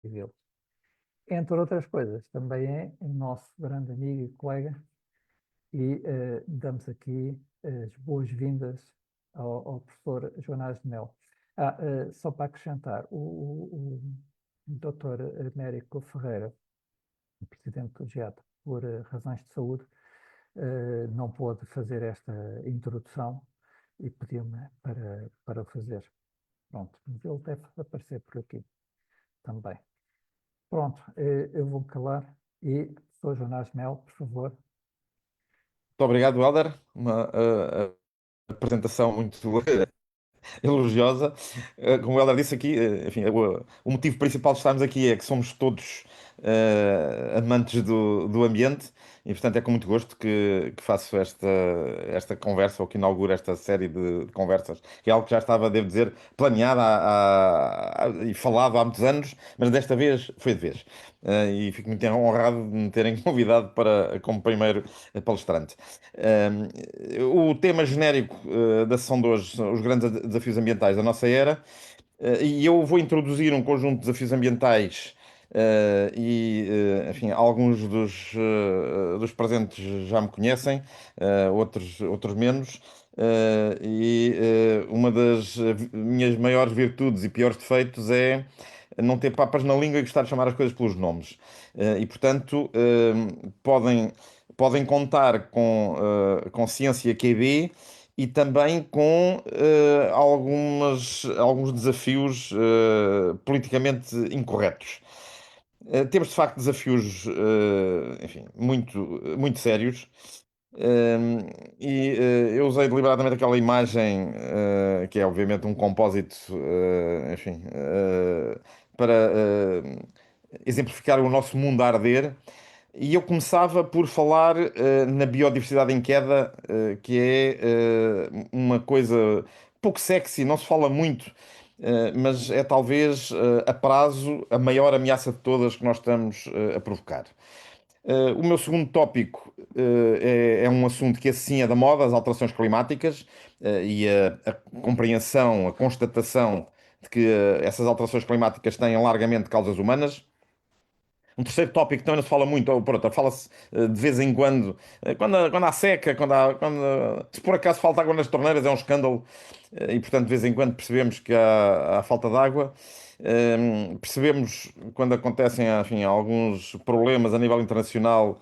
dele. Entre outras coisas, também é o nosso grande amigo e colega e damos aqui as boas-vindas ao professor Joanás de Mel. Só para acrescentar, o Dr. Américo Ferreira, o presidente do GEAT, por razões de saúde, não pôde fazer esta introdução e pediu-me para o fazer. Pronto, mas ele deve aparecer por aqui também. Pronto, eu vou-me calar e, professor Joanás Mel, por favor. Muito obrigado, Helder. Uma apresentação muito elogiosa. Como o Helder disse aqui, enfim, o motivo principal de estarmos aqui é que somos todos amantes do ambiente e, portanto, é com muito gosto que faço esta conversa ou que inauguro esta série de conversas, que é algo que já estava, devo dizer, planeado e falado há muitos anos, mas desta vez foi de vez. E fico muito honrado de me terem convidado como primeiro palestrante. O tema genérico da sessão de hoje são os grandes desafios ambientais da nossa era, e eu vou introduzir um conjunto de desafios ambientais enfim, alguns dos presentes já me conhecem, outros menos. Uma das minhas maiores virtudes e piores defeitos é não ter papas na língua e gostar de chamar as coisas pelos nomes. Portanto, podem contar com ciência QB e também com alguns desafios politicamente incorretos. Temos de facto desafios, enfim, muito sérios. Eu usei deliberadamente aquela imagem, que é obviamente um compósito, enfim, para exemplificar o nosso mundo a arder. E eu começava por falar na biodiversidade em queda, que é uma coisa pouco sexy, não se fala muito, mas é talvez a prazo a maior ameaça de todas que nós estamos a provocar. O meu segundo tópico é um assunto que assim é da moda, as alterações climáticas e a compreensão, a constatação de que essas alterações climáticas têm largamente causas humanas. Um terceiro tópico que também não se fala muito, ou pronto, fala-se de vez em quando, quando há seca, se por acaso falta água nas torneiras, é um escândalo, e portanto de vez em quando percebemos que há falta de água. Percebemos quando acontecem, enfim, alguns problemas a nível internacional,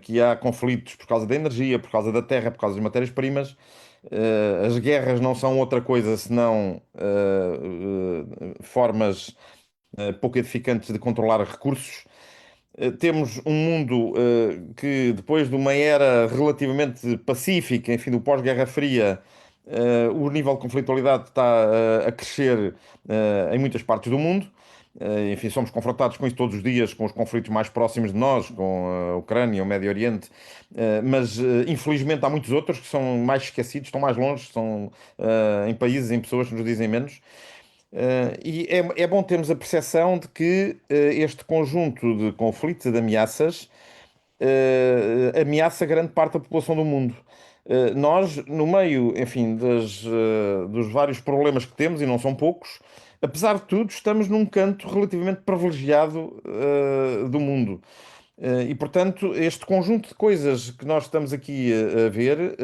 que há conflitos por causa da energia, por causa da terra, por causa das matérias-primas. As guerras não são outra coisa senão formas pouco edificantes de controlar recursos. Temos um mundo que, depois de uma era relativamente pacífica, enfim, do pós-Guerra Fria, o nível de conflitualidade está a crescer em muitas partes do mundo. Enfim, somos confrontados com isso todos os dias, com os conflitos mais próximos de nós, com a Ucrânia, o Médio Oriente, mas infelizmente há muitos outros que são mais esquecidos, estão mais longe, são em países, em pessoas que nos dizem menos. É bom termos a percepção de que este conjunto de conflitos e de ameaças ameaça grande parte da população do mundo. Nós, no meio, enfim, dos vários problemas que temos, e não são poucos, apesar de tudo, estamos num canto relativamente privilegiado do mundo. E, portanto, este conjunto de coisas que nós estamos aqui a ver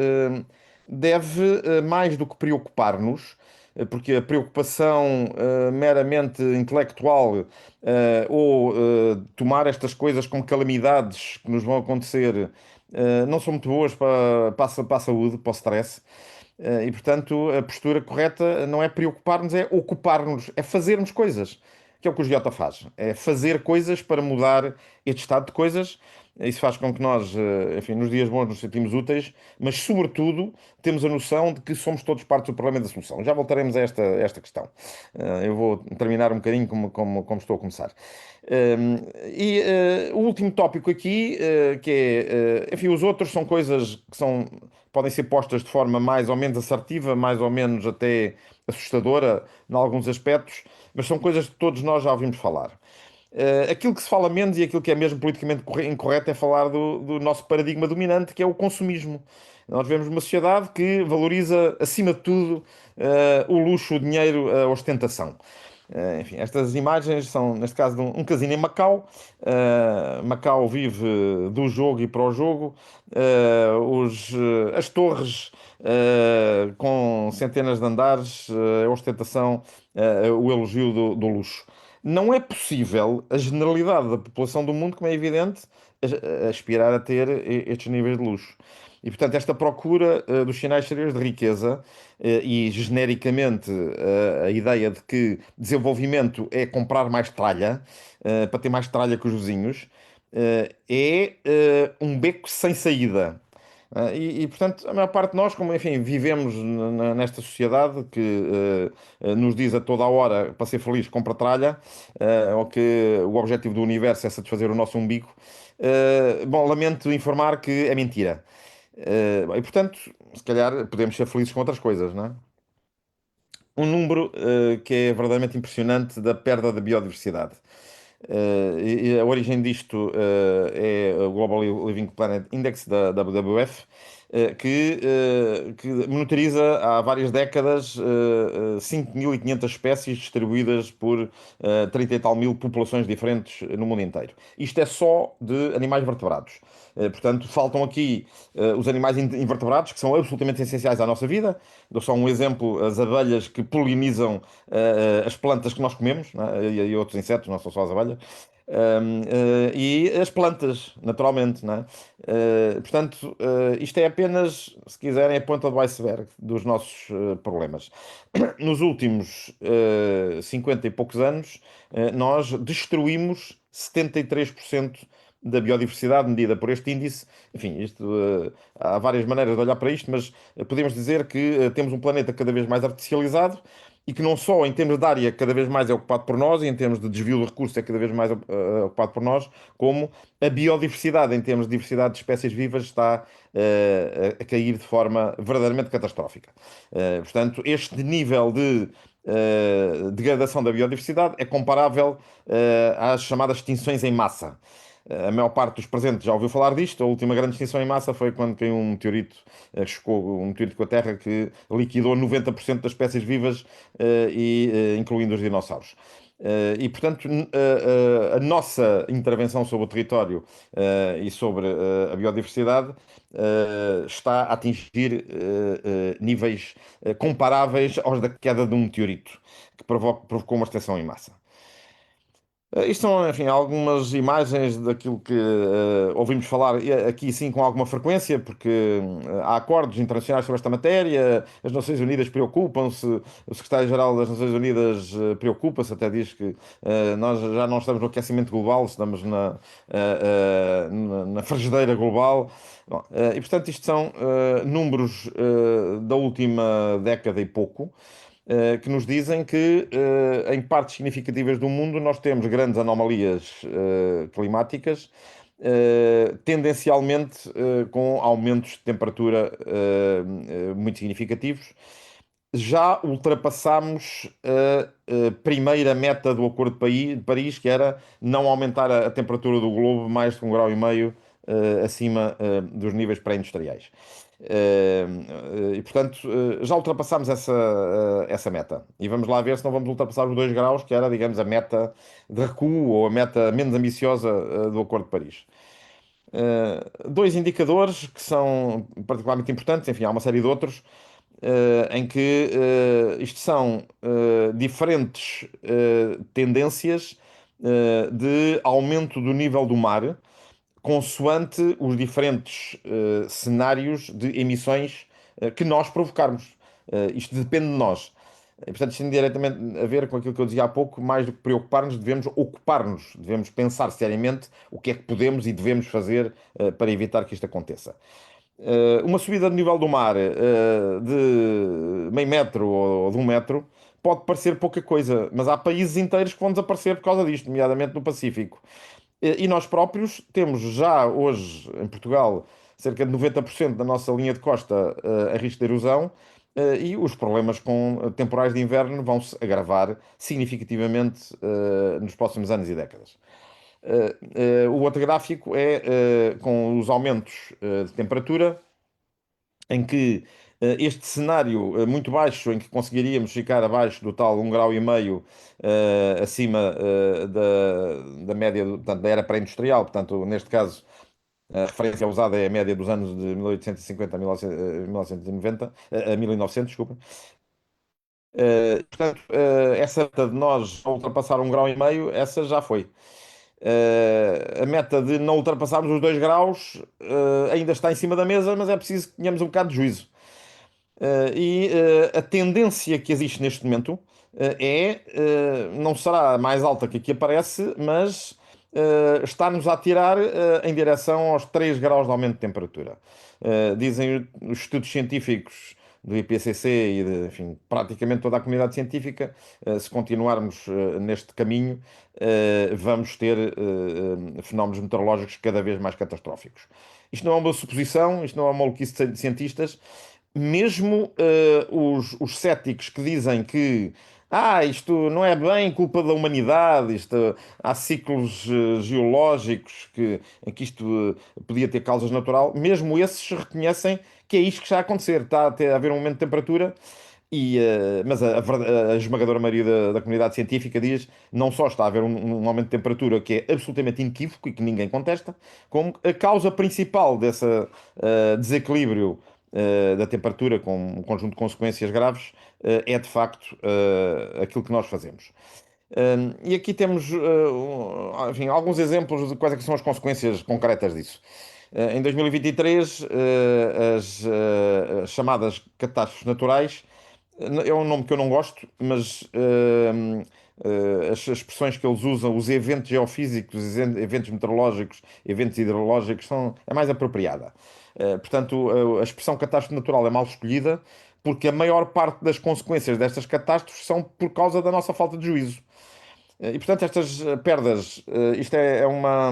deve, mais do que preocupar-nos, porque a preocupação meramente intelectual ou tomar estas coisas como calamidades que nos vão acontecer não são muito boas para a saúde, para o stress. E, portanto, a postura correta não é preocupar-nos, é ocupar-nos, é fazermos coisas, que é o que o Giota faz. É fazer coisas para mudar este estado de coisas. Isso faz com que nós, enfim, nos dias bons nos sentimos úteis, mas, sobretudo, temos a noção de que somos todos parte do problema e da solução. Já voltaremos a esta questão. Eu vou terminar um bocadinho como estou a começar. O último tópico aqui, que é, enfim, os outros são coisas que podem ser postas de forma mais ou menos assertiva, mais ou menos até assustadora, em alguns aspectos, mas são coisas que todos nós já ouvimos falar. Aquilo que se fala menos e aquilo que é mesmo politicamente incorreto é falar do nosso paradigma dominante, que é o consumismo. Nós vemos uma sociedade que valoriza, acima de tudo, o luxo, o dinheiro, a ostentação. Enfim, estas imagens são, neste caso, de um casino em Macau. Macau vive do jogo e para o jogo. As torres com centenas de andares, a ostentação, o elogio do luxo. Não é possível a generalidade da população do mundo, como é evidente, aspirar a ter estes níveis de luxo. E, portanto, esta procura dos sinais exteriores de riqueza e, genericamente, a ideia de que desenvolvimento é comprar mais tralha, para ter mais tralha que os vizinhos, um beco sem saída. Portanto, a maior parte de nós, como enfim, vivemos nesta sociedade que nos diz a toda a hora para ser feliz, compra tralha, ou que o objetivo do universo é satisfazer o nosso umbigo. Bom, lamento informar que é mentira. E portanto, se calhar podemos ser felizes com outras coisas, não é? Um número que é verdadeiramente impressionante da perda da biodiversidade. E a origem disto é o Global Living Planet Index da WWF, que monitoriza há várias décadas 5.500 espécies distribuídas por 30 e tal mil populações diferentes no mundo inteiro. Isto é só de animais vertebrados. Portanto, faltam aqui os animais invertebrados, que são absolutamente essenciais à nossa vida. Dou só um exemplo: as abelhas que polinizam as plantas que nós comemos, não é? E outros insetos, não são só as abelhas. E as plantas, naturalmente, não é? Portanto, isto é apenas, se quiserem, a ponta do iceberg dos nossos problemas. Nos últimos 50 e poucos anos, nós destruímos 73% da biodiversidade medida por este índice. Enfim, há várias maneiras de olhar para isto, mas podemos dizer que temos um planeta cada vez mais artificializado e que não só em termos de área cada vez mais é ocupado por nós, e em termos de desvio de recursos é cada vez mais ocupado por nós, como a biodiversidade, em termos de diversidade de espécies vivas, está a cair de forma verdadeiramente catastrófica. Portanto, este nível de degradação da biodiversidade é comparável às chamadas extinções em massa. A maior parte dos presentes já ouviu falar disto. A última grande extinção em massa foi quando caiu um meteorito, chocou um meteorito com a Terra que liquidou 90% das espécies vivas, incluindo os dinossauros. Portanto, a nossa intervenção sobre o território e sobre a biodiversidade está a atingir níveis comparáveis aos da queda de um meteorito que provocou uma extinção em massa. Isto são, enfim, algumas imagens daquilo que ouvimos falar aqui, sim, com alguma frequência, porque há acordos internacionais sobre esta matéria, as Nações Unidas preocupam-se, o Secretário-Geral das Nações Unidas preocupa-se, até diz que nós já não estamos no aquecimento global, estamos na frigideira global. Bom, portanto, isto são números da última década e pouco que nos dizem que em partes significativas do mundo nós temos grandes anomalias climáticas, tendencialmente com aumentos de temperatura muito significativos. Já ultrapassámos a primeira meta do Acordo de Paris, que era não aumentar a temperatura do globo mais de 1,5 graus acima dos níveis pré-industriais. Portanto, já ultrapassámos essa meta. E vamos lá ver se não vamos ultrapassar os 2 graus, que era, digamos, a meta de recuo ou a meta menos ambiciosa do Acordo de Paris. Dois indicadores que são particularmente importantes, enfim, há uma série de outros, em que isto são diferentes tendências de aumento do nível do mar, consoante os diferentes cenários de emissões que nós provocarmos. Isto depende de nós. Portanto, isto tem diretamente a ver com aquilo que eu dizia há pouco: mais do que preocupar-nos, devemos ocupar-nos, devemos pensar seriamente o que é que podemos e devemos fazer para evitar que isto aconteça. Uma subida de nível do mar de meio metro ou de 1 metro pode parecer pouca coisa, mas há países inteiros que vão desaparecer por causa disto, nomeadamente no Pacífico. E nós próprios temos já hoje em Portugal cerca de 90% da nossa linha de costa a risco de erosão, e os problemas com temporais de inverno vão se agravar significativamente nos próximos anos e décadas. O outro gráfico é com os aumentos de temperatura, em que Este cenário muito baixo, em que conseguiríamos ficar abaixo do tal 1,5 graus acima da média, portanto, da era pré-industrial, portanto, neste caso, a referência usada é a média dos anos de 1850 a 1990, a 1900, desculpa. Portanto, essa meta de nós ultrapassar 1,5 graus, essa já foi. A meta de não ultrapassarmos os 2 graus, ainda está em cima da mesa, mas é preciso que tenhamos um bocado de juízo. A tendência que existe neste momento não será mais alta que aqui aparece, mas está-nos a atirar em direção aos 3 graus de aumento de temperatura. Dizem os estudos científicos do IPCC e de, enfim, praticamente toda a comunidade científica, se continuarmos neste caminho, vamos ter fenómenos meteorológicos cada vez mais catastróficos. Isto não é uma suposição, isto não é uma maluquice de cientistas. Mesmo os céticos que dizem que isto não é bem culpa da humanidade, há ciclos geológicos em que isto podia ter causas natural, mesmo esses reconhecem que é isto que está a acontecer. Está a haver um aumento de temperatura, mas a esmagadora maioria da comunidade científica diz não só está a haver um aumento de temperatura que é absolutamente inequívoco e que ninguém contesta, como a causa principal desse desequilíbrio da temperatura, com um conjunto de consequências graves, é de facto aquilo que nós fazemos. E aqui temos, enfim, alguns exemplos de quais é que são as consequências concretas disso. Em 2023, as chamadas catástrofes naturais, é um nome que eu não gosto, mas as expressões que eles usam, os eventos geofísicos, os eventos meteorológicos, eventos hidrológicos, é mais apropriada. Portanto, a expressão catástrofe natural é mal escolhida, porque a maior parte das consequências destas catástrofes são por causa da nossa falta de juízo. E, portanto, estas perdas, isto é uma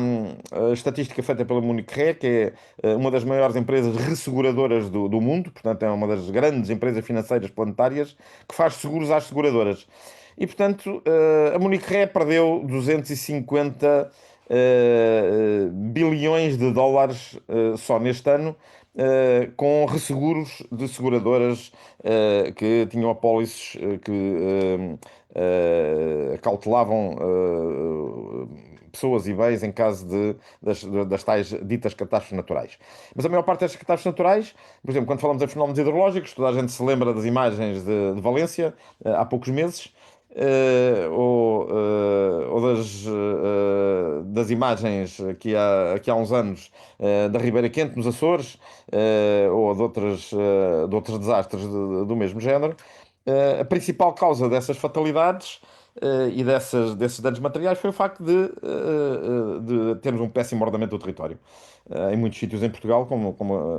estatística feita pela Munich Re, que é uma das maiores empresas resseguradoras do mundo, portanto, é uma das grandes empresas financeiras planetárias que faz seguros às seguradoras. E, portanto, a Munich Re perdeu 250 bilhões de dólares só neste ano, com resseguros de seguradoras que tinham apólices que cautelavam pessoas e bens em caso das tais ditas catástrofes naturais. Mas a maior parte destas catástrofes naturais, por exemplo, quando falamos em fenómenos hidrológicos, toda a gente se lembra das imagens de Valência, há poucos meses, ou das imagens que há uns anos da Ribeira Quente, nos Açores, ou de outros desastres do mesmo género. A principal causa dessas fatalidades e desses danos materiais foi o facto de termos um péssimo ordenamento do território. Em muitos sítios em Portugal, como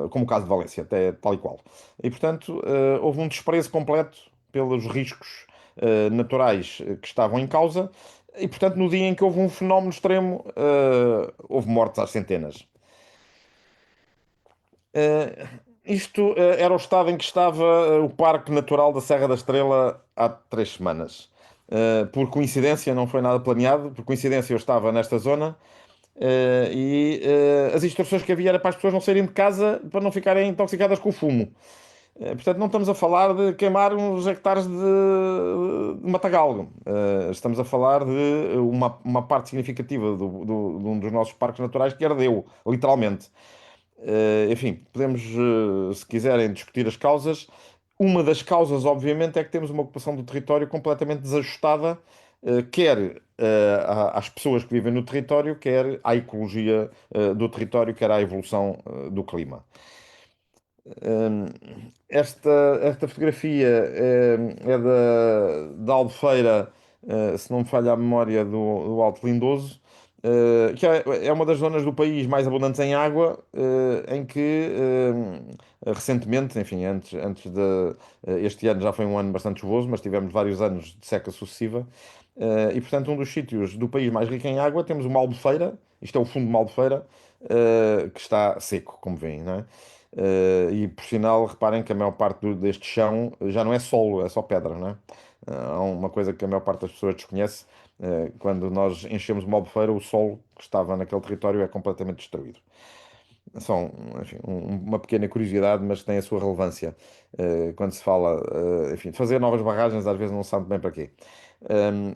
o caso de Valência, até tal e qual. E, portanto, houve um desprezo completo pelos riscos naturais que estavam em causa, e, portanto, no dia em que houve um fenómeno extremo, houve mortes às centenas. Eh, Isto era o estado em que estava o Parque Natural da Serra da Estrela há 3 semanas. Por coincidência, não foi nada planeado, por coincidência eu estava nesta zona, as instruções que havia era para as pessoas não saírem de casa para não ficarem intoxicadas com o fumo. Portanto, não estamos a falar de queimar uns hectares de matagal. Estamos a falar de uma parte significativa de um dos nossos parques naturais que ardeu, literalmente. Enfim, podemos, se quiserem, discutir as causas. Uma das causas, obviamente, é que temos uma ocupação do território completamente desajustada, quer às pessoas que vivem no território, quer à ecologia do território, quer à evolução do clima. Hum, esta, esta fotografia é da Albufeira, se não me falha a memória, do Alto Lindoso, que é uma das zonas do país mais abundantes em água, em que recentemente, enfim, antes de. Este ano já foi um ano bastante chuvoso, mas tivemos vários anos de seca sucessiva. E portanto, um dos sítios do país mais rico em água, temos uma albufeira, isto é o fundo de uma albufeira, que está seco, como veem, não é? E por sinal, reparem que a maior parte deste chão já não é solo, é só pedra, não é? Há uma coisa que a maior parte das pessoas desconhece: quando nós enchemos uma albufeira, o solo que estava naquele território é completamente destruído. são, enfim, uma pequena curiosidade, mas tem a sua relevância. Quando se fala, enfim, de fazer novas barragens, às vezes não se sabe bem para quê.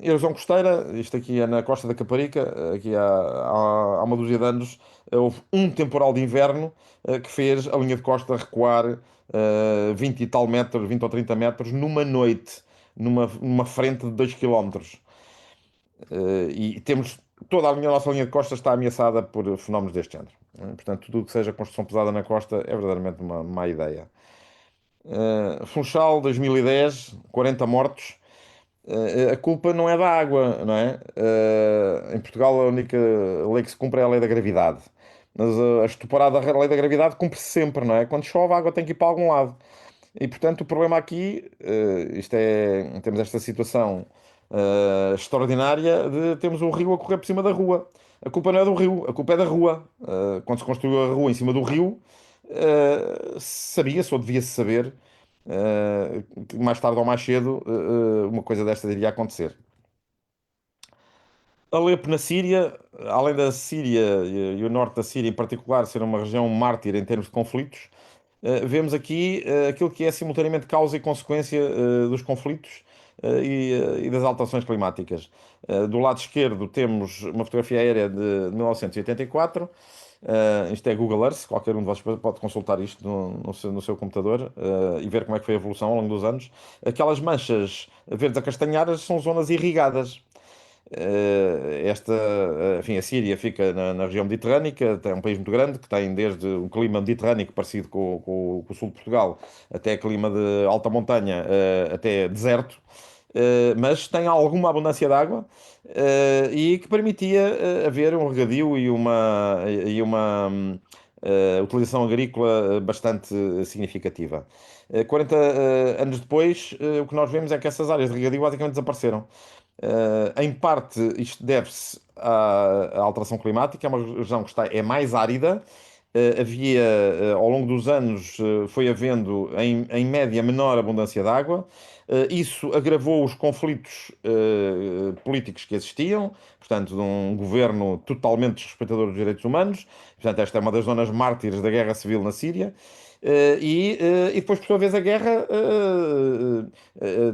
Erosão costeira, isto aqui é na Costa da Caparica, aqui há uma dúzia de anos, houve um temporal de inverno, que fez a linha de costa recuar, 20 e tal metros, 20 ou 30 metros, numa noite, numa frente de 2 quilómetros. E temos toda a nossa linha de costa está ameaçada por fenómenos deste género. Portanto, tudo o que seja construção pesada na costa é verdadeiramente uma má ideia. Funchal, 2010, 40 mortos. A culpa não é da água, não é? Em Portugal, a única lei que se cumpre é a lei da gravidade. Mas a estuparada lei da gravidade cumpre-se sempre, não é? Quando chove, a água tem que ir para algum lado. E portanto, o problema aqui, temos esta situação extraordinária de temos um rio a correr por cima da rua. A culpa não é do rio, a culpa é da rua. Quando se construiu a rua em cima do rio, sabia-se ou devia-se saber que mais tarde ou mais cedo uma coisa destas iria acontecer. Alepo, na Síria, além da Síria e o norte da Síria em particular ser uma região mártir em termos de conflitos, vemos aqui aquilo que é simultaneamente causa e consequência dos conflitos e das alterações climáticas. Do lado esquerdo temos uma fotografia aérea de 1984. Isto é Google Earth, qualquer um de vocês pode consultar isto no seu computador e ver como é que foi a evolução ao longo dos anos. Aquelas manchas verdes acastanhadas são zonas irrigadas. Enfim, a Síria fica na região mediterrânica, é um país muito grande que tem desde um clima mediterrâneo parecido com o sul de Portugal, até clima de alta montanha, até deserto, mas tem alguma abundância de água, e que permitia haver um regadio e uma utilização agrícola bastante significativa. 40 anos depois, o que nós vemos é que essas áreas de regadio basicamente desapareceram. Em parte, isto deve-se à alteração climática, é uma região que é mais árida. Ao longo dos anos, foi havendo, em média, menor abundância de água. Isso agravou os conflitos políticos que existiam, portanto, de um governo totalmente desrespeitador dos direitos humanos. Portanto, esta é uma das zonas mártires da guerra civil na Síria. E depois, por sua vez, a guerra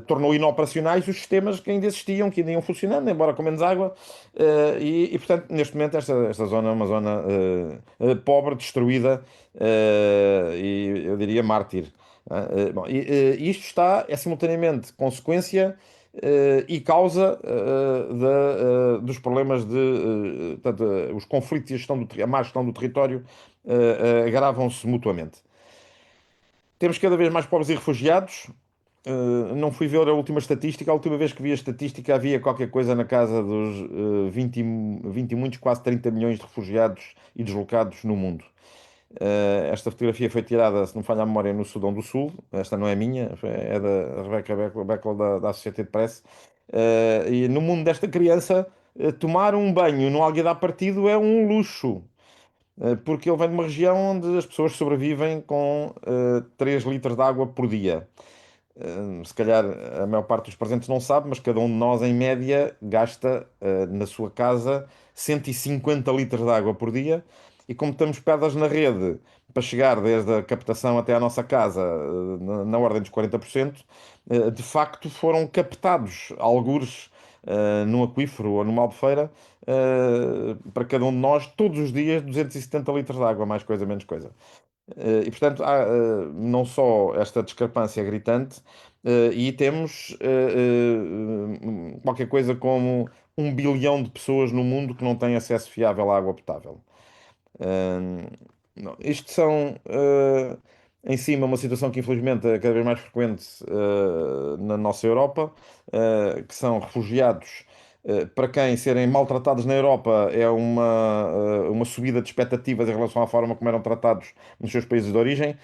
tornou inoperacionais os sistemas que ainda existiam, que ainda iam funcionando, embora com menos água. Portanto, neste momento, esta zona é uma zona pobre, destruída e eu diria mártir. Bom, isto é simultaneamente consequência e causa dos problemas portanto, os conflitos e a má gestão do território agravam-se mutuamente. Temos cada vez mais pobres e refugiados. Não fui ver a última estatística. A última vez que vi a estatística havia qualquer coisa na casa dos 20 e muitos, quase 30 milhões de refugiados e deslocados no mundo. Esta fotografia foi tirada, se não falha a memória, no Sudão do Sul. Esta não é minha, é da Rebecca Beckel da Associated Press. E no mundo desta criança, tomar um banho no Alguidar Partido é um luxo. Porque ele vem de uma região onde as pessoas sobrevivem com 3 litros de água por dia. Se calhar a maior parte dos presentes não sabe, mas cada um de nós, em média, gasta na sua casa 150 litros de água por dia. E como estamos pedras na rede para chegar desde a captação até à nossa casa, na ordem dos 40%, de facto foram captados algures num aquífero ou numa albufeira, para cada um de nós, todos os dias, 270 litros de água, mais coisa, menos coisa. E portanto, há não só esta discrepância gritante, e temos qualquer coisa como 1 bilhão de pessoas no mundo que não têm acesso fiável à água potável. Hum, não, isto são, em cima, uma situação que infelizmente é cada vez mais frequente na nossa Europa, que são refugiados, para quem serem maltratados na Europa é uma subida de expectativas em relação à forma como eram tratados nos seus países de origem.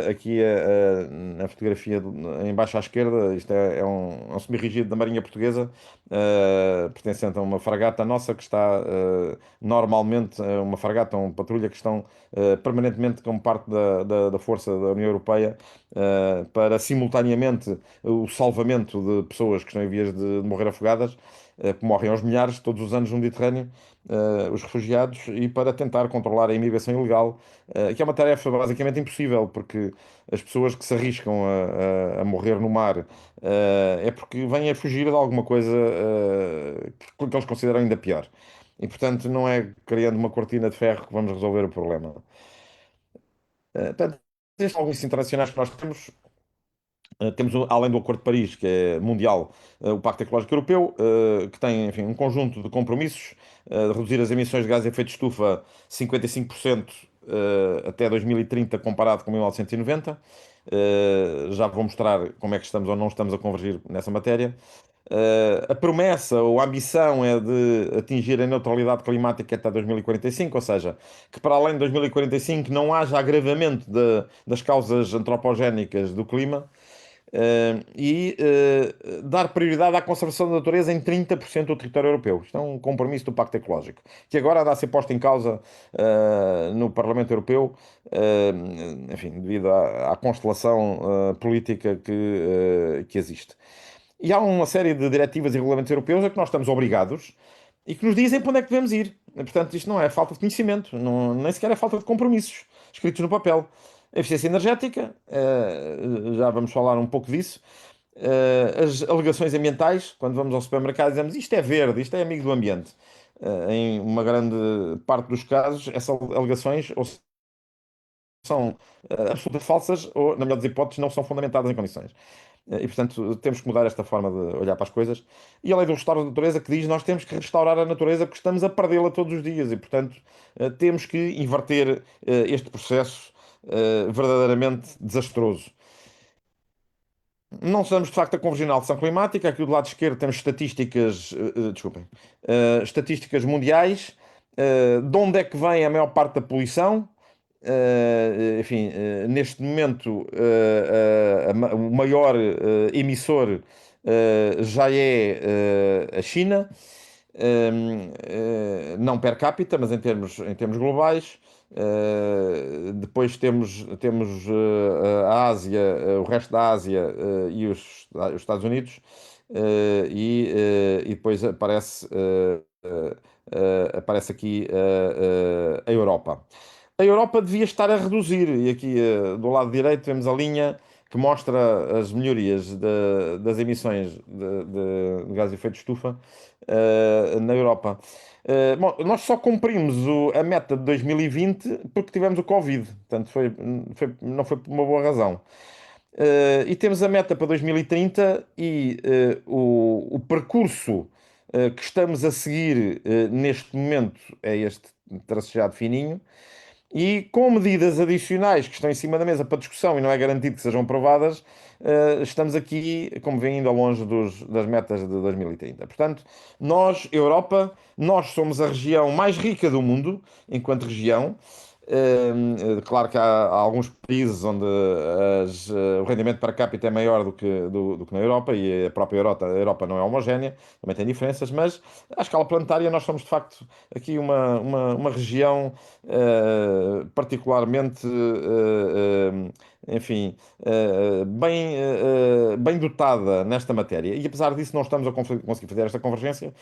Aqui na fotografia em baixo à esquerda, isto é um semi-rígido da Marinha Portuguesa, pertencente a uma fragata nossa que está normalmente, uma fragata, uma patrulha que estão permanentemente como parte da força da União Europeia, para simultaneamente o salvamento de pessoas que estão em vias de morrer afogadas que morrem aos milhares todos os anos no Mediterrâneo, os refugiados, e para tentar controlar a imigração ilegal, que é uma tarefa basicamente impossível, porque as pessoas que se arriscam a morrer no mar, é porque vêm a fugir de alguma coisa, que eles consideram ainda pior. E, portanto, não é criando uma cortina de ferro que vamos resolver o problema. Portanto, estes órgãos internacionais que nós temos, temos, além do Acordo de Paris, que é mundial, o Pacto Ecológico Europeu, que tem, enfim, um conjunto de compromissos, de reduzir as emissões de gás de efeito de estufa 55%, até 2030, comparado com 1990. Já vou mostrar como é que estamos ou não estamos a convergir nessa matéria. A promessa ou a ambição é de atingir a neutralidade climática até 2045, ou seja, que para além de 2045 não haja agravamento das causas antropogénicas do clima, e dar prioridade à conservação da natureza em 30% do território europeu. Isto é um compromisso do Pacto Ecológico, que agora anda a ser posto em causa no Parlamento Europeu, enfim, devido à constelação política que existe. E há uma série de diretivas e regulamentos europeus a que nós estamos obrigados e que nos dizem para onde é que devemos ir. E, portanto, isto não é falta de conhecimento, nem sequer é falta de compromissos escritos no papel. A eficiência energética, já vamos falar um pouco disso. As alegações ambientais, quando vamos ao supermercado, dizemos isto é verde, isto é amigo do ambiente. Em uma grande parte dos casos, essas alegações ou são absolutamente falsas ou, na melhor das hipóteses, não são fundamentadas em condições. E, portanto, temos que mudar esta forma de olhar para as coisas. E a lei do restauro da natureza que diz que nós temos que restaurar a natureza porque estamos a perdê-la todos os dias e, portanto, temos que inverter este processo verdadeiramente desastroso. Não estamos, de facto, a convergir na alteração climática. Aqui do lado esquerdo temos estatísticas, desculpem, estatísticas mundiais, de onde é que vem a maior parte da poluição. Enfim, neste momento, o maior emissor já é a China, não per capita, mas em termos globais. Depois temos a Ásia, o resto da Ásia e os Estados Unidos, e depois aparece aqui a Europa. A Europa devia estar a reduzir, e aqui do lado direito temos a linha que mostra as melhorias das emissões de gás de efeito de estufa na Europa. Bom, nós só cumprimos a meta de 2020 porque tivemos o Covid, portanto não foi por uma boa razão. E temos a meta para 2030 e o percurso que estamos a seguir neste momento é este tracejado fininho. E com medidas adicionais que estão em cima da mesa para discussão e não é garantido que sejam aprovadas, estamos aqui, como vem, ainda longe das metas de 2030. Portanto, nós, Europa, nós somos a região mais rica do mundo, enquanto região. Claro que há alguns países onde o rendimento per capita é maior do que na Europa e a própria a Europa não é homogénea, também tem diferenças, mas à escala planetária nós somos de facto aqui uma região particularmente, enfim, bem dotada nesta matéria. E apesar disso não estamos a conseguir fazer esta convergência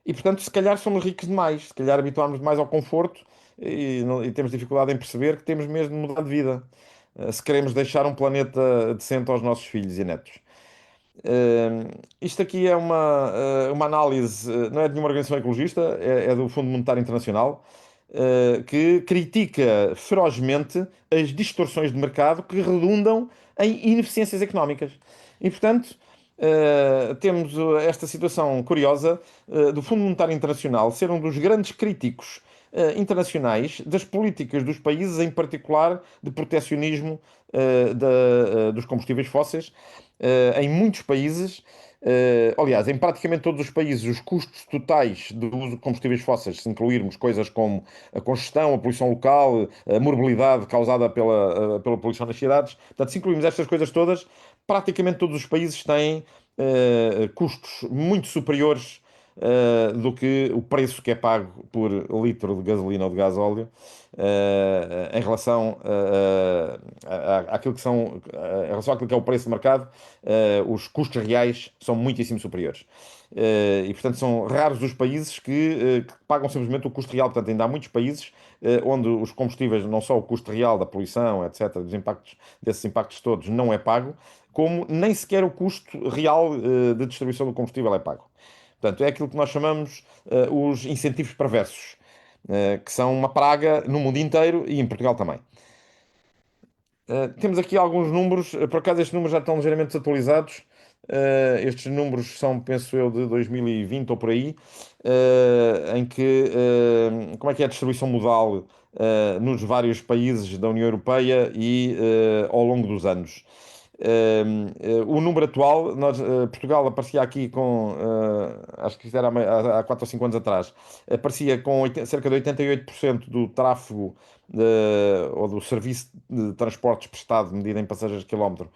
e, portanto, se calhar somos ricos demais, se calhar habituámos demais ao conforto e temos dificuldade em perceber que temos mesmo de mudar de vida, se queremos deixar um planeta decente aos nossos filhos e netos. Isto aqui é uma análise, não é de nenhuma organização ecologista, é do Fundo Monetário Internacional, que critica ferozmente as distorções de mercado que redundam em ineficiências económicas. E, portanto, temos esta situação curiosa do Fundo Monetário Internacional ser um dos grandes críticos internacionais das políticas dos países, em particular de protecionismo dos combustíveis fósseis. Em muitos países, aliás, em praticamente todos os países, os custos totais do uso de combustíveis fósseis, se incluirmos coisas como a congestão, a poluição local, a morbilidade causada pela poluição nas cidades, portanto, se incluirmos estas coisas todas, praticamente todos os países têm custos muito superiores do que o preço que é pago por litro de gasolina ou de gasóleo, em relação àquilo que são, em relação àquilo que é o preço de mercado, os custos reais são muitíssimo superiores. E, portanto, são raros os países que pagam simplesmente o custo real. Portanto, ainda há muitos países onde os combustíveis, não só o custo real da poluição, etc., dos impactos, desses impactos todos, não é pago, como nem sequer o custo real de distribuição do combustível é pago. Portanto, é aquilo que nós chamamos os incentivos perversos, que são uma praga no mundo inteiro e em Portugal também. Temos aqui alguns números, por acaso estes números já estão ligeiramente desatualizados. Estes números são, penso eu, de 2020 ou por aí, em que como é que é a distribuição modal nos vários países da União Europeia e ao longo dos anos. O número atual, Portugal aparecia aqui com, acho que isto era há 4 ou 5 anos atrás, aparecia com cerca de 88% do tráfego ou do serviço de transportes prestado, medida em passageiros de quilómetro,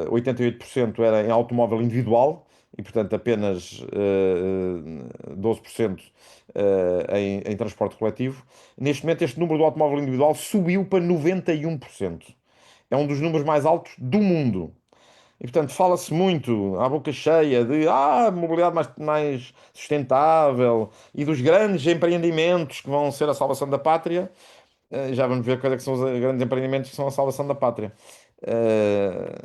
88% era em automóvel individual e, portanto, apenas 12% em transporte coletivo. Neste momento, este número do automóvel individual subiu para 91%. É um dos números mais altos do mundo. E, portanto, fala-se muito, à boca cheia, de mobilidade mais sustentável e dos grandes empreendimentos que vão ser a salvação da pátria. Já vamos ver quais é que são os grandes empreendimentos que são a salvação da pátria. Eh,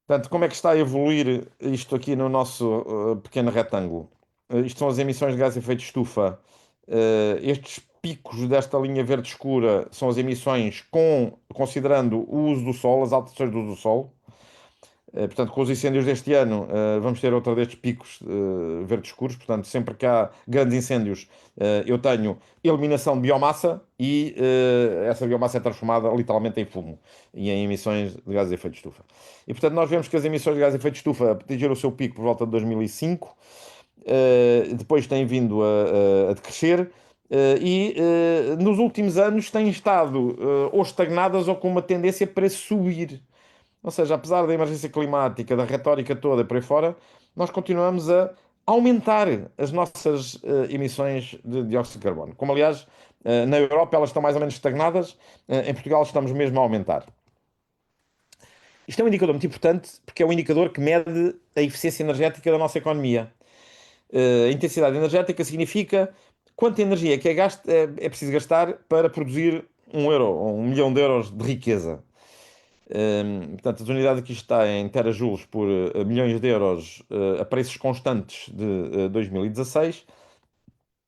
Portanto, como é que está a evoluir isto aqui no nosso pequeno retângulo? Isto são as emissões de gás de efeito de estufa. Estes picos desta linha verde escura são as emissões considerando o uso do sol, as alterações do uso do sol. Portanto, com os incêndios deste ano, vamos ter outra destes picos verdes escuros. Portanto, sempre que há grandes incêndios, eu tenho eliminação de biomassa e essa biomassa é transformada literalmente em fumo e em emissões de gases de efeito de estufa. E, portanto, nós vemos que as emissões de gases de efeito de estufa atingiram o seu pico por volta de 2005, depois têm vindo a decrescer. Nos últimos anos têm estado ou estagnadas ou com uma tendência para subir. Ou seja, apesar da emergência climática, da retórica toda por aí fora, nós continuamos a aumentar as nossas emissões de dióxido de carbono. Como, aliás, na Europa elas estão mais ou menos estagnadas, em Portugal estamos mesmo a aumentar. Isto é um indicador muito importante porque é um indicador que mede a eficiência energética da nossa economia. A intensidade energética significa quanta energia que é preciso gastar para produzir 1 euro ou 1 milhão de euros de riqueza. Portanto, as unidades aqui está em terajoules por milhões de euros a preços constantes de 2016.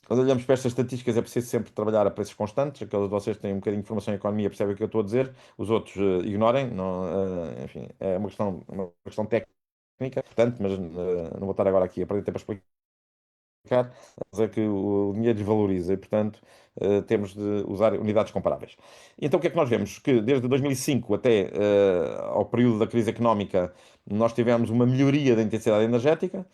Quando olhamos para estas estatísticas, é preciso sempre trabalhar a preços constantes. Aqueles de vocês que têm um bocadinho de informação em economia percebem o que eu estou a dizer, os outros ignorem. Não, enfim, é uma questão técnica, portanto, mas não vou estar agora aqui a perder tempo a explicar é que o dinheiro desvaloriza e, portanto, temos de usar unidades comparáveis. Então, o que é que nós vemos? Que desde 2005 até ao período da crise económica, nós tivemos uma melhoria da intensidade energética.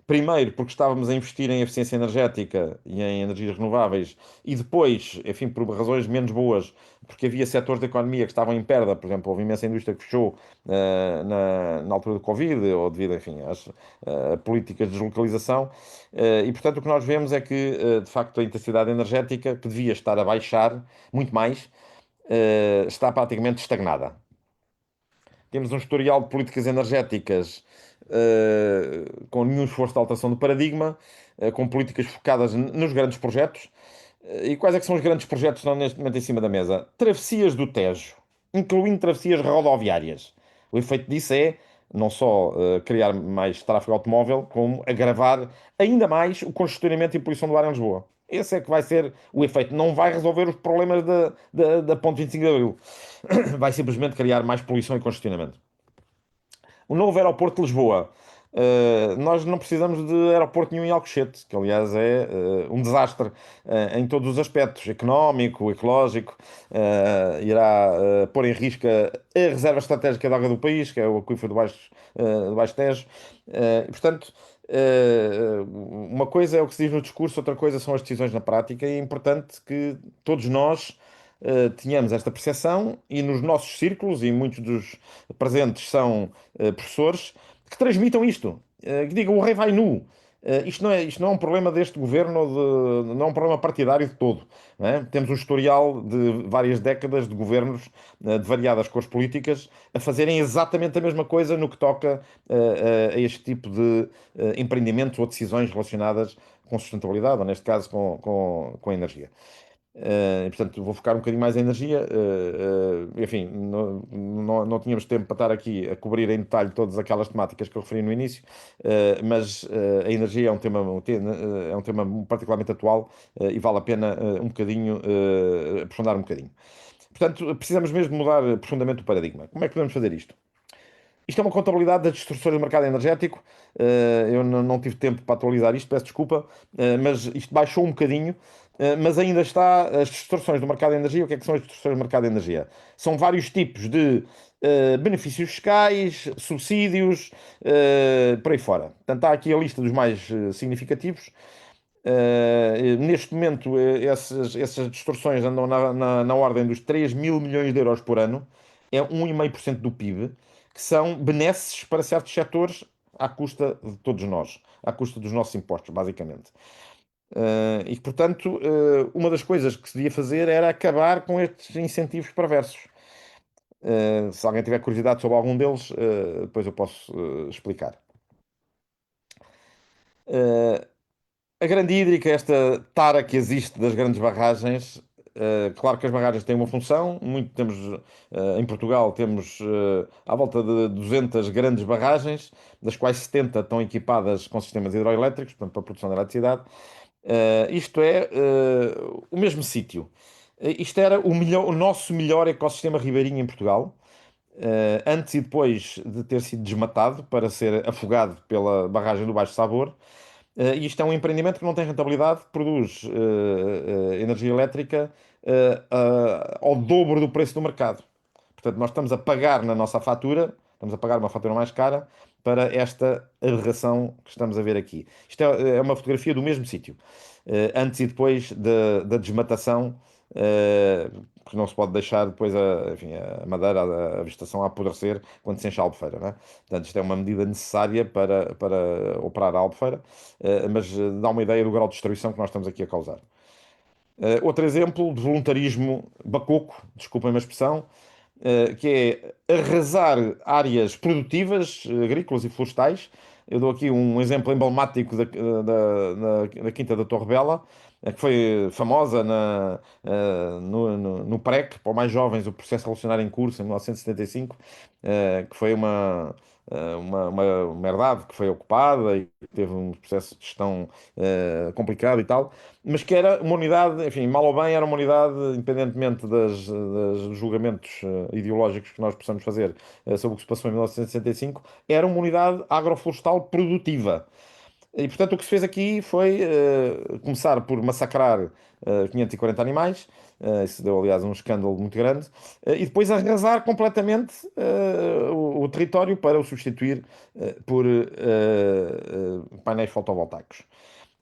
Primeiro, porque estávamos a investir em eficiência energética e em energias renováveis, e depois, enfim, por razões menos boas, porque havia setores da economia que estavam em perda, por exemplo, houve imensa indústria que fechou na altura do Covid, ou devido, enfim, às políticas de deslocalização. E, portanto, o que nós vemos é que, de facto, a intensidade energética, que devia estar a baixar muito mais, está praticamente estagnada. Temos um historial de políticas energéticas com nenhum esforço de alteração do paradigma, com políticas focadas nos grandes projetos. E quais é que são os grandes projetos que estão neste momento em cima da mesa? Travessias do Tejo, incluindo travessias rodoviárias. O efeito disso é não só criar mais tráfego automóvel, como agravar ainda mais o congestionamento e poluição do ar em Lisboa. Esse é que vai ser o efeito. Não vai resolver os problemas da Ponte 25 de Abril. Vai simplesmente criar mais poluição e congestionamento. O novo aeroporto de Lisboa. Nós não precisamos de aeroporto nenhum em Alcochete, que aliás é um desastre em todos os aspectos, económico, ecológico, irá pôr em risco a reserva estratégica de água do país, que é o aquífero do Baixo Tejo. Portanto, uma coisa é o que se diz no discurso, outra coisa são as decisões na prática, e é importante que todos nós tenhamos esta percepção e nos nossos círculos, e muitos dos presentes são professores, que transmitam isto, que digam o rei vai nu. Isto não é um problema deste governo, não é um problema partidário de todo, não é? Temos um historial de várias décadas de governos, de variadas cores políticas, a fazerem exatamente a mesma coisa no que toca a este tipo de empreendimentos ou decisões relacionadas com sustentabilidade, ou neste caso com a energia. E, portanto, vou focar um bocadinho mais em energia. Enfim, não tínhamos tempo para estar aqui a cobrir em detalhe todas aquelas temáticas que eu referi no início, mas a energia é é um tema particularmente atual, e vale a pena um bocadinho aprofundar um bocadinho. Portanto, precisamos mesmo mudar profundamente o paradigma. Como é que podemos fazer isto? Isto é uma contabilidade das distorções do mercado energético. Eu não tive tempo para atualizar isto, peço desculpa, mas isto baixou um bocadinho. Mas ainda está as distorções do mercado de energia. O que é que são as distorções do mercado de energia? São vários tipos de benefícios fiscais, subsídios, por aí fora. Portanto, há aqui a lista dos mais significativos. Neste momento, essas distorções andam na ordem dos 3 mil milhões de euros por ano, é 1,5% do PIB, que são benesses para certos setores à custa de todos nós, à custa dos nossos impostos, basicamente. E, portanto, uma das coisas que se devia fazer era acabar com estes incentivos perversos. Se alguém tiver curiosidade sobre algum deles, depois eu posso explicar. Uh, A grande hídrica, esta tara que existe das grandes barragens, claro que as barragens têm uma função, em Portugal temos à volta de 200 grandes barragens, das quais 70 estão equipadas com sistemas hidroelétricos, portanto, para a produção de eletricidade. Isto é o mesmo sítio. Isto era o nosso melhor ecossistema ribeirinho em Portugal, antes e depois de ter sido desmatado para ser afogado pela barragem do Baixo Sabor. E isto é um empreendimento que não tem rentabilidade, produz energia elétrica ao dobro do preço do mercado. Portanto, nós estamos a pagar na nossa fatura, estamos a pagar uma fatura mais cara para esta aberração que estamos a ver aqui. Isto é uma fotografia do mesmo sítio, antes e depois da desmatação, porque não se pode deixar depois enfim, a madeira, a vegetação a apodrecer quando se enche a albufeira, não é? Portanto, isto é uma medida necessária para operar a albufeira, mas dá uma ideia do grau de destruição que nós estamos aqui a causar. Outro exemplo de voluntarismo bacoco, desculpem a expressão, que é arrasar áreas produtivas, agrícolas e florestais. Eu dou aqui um exemplo emblemático da Quinta da Torre Bela, que foi famosa no PREC, para os mais jovens, o processo revolucionário em curso, em 1975, que foi uma herdade que foi ocupada e teve um processo de gestão complicado e tal, mas que era uma unidade, enfim, mal ou bem, era uma unidade, independentemente dos julgamentos ideológicos que nós possamos fazer sobre o que se passou em 1965, era uma unidade agroflorestal produtiva. E, portanto, o que se fez aqui foi começar por massacrar 540 animais, isso deu, aliás, um escândalo muito grande, e depois arrasar completamente o território para o substituir por painéis fotovoltaicos.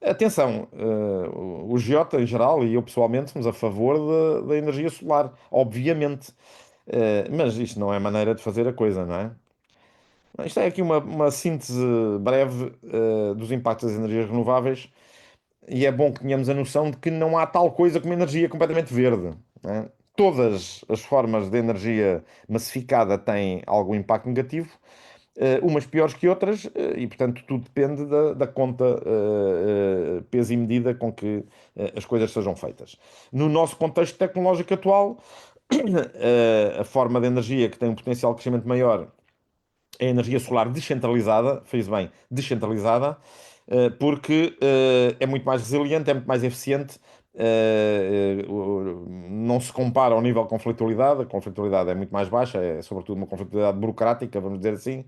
Atenção, o Giota em geral e eu pessoalmente somos a favor da energia solar, obviamente. Mas isto não é maneira de fazer a coisa, não é? Isto é aqui uma síntese breve dos impactos das energias renováveis e é bom que tenhamos a noção de que não há tal coisa como energia completamente verde, não é? Todas as formas de energia massificada têm algum impacto negativo, umas piores que outras, e portanto tudo depende da conta, peso e medida com que as coisas sejam feitas. No nosso contexto tecnológico atual, a forma de energia que tem um potencial de crescimento maior é a energia solar descentralizada, fez bem, descentralizada, porque é muito mais resiliente, é muito mais eficiente, não se compara ao nível de conflitualidade, a conflitualidade é muito mais baixa, é sobretudo uma conflitualidade burocrática, vamos dizer assim,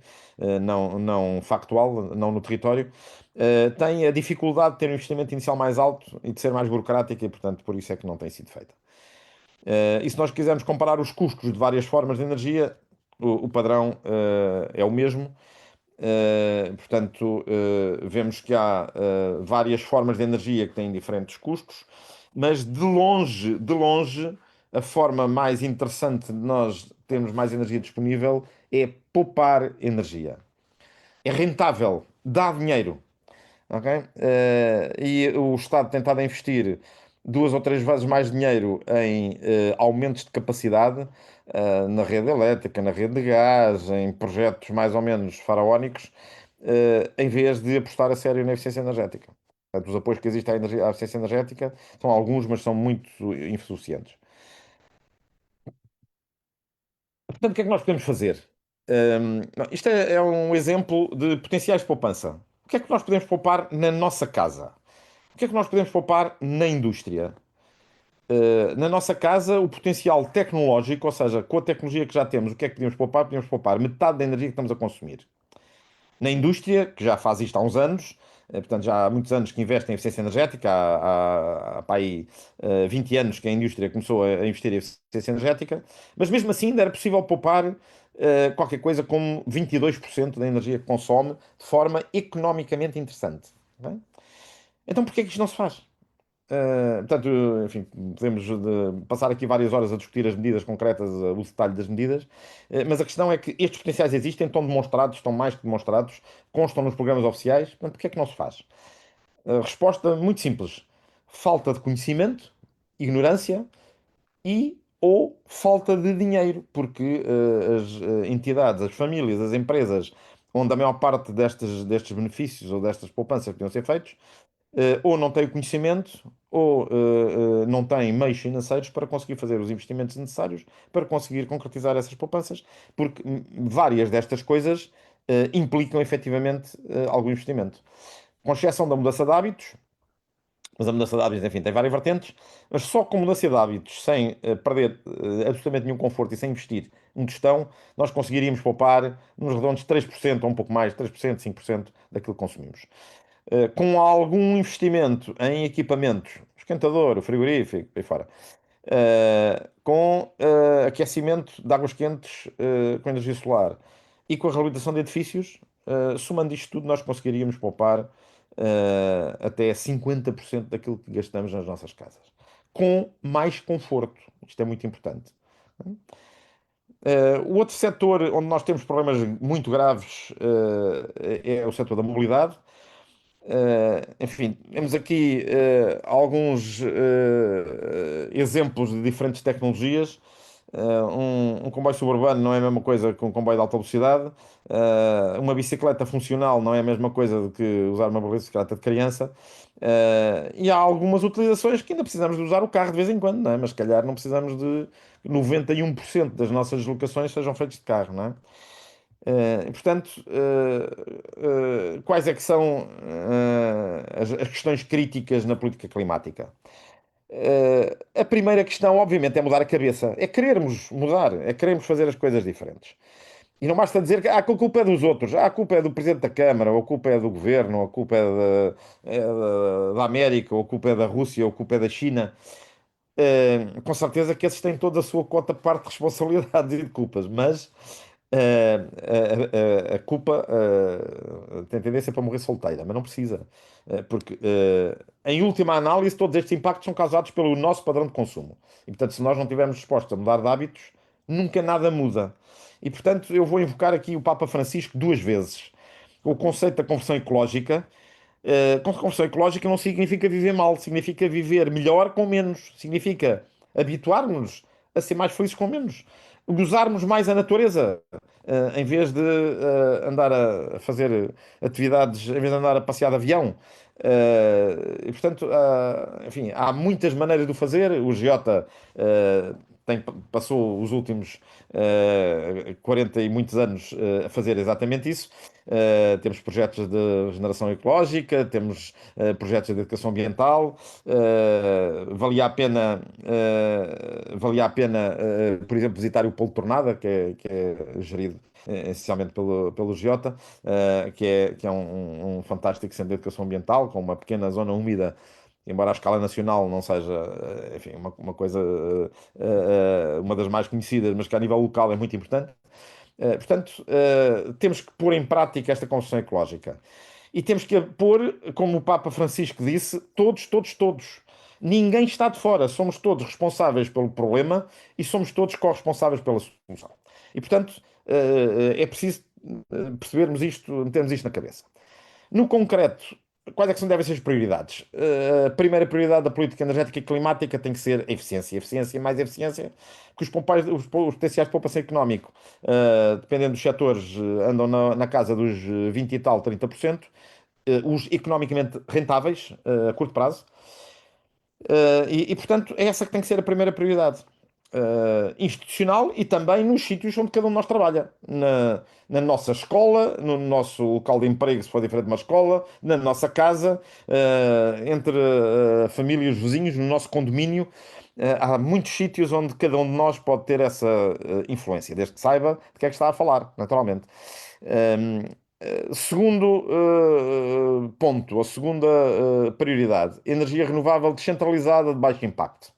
não factual, não no território. Tem a dificuldade de ter um investimento inicial mais alto e de ser mais burocrática e, portanto, por isso é que não tem sido feita. E se nós quisermos comparar os custos de várias formas de energia, o padrão é o mesmo. Portanto, vemos que há várias formas de energia que têm diferentes custos, mas de longe, a forma mais interessante de nós termos mais energia disponível é poupar energia. É rentável, dá dinheiro. ok? E o Estado tem estado a investir duas ou três vezes mais dinheiro em aumentos de capacidade na rede elétrica, na rede de gás, em projetos mais ou menos faraónicos, em vez de apostar a sério na eficiência energética. Portanto, os apoios que existem à eficiência energética são alguns, mas são muito insuficientes. Portanto, o que é que nós podemos fazer? Isto é um exemplo de potenciais de poupança. O que é que nós podemos poupar na nossa casa? O que é que nós podemos poupar na indústria? Na nossa casa, o potencial tecnológico, ou seja, com a tecnologia que já temos, o que é que podemos poupar? Podemos poupar metade da energia que estamos a consumir. Na indústria, que já faz isto há uns anos, portanto já há muitos anos que investe em eficiência energética, pá, aí, 20 anos que a indústria começou a investir em eficiência energética, mas mesmo assim ainda era possível poupar qualquer coisa como 22% da energia que consome de forma economicamente interessante. Ok? Então porquê é que isto não se faz? Portanto, enfim, podemos passar aqui várias horas a discutir as medidas concretas, o detalhe das medidas, mas a questão é que estes potenciais existem, estão demonstrados, estão mais que demonstrados, constam nos programas oficiais, portanto, porque é que não se faz? Resposta muito simples: falta de conhecimento, ignorância e ou falta de dinheiro, porque as entidades, as famílias, as empresas, onde a maior parte destes benefícios ou destas poupanças podiam ser feitos, ou não têm o conhecimento, ou não têm meios financeiros para conseguir fazer os investimentos necessários para conseguir concretizar essas poupanças, porque várias destas coisas implicam efetivamente algum investimento. Com exceção da mudança de hábitos, mas a mudança de hábitos, enfim, tem várias vertentes, mas só com mudança de hábitos, sem perder absolutamente nenhum conforto e sem investir um tostão, nós conseguiríamos poupar nos redondos 3% ou um pouco mais, 3%, 5% daquilo que consumimos. Com algum investimento em equipamentos, esquentador, o frigorífico, e fora, com aquecimento de águas quentes com energia solar e com a reabilitação de edifícios, somando isto tudo, nós conseguiríamos poupar até 50% daquilo que gastamos nas nossas casas. Com mais conforto. Isto é muito importante. O outro setor onde nós temos problemas muito graves é o setor da mobilidade. Enfim, temos aqui alguns exemplos de diferentes tecnologias. Um comboio suburbano não é a mesma coisa que um comboio de alta velocidade. Uma bicicleta funcional não é a mesma coisa do que usar uma bicicleta de criança. E há algumas utilizações que ainda precisamos de usar o carro de vez em quando, não é? Mas se calhar não precisamos de 91% das nossas deslocações sejam feitas de carro, não é? Portanto, quais é que são as questões críticas na política climática? A primeira questão, obviamente, é mudar a cabeça. É querermos mudar, é querermos fazer as coisas diferentes. E não basta dizer que a culpa é dos outros, a culpa é do Presidente da Câmara, ou a culpa é do Governo, ou a culpa da América, ou a culpa é da Rússia, ou a culpa é da China. Com certeza que esses têm toda a sua quota parte de responsabilidades e de culpas, mas a culpa tem tendência para morrer solteira, mas não precisa. Porque, em última análise, todos estes impactos são causados pelo nosso padrão de consumo. E, portanto, se nós não tivermos dispostos a mudar de hábitos, nunca nada muda. E, portanto, eu vou invocar aqui o Papa Francisco duas vezes. O conceito da conversão ecológica. Conversão ecológica não significa viver mal, significa viver melhor com menos. Significa habituar-nos a ser mais felizes com menos. Gozarmos mais a natureza, em vez de andar a fazer atividades, em vez de andar a passear de avião. E portanto, enfim, há muitas maneiras de o fazer. O Giota passou os últimos 40 e muitos anos a fazer exatamente isso. Temos projetos de regeneração ecológica, temos projetos de educação ambiental. Valia a pena, por exemplo, visitar o Polo Tornada, que é gerido essencialmente pelo Giota, que é um fantástico centro de educação ambiental, com uma pequena zona úmida, embora a escala nacional não seja, enfim, uma coisa, uma das mais conhecidas, mas que a nível local é muito importante. Portanto, temos que pôr em prática esta construção ecológica. E temos que pôr, como o Papa Francisco disse, todos, todos, todos. Ninguém está de fora. Somos todos responsáveis pelo problema e somos todos corresponsáveis pela solução. E, portanto, é preciso percebermos isto, metermos isto na cabeça. No concreto, quais é que devem ser as prioridades? A primeira prioridade da política energética e climática tem que ser a eficiência. Eficiência, mais eficiência, que os potenciais de poupança económico, dependendo dos setores, andam na casa dos 20 e tal, 30%. Os economicamente rentáveis, a curto prazo. Portanto, é essa que tem que ser a primeira prioridade. Institucional e também nos sítios onde cada um de nós trabalha. Na nossa escola, no nosso local de emprego, se for diferente de uma escola, na nossa casa, entre a família e os vizinhos, no nosso condomínio. Há muitos sítios onde cada um de nós pode ter essa influência, desde que saiba de que é que está a falar, naturalmente. Segundo ponto, ou segunda prioridade, energia renovável descentralizada de baixo impacto.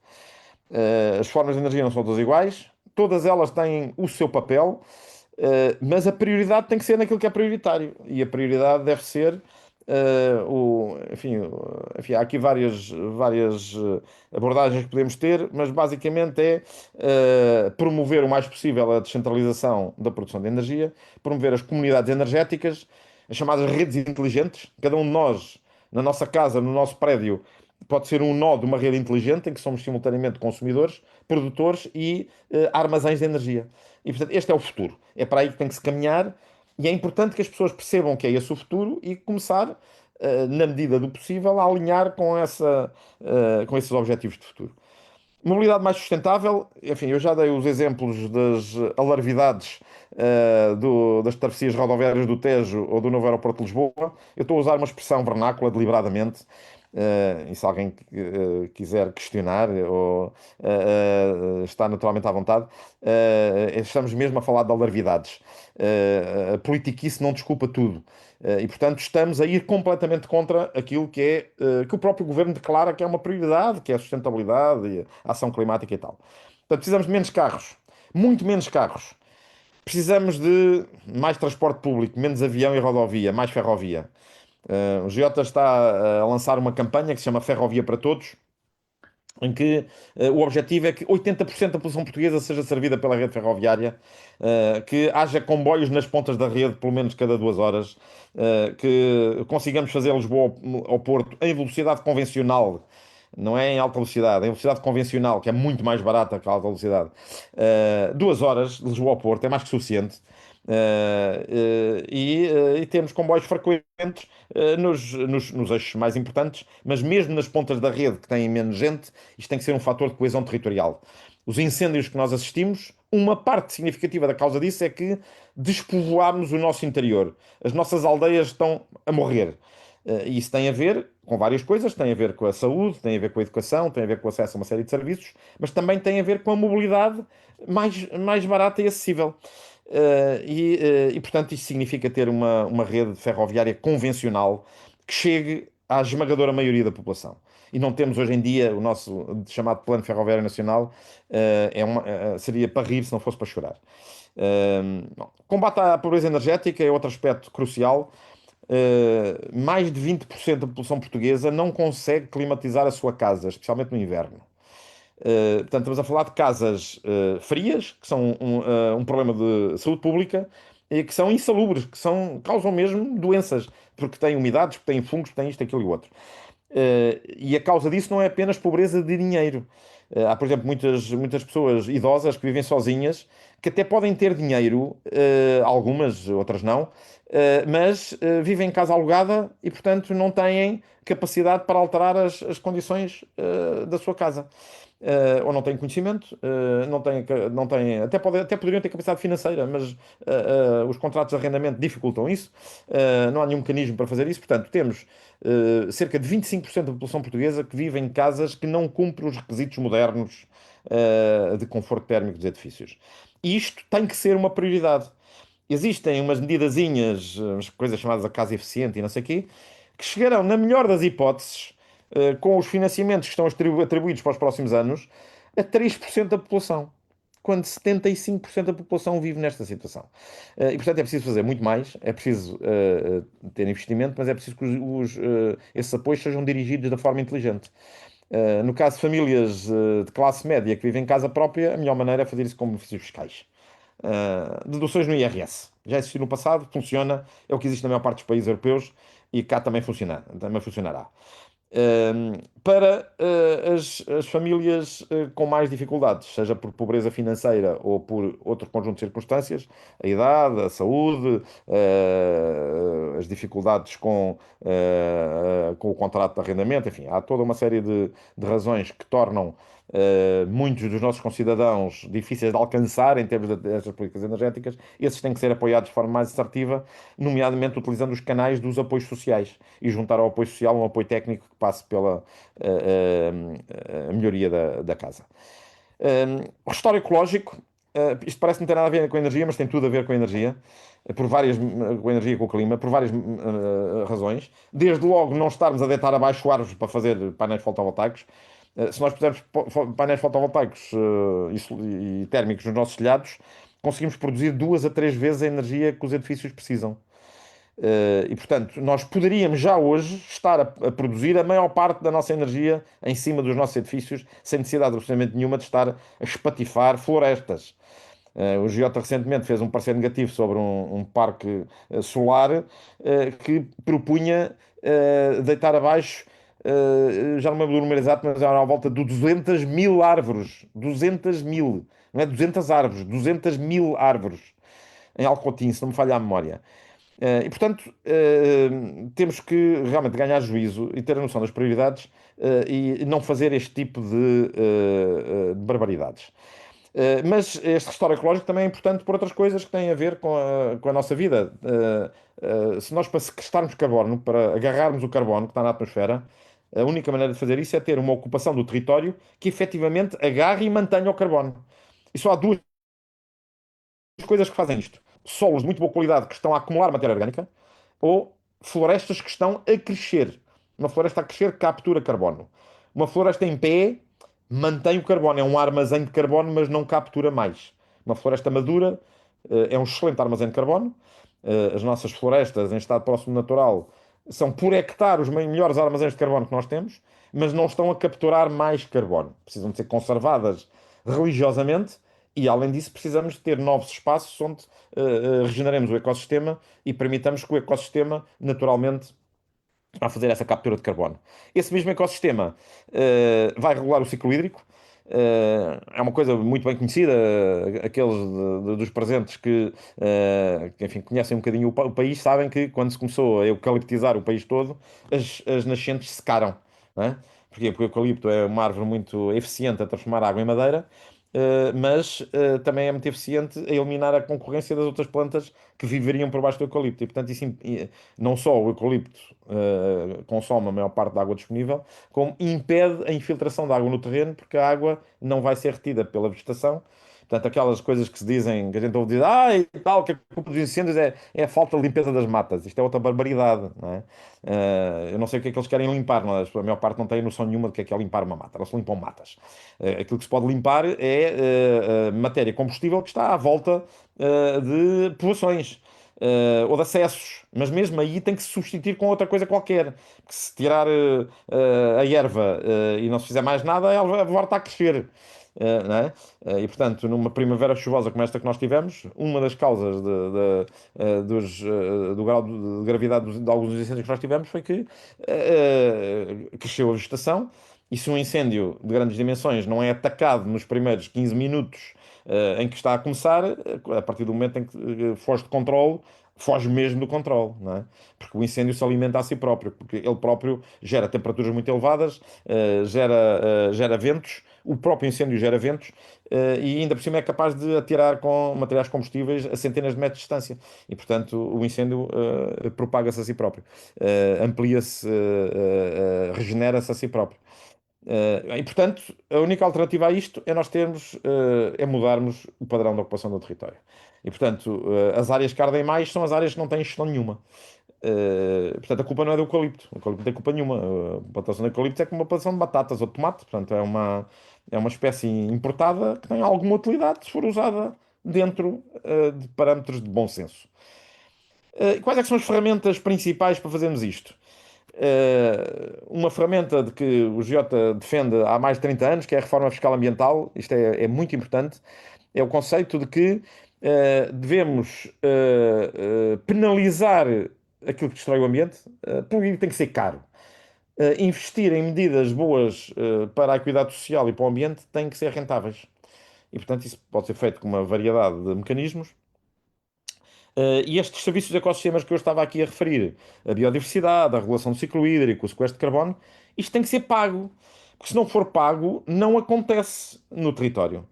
As formas de energia não são todas iguais, todas elas têm o seu papel, mas a prioridade tem que ser naquilo que é prioritário. E a prioridade deve ser, enfim, há aqui várias abordagens que podemos ter, mas basicamente é promover o mais possível a descentralização da produção de energia, promover as comunidades energéticas, as chamadas redes inteligentes. Cada um de nós, na nossa casa, no nosso prédio, pode ser um nó de uma rede inteligente em que somos simultaneamente consumidores, produtores e armazéns de energia. E, portanto, este é o futuro. É para aí que tem que se caminhar e é importante que as pessoas percebam que é esse o futuro e começar, na medida do possível, a alinhar com esses objetivos de futuro. Mobilidade mais sustentável, enfim, eu já dei os exemplos das alarvidades das travessias rodoviárias do Tejo ou do novo aeroporto de Lisboa. Eu estou a usar uma expressão vernácula deliberadamente, e se alguém quiser questionar ou está naturalmente à vontade, estamos mesmo a falar de alarvidades. A politiquice não desculpa tudo. E, portanto, estamos a ir completamente contra aquilo que o próprio governo declara que é uma prioridade, que é a sustentabilidade e a ação climática e tal. Portanto, precisamos de menos carros, muito menos carros. Precisamos de mais transporte público, menos avião e rodovia, mais ferrovia. O Giota está a lançar uma campanha que se chama Ferrovia para Todos, em que o objetivo é que 80% da população portuguesa seja servida pela rede ferroviária, que haja comboios nas pontas da rede, pelo menos cada 2 horas, que consigamos fazer Lisboa ao Porto em velocidade convencional, não é em alta velocidade, em velocidade convencional, que é muito mais barata que a alta velocidade. 2 horas de Lisboa ao Porto é mais que suficiente. E temos comboios frequentes nos eixos mais importantes, mas mesmo nas pontas da rede que têm menos gente, isto tem que ser um fator de coesão territorial. Os incêndios que nós assistimos, uma parte significativa da causa disso é que despovoámos o nosso interior. As nossas aldeias estão a morrer. E isso tem a ver com várias coisas, tem a ver com a saúde, tem a ver com a educação, tem a ver com o acesso a uma série de serviços, mas também tem a ver com a mobilidade mais barata e acessível. Portanto, isso significa ter uma rede ferroviária convencional que chegue à esmagadora maioria da população. E não temos hoje em dia o nosso chamado Plano Ferroviário Nacional, seria para rir se não fosse para chorar. Bom, combate à pobreza energética é outro aspecto crucial. Mais de 20% da população portuguesa não consegue climatizar a sua casa, especialmente no inverno. Portanto, estamos a falar de casas frias, que são um problema de saúde pública, e que são insalubres, causam mesmo doenças, porque têm umidades, porque têm fungos, porque têm isto, aquilo e outro. E a causa disso não é apenas pobreza de dinheiro. Há, por exemplo, muitas pessoas idosas que vivem sozinhas, que até podem ter dinheiro, algumas, outras não, mas vivem em casa alugada e, portanto, não têm capacidade para alterar as condições da sua casa. Ou não têm conhecimento, até poderiam ter capacidade financeira, mas os contratos de arrendamento dificultam isso, não há nenhum mecanismo para fazer isso. Portanto, temos cerca de 25% da população portuguesa que vive em casas que não cumprem os requisitos modernos de conforto térmico dos edifícios. E isto tem que ser uma prioridade. Existem umas medidazinhas, umas coisas chamadas a casa eficiente e não sei o quê, que chegarão, na melhor das hipóteses, com os financiamentos que estão atribuídos para os próximos anos, a 3% da população, quando 75% da população vive nesta situação. Portanto, é preciso fazer muito mais, é preciso ter investimento, mas é preciso que esses apoios sejam dirigidos da forma inteligente. No caso de famílias de classe média que vivem em casa própria, a melhor maneira é fazer isso com benefícios fiscais. Deduções no IRS. Já existiu no passado, funciona, é o que existe na maior parte dos países europeus. e cá também funcionará. Para as famílias com mais dificuldades, seja por pobreza financeira ou por outro conjunto de circunstâncias, a idade, a saúde, as dificuldades com o contrato de arrendamento, enfim, há toda uma série de razões que tornam muitos dos nossos concidadãos difíceis de alcançar em termos destas políticas energéticas. Esses têm que ser apoiados de forma mais assertiva, nomeadamente utilizando os canais dos apoios sociais e juntar ao apoio social um apoio técnico que passe pela a melhoria da casa. Restauro ecológico, isto parece não ter nada a ver com a energia, mas tem tudo a ver com a energia, com a energia e com o clima, por várias razões. Desde logo, não estarmos a deitar abaixo árvores para fazer painéis fotovoltaicos. Se nós pusermos painéis fotovoltaicos e térmicos nos nossos telhados, conseguimos produzir 2 a 3 vezes a energia que os edifícios precisam. E portanto, nós poderíamos já hoje estar a produzir a maior parte da nossa energia em cima dos nossos edifícios, sem necessidade absolutamente nenhuma de estar a espatifar florestas. O Giota recentemente fez um parecer negativo sobre um parque solar que propunha deitar abaixo, já não me lembro do número exato, mas era à volta de 200 mil árvores. 200 mil. Não é 200 árvores, 200 mil árvores em Alcotim, se não me falha a memória. E portanto, temos que realmente ganhar juízo e ter a noção das prioridades, e não fazer este tipo de barbaridades. Mas este restauro ecológico também é importante por outras coisas que têm a ver com a nossa vida. Se nós, para sequestrarmos carbono, para agarrarmos o carbono que está na atmosfera, a única maneira de fazer isso é ter uma ocupação do território que efetivamente agarre e mantenha o carbono. E só há duas coisas que fazem isto: solos de muito boa qualidade que estão a acumular matéria orgânica, ou florestas que estão a crescer. Uma floresta a crescer captura carbono. Uma floresta em pé mantém o carbono, é um armazém de carbono, mas não captura mais. Uma floresta madura é um excelente armazém de carbono. As nossas florestas em estado próximo natural são por hectare os melhores armazéns de carbono que nós temos, mas não estão a capturar mais carbono. Precisam de ser conservadas religiosamente e, além disso, precisamos de ter novos espaços onde regeneremos o ecossistema e permitamos que o ecossistema, naturalmente, a fazer essa captura de carbono. Esse mesmo ecossistema vai regular o ciclo hídrico. É uma coisa muito bem conhecida, aqueles dos presentes que, enfim, conhecem um bocadinho o país, sabem que quando se começou a eucaliptizar o país todo, as nascentes secaram, não é? Porquê? Porque o eucalipto é uma árvore muito eficiente a transformar água em madeira, mas também é muito eficiente a eliminar a concorrência das outras plantas que viveriam por baixo do eucalipto. E, portanto, isso, não só o eucalipto consome a maior parte da água disponível, como impede a infiltração da água no terreno, porque a água não vai ser retida pela vegetação. Portanto, aquelas coisas que se dizem, que a gente ouve dizer, e tal, que a culpa dos incêndios é a falta de limpeza das matas. Isto é outra barbaridade, não é? Eu não sei o que é que eles querem limpar, mas a maior parte não tem noção nenhuma do que é limpar uma mata. Eles limpam matas. Aquilo que se pode limpar é matéria combustível que está à volta de povoações. Ou de acessos, mas mesmo aí tem que se substituir com outra coisa qualquer. Porque se tirar a erva e não se fizer mais nada, ela volta a crescer. Não é? E portanto, numa primavera chuvosa como esta que nós tivemos, uma das causas do grau de gravidade de alguns dos incêndios que nós tivemos foi que cresceu a vegetação. E se um incêndio de grandes dimensões não é atacado nos primeiros 15 minutos em que está a começar, a partir do momento em que foge de controle, foge mesmo do controle, não é? Porque o incêndio se alimenta a si próprio, porque ele próprio gera temperaturas muito elevadas, gera ventos, o próprio incêndio gera ventos, e ainda por cima é capaz de atirar com materiais combustíveis a centenas de metros de distância. E, portanto, o incêndio propaga-se a si próprio, amplia-se, regenera-se a si próprio. E portanto, a única alternativa a isto é nós termos, é mudarmos o padrão de ocupação do território. E portanto, as áreas que ardem mais são as áreas que não têm gestão nenhuma. Portanto, a culpa não é do eucalipto. O eucalipto não tem culpa nenhuma. A plantação de eucalipto é como uma plantação de batatas ou de tomate. Portanto, é uma espécie importada que tem alguma utilidade se for usada dentro, de parâmetros de bom senso. E quais é que são as ferramentas principais para fazermos isto? Uma ferramenta de que o Giota defende há mais de 30 anos, que é a reforma fiscal ambiental. Isto é muito importante. É o conceito de que devemos penalizar aquilo que destrói o ambiente, poluir tem que ser caro. Investir em medidas boas, para a equidade social e para o ambiente tem que ser rentáveis. E, portanto, isso pode ser feito com uma variedade de mecanismos. E estes serviços de ecossistemas que eu estava aqui a referir, a biodiversidade, a regulação do ciclo hídrico, o sequestro de carbono, isto tem que ser pago. Porque se não for pago, não acontece no território.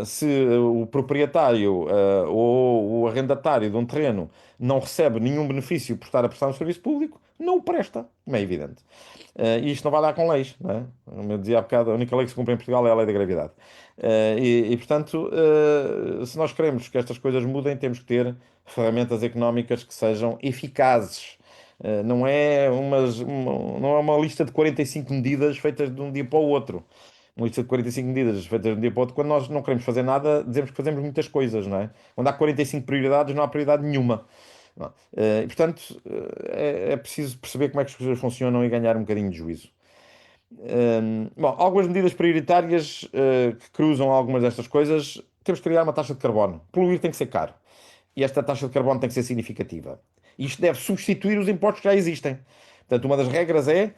Se o proprietário, ou o arrendatário de um terreno não recebe nenhum benefício por estar a prestar um serviço público, não o presta, como é evidente. E isto não vai dar com leis, não é? Como eu dizia há bocado, a única lei que se cumpre em Portugal é a lei da gravidade. Portanto, se nós queremos que estas coisas mudem, temos que ter ferramentas económicas que sejam eficazes. Não é uma lista de 45 medidas feitas de um dia para o outro. Uma lista de 45 medidas feitas de um dia para o outro. Quando nós não queremos fazer nada, dizemos que fazemos muitas coisas, não é? Quando há 45 prioridades, não há prioridade nenhuma. Não. Portanto, é preciso perceber como é que as coisas funcionam e ganhar um bocadinho de juízo. Bom, algumas medidas prioritárias, que cruzam algumas destas coisas. Temos que criar uma taxa de carbono. Poluir tem que ser caro. E esta taxa de carbono tem que ser significativa. Isto deve substituir os impostos que já existem. Portanto, uma das regras é,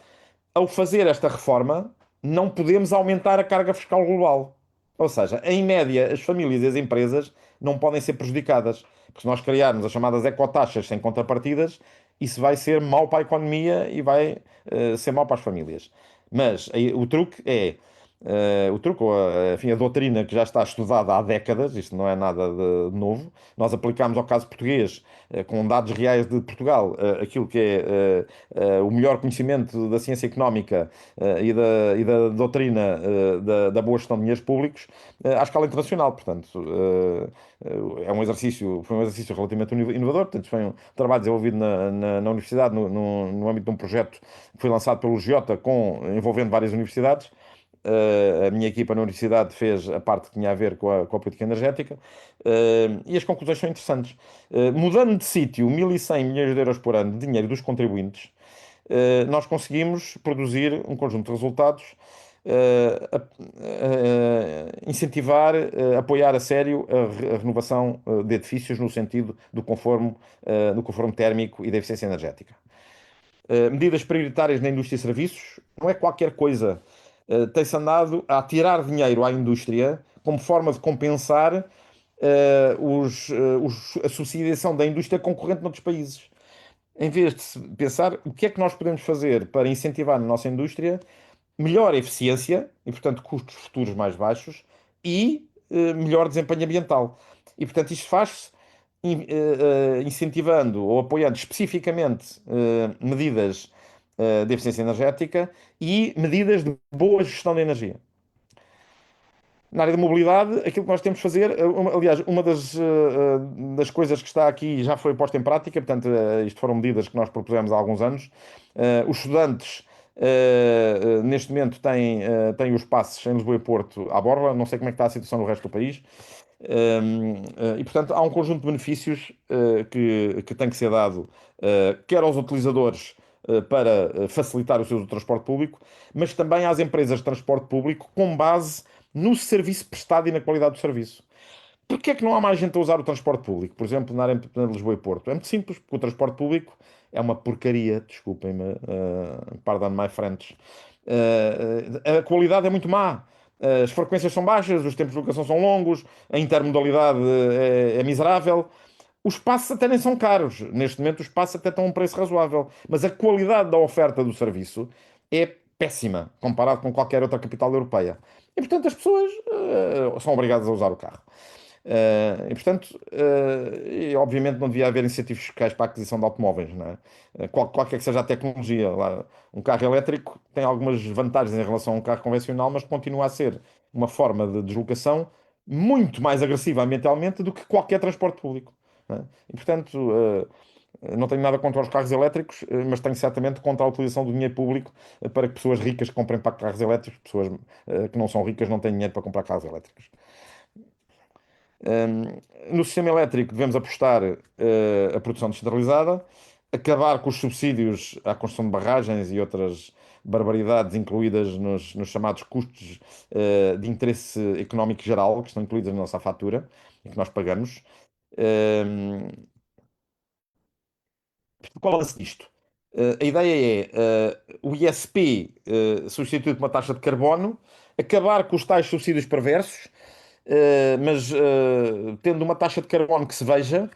ao fazer esta reforma, não podemos aumentar a carga fiscal global. Ou seja, em média, as famílias e as empresas não podem ser prejudicadas. Porque se nós criarmos as chamadas ecotaxas sem contrapartidas, isso vai ser mau para a economia e vai, ser mau para as famílias. Mas aí, o truque, ou enfim, a doutrina que já está estudada há décadas, isto não é nada de novo. Nós aplicamos ao caso português, com dados reais de Portugal, aquilo que é, o melhor conhecimento da ciência económica, e da doutrina, da boa gestão de dinheiros públicos, à escala internacional. Portanto, foi um exercício relativamente inovador. Portanto, foi um trabalho desenvolvido na universidade, no âmbito de um projeto que foi lançado pelo Giota, envolvendo várias universidades. A minha equipa na universidade fez a parte que tinha a ver com a política energética, e as conclusões são interessantes. Mudando de sítio 1.100 milhões de euros por ano de dinheiro dos contribuintes, nós conseguimos produzir um conjunto de resultados, incentivar, apoiar a sério a renovação, de edifícios no sentido do conformo térmico e da eficiência energética. Medidas prioritárias na indústria e serviços, não é qualquer coisa. Tem-se andado a tirar dinheiro à indústria como forma de compensar, a subsidiação da indústria concorrente noutros países. Em vez de se pensar o que é que nós podemos fazer para incentivar na nossa indústria melhor eficiência e, portanto, custos futuros mais baixos e, melhor desempenho ambiental. E, portanto, isto faz-se incentivando ou apoiando especificamente, medidas, de eficiência energética e medidas de boa gestão da energia. Na área da mobilidade, aquilo que nós temos de fazer, aliás, uma das coisas que está aqui já foi posta em prática. Portanto, isto foram medidas que nós propusemos há alguns anos. Os estudantes, neste momento, têm os passes em Lisboa e Porto à borla. Não sei como é que está a situação no resto do país. Portanto, há um conjunto de benefícios, que tem que ser dado, quer aos utilizadores, para, facilitar o seu transporte público, mas também às empresas de transporte público com base no serviço prestado e na qualidade do serviço. Porquê é que não há mais gente a usar o transporte público? Por exemplo, na área de Lisboa e Porto. É muito simples, porque o transporte público é uma porcaria, desculpem-me, pardon my French. A qualidade é muito má. As frequências são baixas, os tempos de locação são longos, a intermodalidade, é miserável. Os passos até nem são caros. Neste momento, os passos até estão a um preço razoável. Mas a qualidade da oferta do serviço é péssima, comparado com qualquer outra capital europeia. E, portanto, as pessoas, são obrigadas a usar o carro. Portanto, obviamente não devia haver incentivos fiscais para a aquisição de automóveis, não é? Qualquer que seja a tecnologia. Um carro elétrico tem algumas vantagens em relação a um carro convencional, mas continua a ser uma forma de deslocação muito mais agressiva ambientalmente do que qualquer transporte público, não é? E, portanto, não tenho nada contra os carros elétricos, mas tenho certamente contra a utilização do dinheiro público, para que pessoas ricas comprem para carros elétricos. Pessoas, que não são ricas não têm dinheiro para comprar carros elétricos. No sistema elétrico devemos apostar, a produção descentralizada, acabar com os subsídios à construção de barragens e outras barbaridades incluídas nos chamados custos, de interesse económico geral, que estão incluídos na nossa fatura e que nós pagamos. Qual é o lance disto? A ideia é o ISP substituído por uma taxa de carbono, acabar com os tais subsídios perversos, mas tendo uma taxa de carbono que se veja,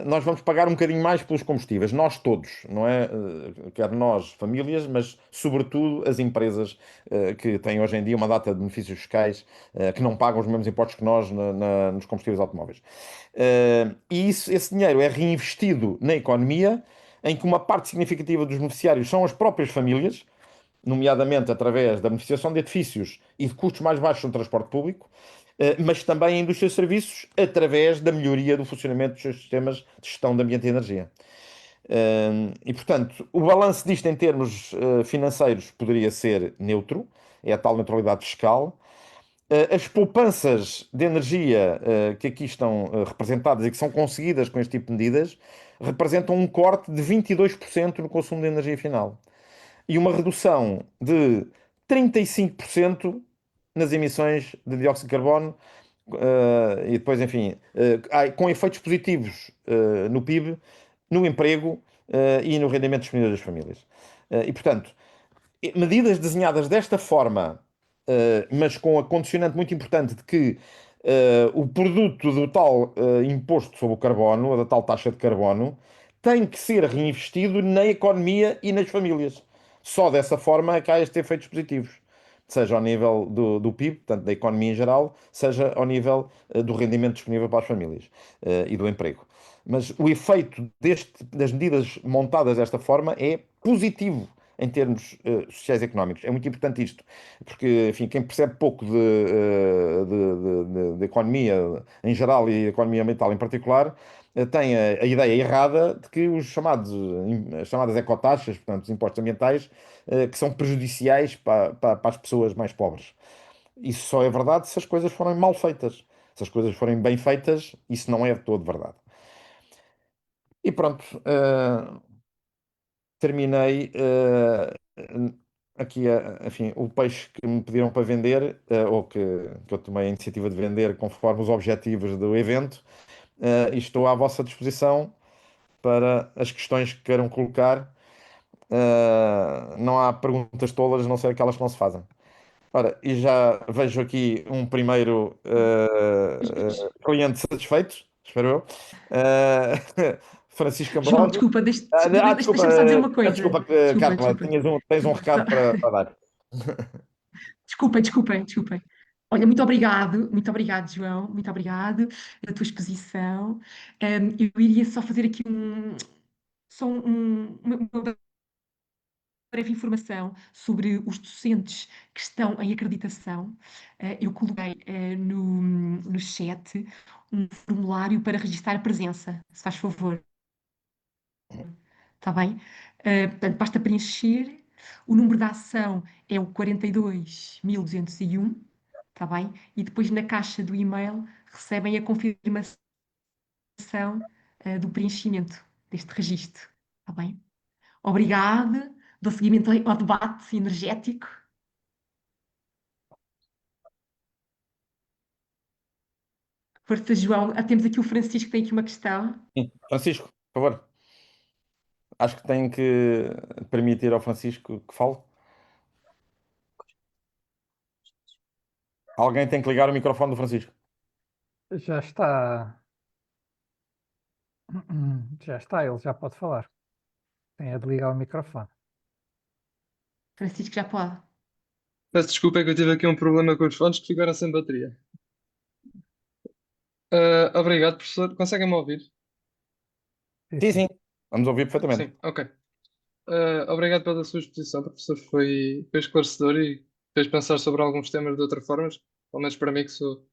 nós vamos pagar um bocadinho mais pelos combustíveis, nós todos, não é? Quer nós, famílias, mas sobretudo as empresas que têm hoje em dia uma data de benefícios fiscais que não pagam os mesmos impostos que nós nos combustíveis automóveis. E esse dinheiro é reinvestido na economia, em que uma parte significativa dos beneficiários são as próprias famílias, nomeadamente através da beneficiação de edifícios e de custos mais baixos no transporte público, mas também a indústria de serviços, através da melhoria do funcionamento dos seus sistemas de gestão de ambiente e energia. E, portanto, o balanço disto em termos financeiros poderia ser neutro, é a tal neutralidade fiscal. As poupanças de energia que aqui estão representadas e que são conseguidas com este tipo de medidas representam um corte de 22% no consumo de energia final e uma redução de 35% nas emissões de dióxido de carbono, e depois, enfim, com efeitos positivos no PIB, no emprego e no rendimento disponível das famílias. E, portanto, medidas desenhadas desta forma, mas com a condicionante muito importante de que o produto do tal imposto sobre o carbono, da tal taxa de carbono, tem que ser reinvestido na economia e nas famílias. Só dessa forma é que há estes efeitos positivos, seja ao nível do PIB, portanto da economia em geral, seja ao nível do rendimento disponível para as famílias e do emprego. Mas o efeito das medidas montadas desta forma é positivo em termos sociais e económicos. É muito importante isto, porque, enfim, quem percebe pouco de economia em geral e economia ambiental em particular, tem a ideia errada de que as chamadas ecotaxas, portanto, os impostos ambientais, que são prejudiciais para as pessoas mais pobres. Isso só é verdade se as coisas forem mal feitas. Se as coisas forem bem feitas, isso não é de todo verdade. E pronto, terminei aqui, enfim, o peixe que me pediram para vender, ou que eu tomei a iniciativa de vender conforme os objetivos do evento, e estou à vossa disposição para as questões que queiram colocar. Não há perguntas tolas, a não ser aquelas que não se fazem. Ora, e já vejo aqui um primeiro cliente satisfeito, espero eu. Francisco João, Ambrosio. desculpa, Desculpa, deixa-me só dizer uma peço coisa. desculpa, Desculpa, Carla, desculpa. tens um recado para dar. Desculpem. Olha, muito obrigado, João, muito obrigado pela tua exposição. Eu iria só fazer aqui uma breve informação sobre os docentes que estão em acreditação. Eu coloquei no chat um formulário para registar a presença, se faz favor. Está bem? Portanto, basta preencher. O número da ação é o 42.201, está bem? E depois na caixa do e-mail recebem a confirmação do preenchimento deste registro, está bem? Obrigada, dou seguimento ao debate energético. Força, João. Temos aqui o Francisco, que tem aqui uma questão. Sim. Francisco, por favor. Acho que tenho que permitir ao Francisco que fale. Alguém tem que ligar o microfone do Francisco. Já está, já está, ele já pode falar. Tem a de ligar o microfone. Francisco já pode. Peço desculpa, é que eu tive aqui um problema com os fones que ficaram sem bateria. Obrigado, professor. Conseguem-me ouvir? Sim, Sim, sim. sim, vamos ouvir perfeitamente. Sim, ok. Obrigado pela sua exposição, professor. Foi esclarecedor e fez pensar sobre alguns temas de outra forma, pelo menos para mim, que sou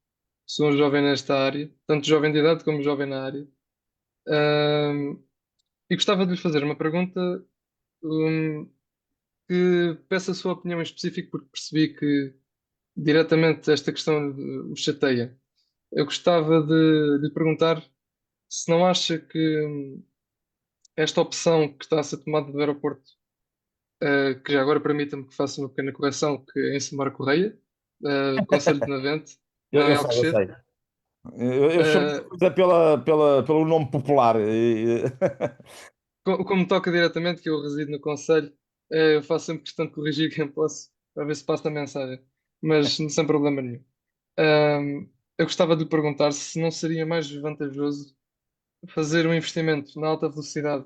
um jovem nesta área, tanto jovem de idade como jovem na área. Ahm, e gostava de lhe fazer uma pergunta, hum, que peço a sua opinião em específico, porque percebi que diretamente esta questão o chateia. Eu gostava de lhe perguntar se não acha que esta opção que está a ser tomada do aeroporto, que já agora permita-me que faça uma pequena correção, que é em Samar Correia, Conselho de Navente, não é Eu Alcochete. sei. Eu chamo Uh, pelo nome popular. como toca diretamente, que eu resido no Conselho, eu faço sempre questão de corrigir quem posso, para ver se passa a mensagem, mas sem problema nenhum. Eu gostava de lhe perguntar se não seria mais vantajoso fazer um investimento na alta velocidade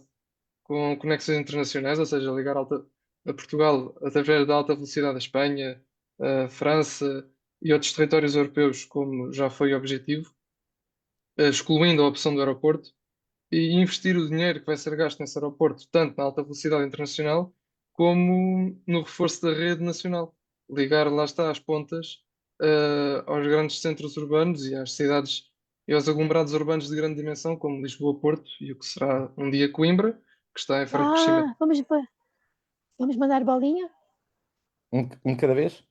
com conexões internacionais, ou seja, ligar a Portugal através da alta velocidade à Espanha, a França e outros territórios europeus, como já foi o objetivo, excluindo a opção do aeroporto, e investir o dinheiro que vai ser gasto nesse aeroporto, tanto na alta velocidade internacional, como no reforço da rede nacional. Ligar, lá está, as pontas, aos grandes centros urbanos e às cidades e aos aglomerados urbanos de grande dimensão, como Lisboa, Porto e o que será um dia Coimbra, que está em franco crescimento. Ah, vamos mandar bolinha? Um de cada vez?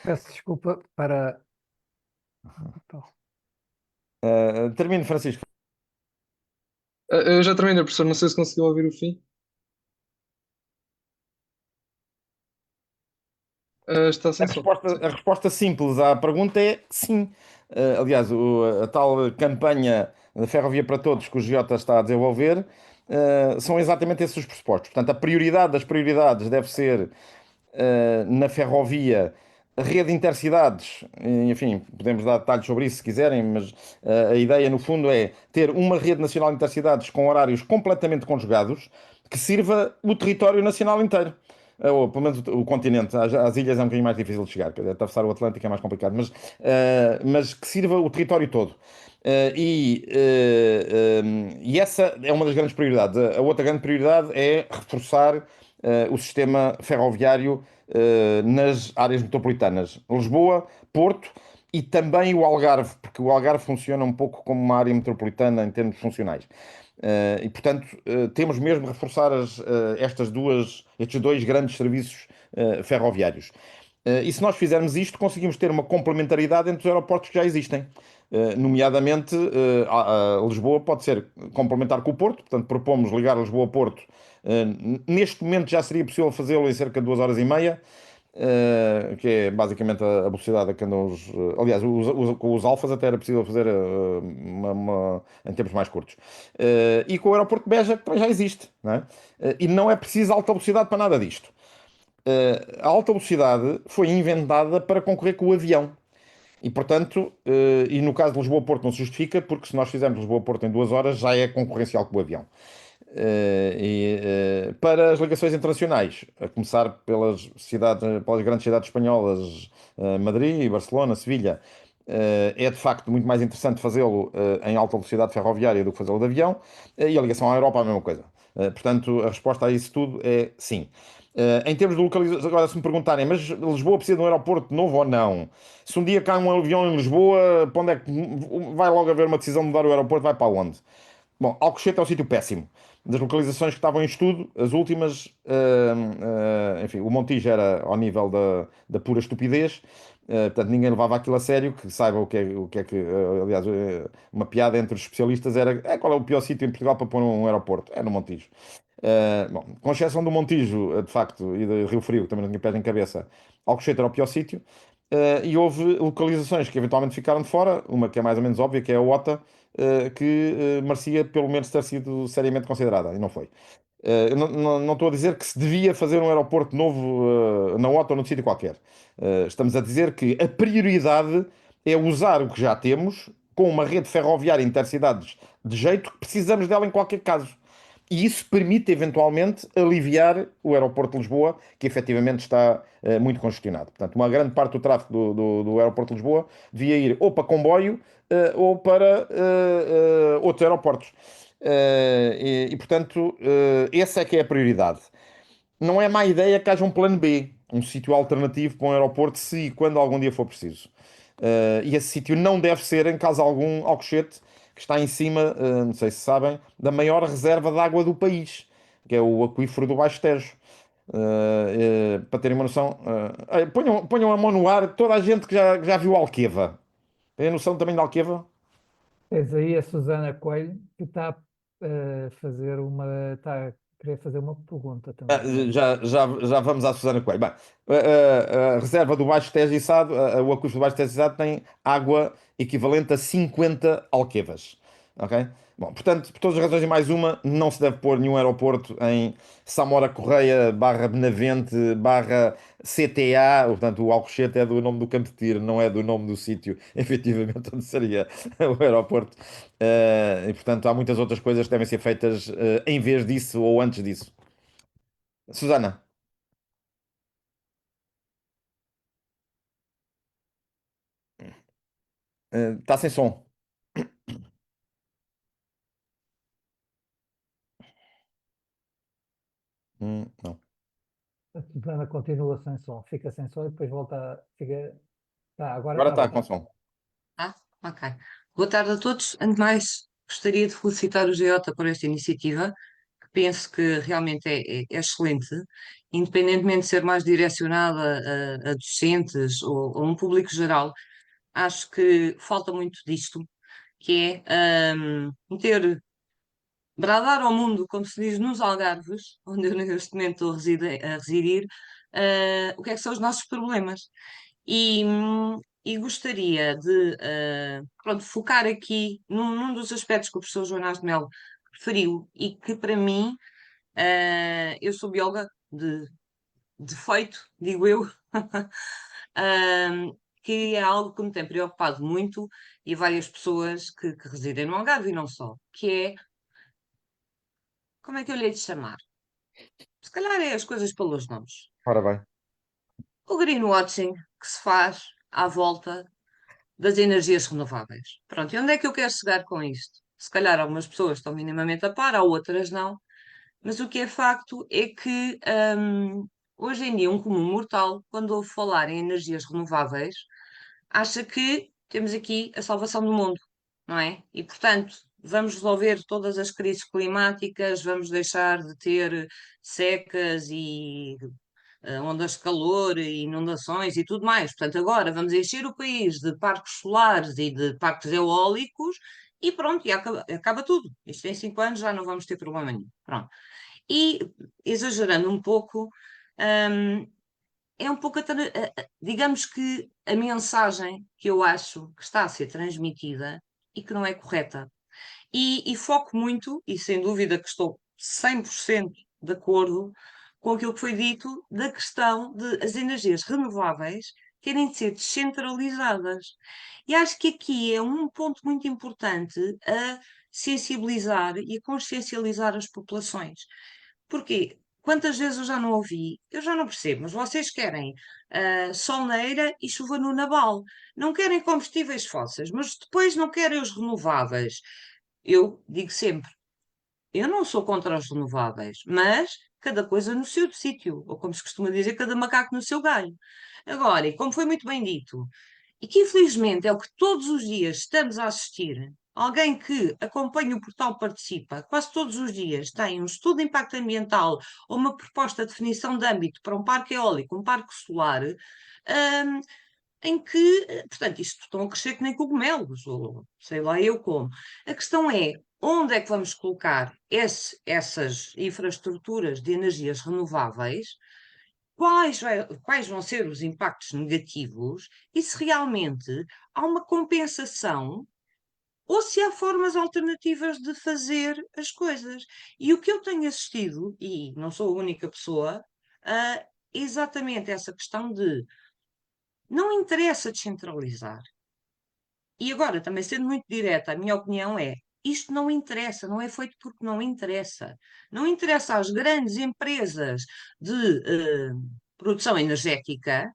Peço desculpa para. Então, Termino, Francisco. Eu já terminei, professor, não sei se conseguiu ouvir o fim. Está A sem som. resposta, Sim. a resposta simples à pergunta é sim. Aliás, a tal campanha da Ferrovia para Todos que o Jota está a desenvolver, são exatamente esses os pressupostos. Portanto, a prioridade das prioridades deve ser na ferrovia, a rede intercidades, enfim, podemos dar detalhes sobre isso se quiserem, mas a ideia no fundo é ter uma rede nacional de intercidades com horários completamente conjugados que sirva o território nacional inteiro. Ou pelo menos o continente, às ilhas é um bocadinho mais difícil de chegar, quer dizer, atravessar o Atlântico é mais complicado, mas que sirva o território todo. E essa é uma das grandes prioridades. A outra grande prioridade é reforçar o sistema ferroviário nas áreas metropolitanas. Lisboa, Porto e também o Algarve, porque o Algarve funciona um pouco como uma área metropolitana em termos funcionais. E, portanto, temos mesmo de reforçar estes dois grandes serviços ferroviários. E se nós fizermos isto, conseguimos ter uma complementaridade entre os aeroportos que já existem. Nomeadamente, Lisboa pode ser complementar com o Porto, portanto, propomos ligar Lisboa-Porto. Neste momento já seria possível fazê-lo em cerca de 2 horas e meia, que é basicamente a velocidade a que andam os. Aliás, com os Alfas até era possível fazer em tempos mais curtos. E com o aeroporto de Beja, que também já existe, não é? E não é preciso alta velocidade para nada disto. A alta velocidade foi inventada para concorrer com o avião. E, portanto, e no caso de Lisboa-Porto não se justifica, porque se nós fizermos Lisboa-Porto em 2 horas, já é concorrencial com o avião. Para as ligações internacionais, a começar pelas grandes cidades espanholas, Madrid, Barcelona, Sevilha, é de facto muito mais interessante fazê-lo em alta velocidade ferroviária do que fazê-lo de avião, e a ligação à Europa é a mesma coisa. Portanto, a resposta a isso tudo é sim. Em termos de localização, agora se me perguntarem, mas Lisboa precisa de um aeroporto novo ou não? Se um dia cai um avião em Lisboa, para onde é que vai logo haver uma decisão de mudar o aeroporto? Vai para onde? Bom, Alcochete é um sítio péssimo. Das localizações que estavam em estudo, as últimas, enfim, o Montijo era ao nível da pura estupidez, portanto ninguém levava aquilo a sério, que saiba aliás, uma piada entre os especialistas era, qual é o pior sítio em Portugal para pôr um aeroporto? É no Montijo. Bom, com exceção do Montijo, de facto, e de Rio Frio, que também não tinha pé nem cabeça, Alcochete era o pior sítio. E houve localizações que eventualmente ficaram de fora, uma que é mais ou menos óbvia, que é a OTA, que merecia pelo menos ter sido seriamente considerada, e não foi. Eu não estou a dizer que se devia fazer um aeroporto novo na OTA ou num sítio qualquer. Estamos a dizer que a prioridade é usar o que já temos com uma rede ferroviária intercidades de jeito que precisamos dela em qualquer caso. E isso permite eventualmente aliviar o aeroporto de Lisboa, que efetivamente está muito congestionado. Portanto, uma grande parte do tráfego do aeroporto de Lisboa devia ir ou para comboio ou para outros aeroportos. Portanto, essa é que é a prioridade. Não é má ideia que haja um plano B, um sítio alternativo para um aeroporto, se e quando algum dia for preciso. E esse sítio não deve ser, em caso algum, Alcochete, que está em cima, não sei se sabem, da maior reserva de água do país, que é o aquífero do Baixo Tejo. Para terem uma noção, ponham a mão no ar toda a gente que já viu Alqueva. Tem a noção também de Alqueva? tens aí a Susana Coelho, que está a fazer está a querer fazer uma pergunta Ah, também. já vamos à Susana Coelho. Bem, a reserva do Baixo Tejo Içado, o aquífero do Baixo Tejo Içado tem água equivalente a 50 alquevas. Ok? Bom, portanto, por todas as razões e mais uma, não se deve pôr nenhum aeroporto em Samora Correia barra Benavente barra CTA, portanto o Alcochete é do nome do campo de tiro, não é do nome do sítio, efetivamente, onde seria o aeroporto. E portanto há muitas outras coisas que devem ser feitas em vez disso ou antes disso. Susana, está sem som. Não. A Susana continua sem som, fica sem som e depois volta, fica... Tá, agora Agora está está bom. com som. Ah, ok. Boa tarde a todos. Antes de mais, gostaria de felicitar o Jota por esta iniciativa, que penso que realmente é excelente, independentemente de ser mais direcionada a docentes ou a um público geral. Acho que falta muito disto, que é meter, bradar ao mundo, como se diz nos Algarves, onde eu neste momento estou a residir, o que é que são os nossos problemas. E gostaria de pronto, focar aqui num dos aspectos que o professor Joanás de Melo referiu e que para mim, eu sou bióloga de feito, digo eu, que é algo que me tem preocupado muito e várias pessoas que residem no Algarve e não só, que é, como é que eu lhe hei de chamar? Se calhar é as coisas pelos nomes. Ora bem. O greenwashing que se faz à volta das energias renováveis. Pronto, e onde é que eu quero chegar com isto? Se calhar algumas pessoas estão minimamente a par, há outras não, mas o que é facto é que hoje em dia um comum mortal, quando ouve falar em energias renováveis, acha que temos aqui a salvação do mundo, não é? E portanto, vamos resolver todas as crises climáticas, vamos deixar de ter secas e ondas de calor e inundações e tudo mais. Portanto, agora vamos encher o país de parques solares e de parques eólicos e pronto, e acaba tudo. Isto em 5 anos já não vamos ter problema nenhum. Pronto. E, exagerando um pouco, hum, é um pouco, digamos que a mensagem que eu acho que está a ser transmitida e que não é correta. E foco muito, e sem dúvida que estou 100% de acordo com aquilo que foi dito da questão de as energias renováveis terem de ser descentralizadas. E acho que aqui é um ponto muito importante a sensibilizar e a consciencializar as populações. Porquê? Quantas vezes eu já não ouvi? Eu já não percebo, mas vocês querem sol na eira e chuva no naval. Não querem combustíveis fósseis, mas depois não querem os renováveis. Eu digo sempre, eu não sou contra os renováveis, mas cada coisa no seu sítio, ou como se costuma dizer, cada macaco no seu galho. Agora, e como foi muito bem dito, e que infelizmente é o que todos os dias estamos a assistir, alguém que acompanha o portal Participa, quase todos os dias tem um estudo de impacto ambiental ou uma proposta de definição de âmbito para um parque eólico, um parque solar, hum, em que, portanto, isto estão a crescer que nem cogumelos, ou sei lá eu como. A questão é, onde é que vamos colocar essas infraestruturas de energias renováveis? Quais vão ser os impactos negativos? E se realmente há uma compensação ou se há formas alternativas de fazer as coisas. E o que eu tenho assistido, e não sou a única pessoa, é exatamente essa questão de não interessa descentralizar. E agora, também sendo muito direta, a minha opinião é: isto não interessa, não é feito porque não interessa. Não interessa às grandes empresas de produção energética,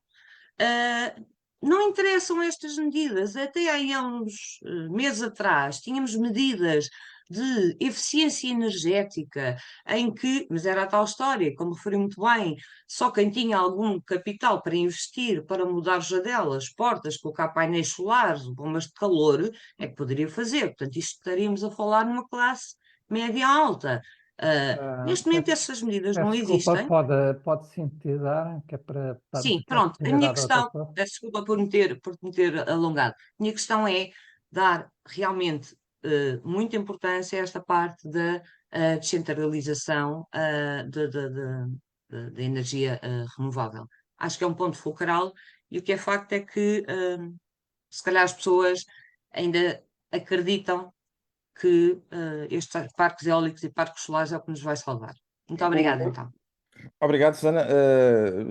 não interessam estas medidas. Até aí há uns meses atrás tínhamos medidas de eficiência energética, em que, mas era a tal história, como referi muito bem, só quem tinha algum capital para investir, para mudar janelas, portas, colocar painéis solares, bombas de calor, é que poderia fazer. Portanto, isto estaríamos a falar numa classe média alta. Neste momento essas medidas Peço não desculpa, existem. pode sintetizar, que é para darmos Sim, pronto. A minha oportunidade a outra questão, pessoa. peço desculpa por me ter alongado. A minha questão é dar realmente muita importância a esta parte da descentralização da energia renovável. Acho que é um ponto fulcral e o que é facto é que se calhar as pessoas ainda acreditam que estes parques eólicos e parques solares é o que nos vai salvar. Muito obrigada, então. Obrigado, Susana.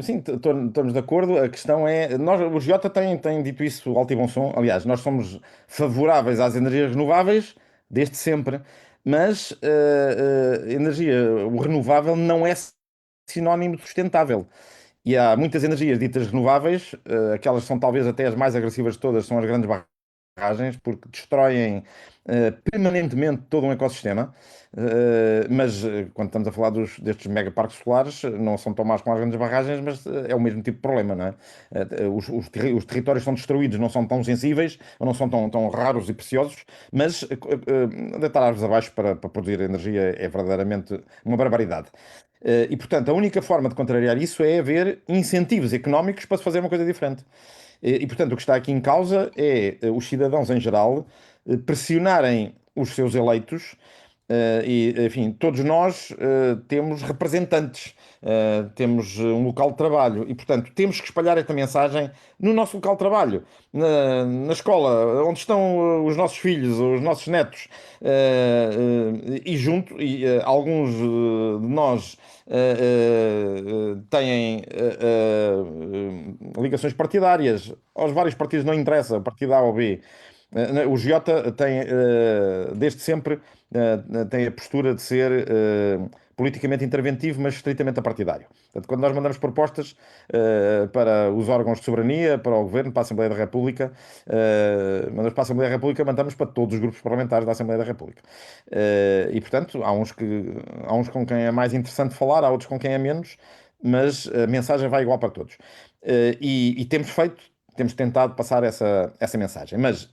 Sim, estamos de acordo. A questão é, nós, o Giota tem dito isso alto e bom som. Aliás, nós somos favoráveis às energias renováveis desde sempre, mas energia, o renovável não é sinónimo de sustentável. E há muitas energias ditas renováveis, aquelas que são talvez até as mais agressivas de todas, são as grandes barragens, porque destroem permanentemente todo um ecossistema. Mas quando estamos a falar destes megaparques solares, não são tão más como as grandes barragens, mas é o mesmo tipo de problema, não é? Os territórios são destruídos, não são tão sensíveis, ou não são tão raros e preciosos, mas deitar árvores abaixo para produzir energia é verdadeiramente uma barbaridade. E, portanto, a única forma de contrariar isso é haver incentivos económicos para se fazer uma coisa diferente. E, portanto, o que está aqui em causa é os cidadãos em geral pressionarem os seus eleitos. E, enfim, todos nós temos representantes, temos um local de trabalho e, portanto, temos que espalhar esta mensagem no nosso local de trabalho, na escola, onde estão os nossos filhos, os nossos netos, e junto, e alguns de nós têm ligações partidárias, aos vários partidos não interessa, partido A ou B. O Giota tem, desde sempre, tem a postura de ser politicamente interventivo, mas estritamente apartidário. Portanto, quando nós mandamos propostas para os órgãos de soberania, para o Governo, para a Assembleia da República, mandamos para a Assembleia da República, mandamos para todos os grupos parlamentares da Assembleia da República. E, portanto, há uns com quem é mais interessante falar, há outros com quem é menos, mas a mensagem vai igual para todos. E temos feito. Temos tentado passar essa mensagem. Mas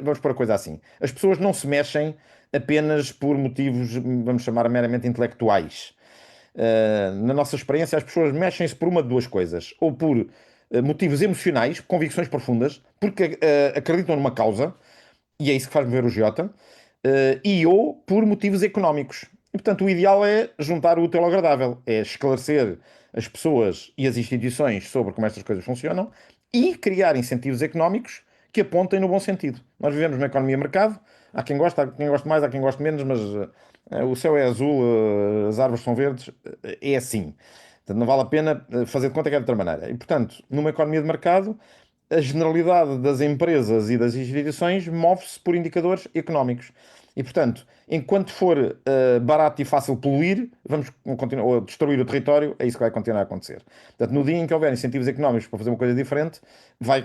vamos pôr a coisa assim. As pessoas não se mexem apenas por motivos, vamos chamar, meramente intelectuais. Na nossa experiência, as pessoas mexem-se por uma de duas coisas. Ou por motivos emocionais, convicções profundas, porque acreditam numa causa, e é isso que faz mover o Giota, e ou por motivos económicos. E, portanto, o ideal é juntar o útil ao agradável. É esclarecer as pessoas e as instituições sobre como estas coisas funcionam e criar incentivos económicos que apontem no bom sentido. Nós vivemos numa economia de mercado, há quem goste mais, há quem goste menos, mas o céu é azul, as árvores são verdes, é assim. Portanto, não vale a pena fazer de conta que é de outra maneira. E, portanto, numa economia de mercado, a generalidade das empresas e das instituições move-se por indicadores económicos. E, portanto, enquanto for barato e fácil poluir, vamos continuar, ou destruir o território, é isso que vai continuar a acontecer. Portanto, no dia em que houver incentivos económicos para fazer uma coisa diferente,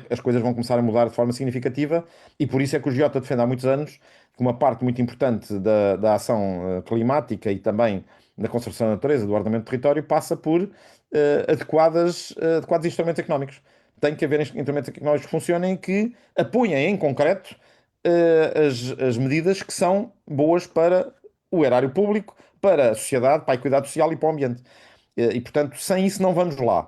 as coisas vão começar a mudar de forma significativa e por isso é que o Giota defende há muitos anos que uma parte muito importante da ação climática e também da conservação da natureza, do ordenamento do território, passa por adequados instrumentos económicos. Tem que haver instrumentos económicos que funcionem e que apoiem em concreto as medidas que são boas para o erário público, para a sociedade, para a equidade social e para o ambiente. E, portanto, sem isso não vamos lá.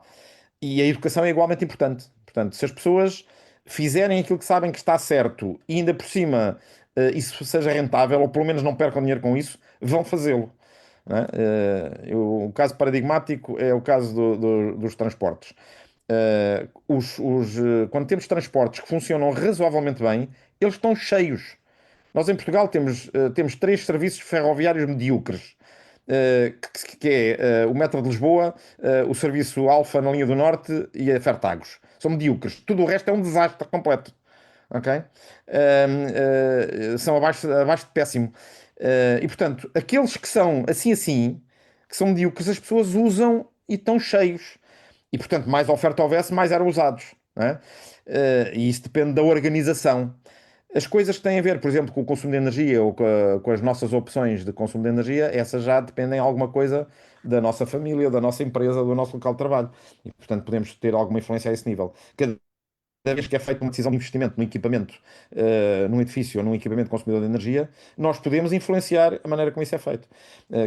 E a educação é igualmente importante. Portanto, se as pessoas fizerem aquilo que sabem que está certo e ainda por cima isso seja rentável, ou pelo menos não percam dinheiro com isso, vão fazê-lo. Não é? O caso paradigmático é o caso dos transportes. Quando temos transportes que funcionam razoavelmente bem, eles estão cheios. Nós em Portugal temos três serviços ferroviários medíocres, que é o Metro de Lisboa, o serviço Alfa na linha do Norte e a Fertagos. São medíocres. Tudo o resto é um desastre completo. Ok? São abaixo de péssimo. E portanto, aqueles que são assim, que são medíocres, as pessoas usam e estão cheios. E, portanto, mais oferta houvesse, mais eram usados. Não é? E isso depende da organização. As coisas que têm a ver, por exemplo, com o consumo de energia ou com as nossas opções de consumo de energia, essas já dependem alguma coisa da nossa família, da nossa empresa, do nosso local de trabalho. E, portanto, podemos ter alguma influência a esse nível. Cada vez que é feita uma decisão de investimento num equipamento, num edifício ou num equipamento consumidor de energia, nós podemos influenciar a maneira como isso é feito.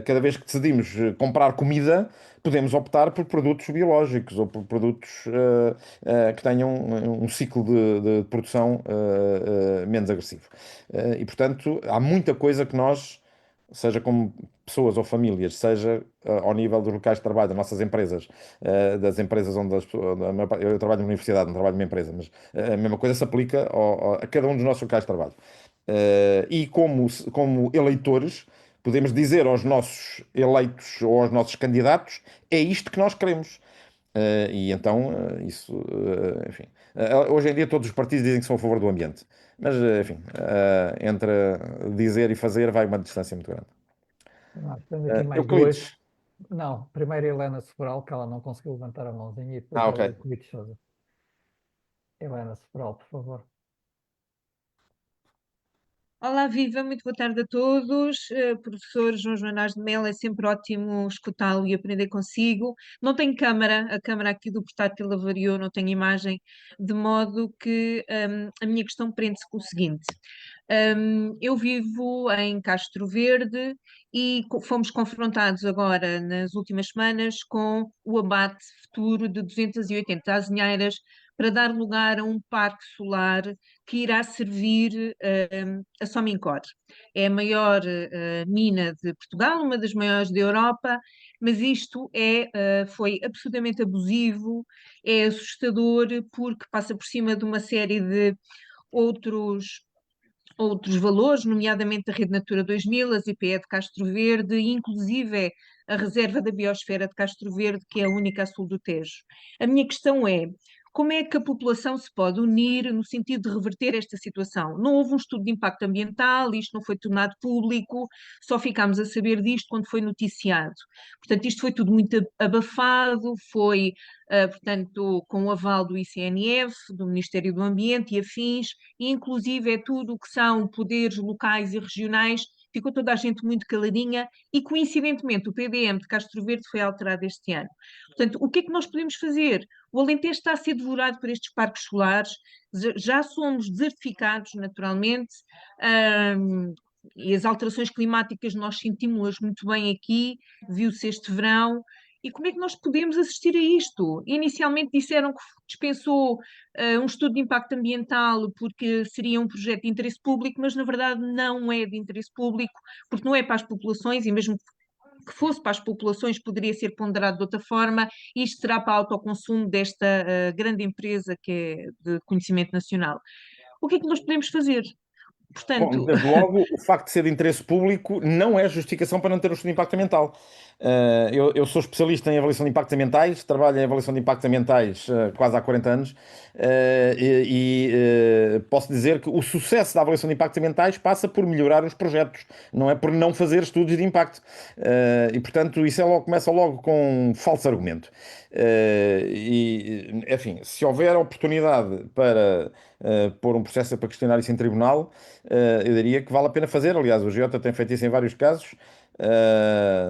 Cada vez que decidimos comprar comida, podemos optar por produtos biológicos ou por produtos que tenham um ciclo de produção menos agressivo. E, portanto, há muita coisa que nós, seja como pessoas ou famílias, seja ao nível dos locais de trabalho, das nossas empresas, das empresas onde eu trabalho numa universidade, não trabalho numa empresa, mas a mesma coisa se aplica a cada um dos nossos locais de trabalho. E como eleitores, podemos dizer aos nossos eleitos ou aos nossos candidatos: é isto que nós queremos. E então, enfim. Hoje em dia, todos os partidos dizem que são a favor do ambiente, mas, enfim, entre dizer e fazer vai uma distância muito grande. Temos aqui mais Euclides. duas. Não, primeiro a Helena Sobral, que ela não conseguiu levantar a mãozinha, e depois Ah, é ok. o Euclides Sousa. Helena Sobral, por favor. Olá, viva, muito boa tarde a todos. Professor João Joanás de Melo, é sempre ótimo escutá-lo e aprender consigo. Não tenho câmara, a câmara aqui do portátil avariou, não tenho imagem, de modo que a minha questão prende-se com o seguinte. Eu vivo em Castro Verde e fomos confrontados agora, nas últimas semanas, com o abate futuro de 280 azinheiras para dar lugar a um parque solar que irá servir a Somincor. É a maior mina de Portugal, uma das maiores da Europa, mas isto foi absolutamente abusivo, é assustador porque passa por cima de uma série de outros outros valores, nomeadamente a Rede Natura 2000, a ZPE de Castro Verde, e inclusive a Reserva da Biosfera de Castro Verde, que é a única a sul do Tejo. A minha questão é: como é que a população se pode unir no sentido de reverter esta situação? Não houve um estudo de impacto ambiental, isto não foi tornado público, só ficámos a saber disto quando foi noticiado. Portanto, isto foi tudo muito abafado, foi, portanto, com o aval do ICNF, do Ministério do Ambiente e afins, e inclusive é tudo o que são poderes locais e regionais, ficou toda a gente muito caladinha e, coincidentemente, o PBM de Castro Verde foi alterado este ano. Portanto, o que é que nós podemos fazer? O Alentejo está a ser devorado por estes parques solares, já somos desertificados naturalmente, e as alterações climáticas nós sentimos-las muito bem aqui, viu-se este verão. E como é que nós podemos assistir a isto? Inicialmente disseram que dispensou um estudo de impacto ambiental porque seria um projeto de interesse público, mas na verdade não é de interesse público, porque não é para as populações, e mesmo que fosse para as populações poderia ser ponderado de outra forma, e isto será para o autoconsumo desta grande empresa que é de conhecimento nacional. O que é que nós podemos fazer? Bom, Portanto, desde logo, o facto de ser de interesse público não é justificação para não ter um estudo de impacto ambiental. Eu sou especialista em avaliação de impactos ambientais, trabalho em avaliação de impactos ambientais quase há 40 anos, posso dizer que o sucesso da avaliação de impactos ambientais passa por melhorar os projetos, não é por não fazer estudos de impacto. E, portanto, isso começa logo com um falso argumento. Enfim, se houver oportunidade para pôr um processo para questionar isso em tribunal, eu diria que vale a pena fazer. Aliás, o Giota tem feito isso em vários casos,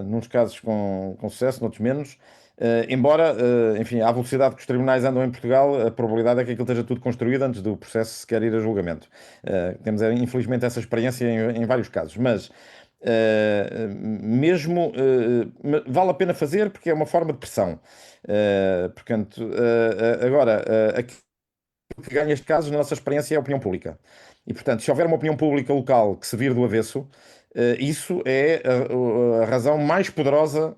nos casos com sucesso, noutros menos. Embora, enfim, à velocidade que os tribunais andam em Portugal, a probabilidade é que aquilo esteja tudo construído antes do processo sequer ir a julgamento. Temos, infelizmente, essa experiência em vários casos, mas mesmo vale a pena fazer porque é uma forma de pressão. Portanto, agora, aquilo que ganha este caso, na nossa experiência, é a opinião pública. E, portanto, se houver uma opinião pública local que se vir do avesso, isso é a razão mais poderosa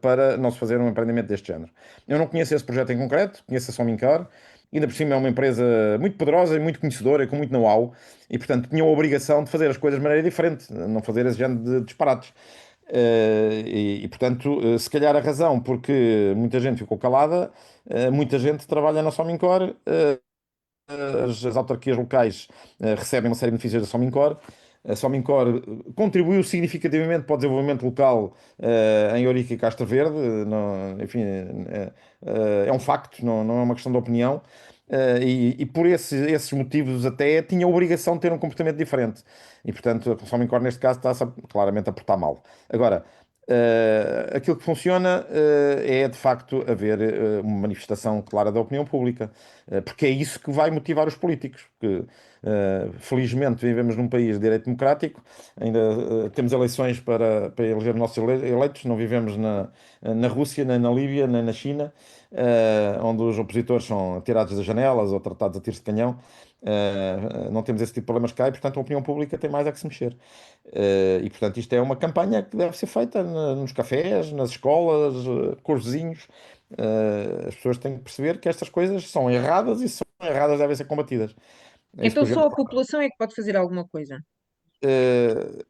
para não se fazer um empreendimento deste género. Eu não conheço esse projeto em concreto, conheço a Somincor, ainda por cima é uma empresa muito poderosa e muito conhecedora e com muito know-how, e, portanto, tinham a obrigação de fazer as coisas de maneira diferente, não fazer esse género de disparates. Portanto, se calhar a razão porque muita gente ficou calada, muita gente trabalha na Somincor, as autarquias locais recebem uma série de benefícios da Somincor. A Somincor contribuiu significativamente para o desenvolvimento local em Ourique e Castro Verde. Enfim, é um facto, não é uma questão de opinião. E por esses motivos até tinha a obrigação de ter um comportamento diferente. E, portanto, a Somincor neste caso está claramente a portar mal. Agora, aquilo que funciona é de facto haver uma manifestação clara da opinião pública, porque é isso que vai motivar os políticos. Porque, felizmente vivemos num país de direito democrático, ainda temos eleições para eleger nossos eleitos, não vivemos na Rússia, nem na Líbia, nem na China, onde os opositores são tirados das janelas ou tratados a tiros de canhão. Não temos esse tipo de problemas cá e, portanto, a opinião pública tem mais a que se mexer. Portanto, isto é uma campanha que deve ser feita nos cafés, nas escolas, com os vizinhos. As pessoas têm que perceber que estas coisas são erradas e se são erradas devem ser combatidas. É isso que Então o só Jota a população é que pode fazer alguma coisa.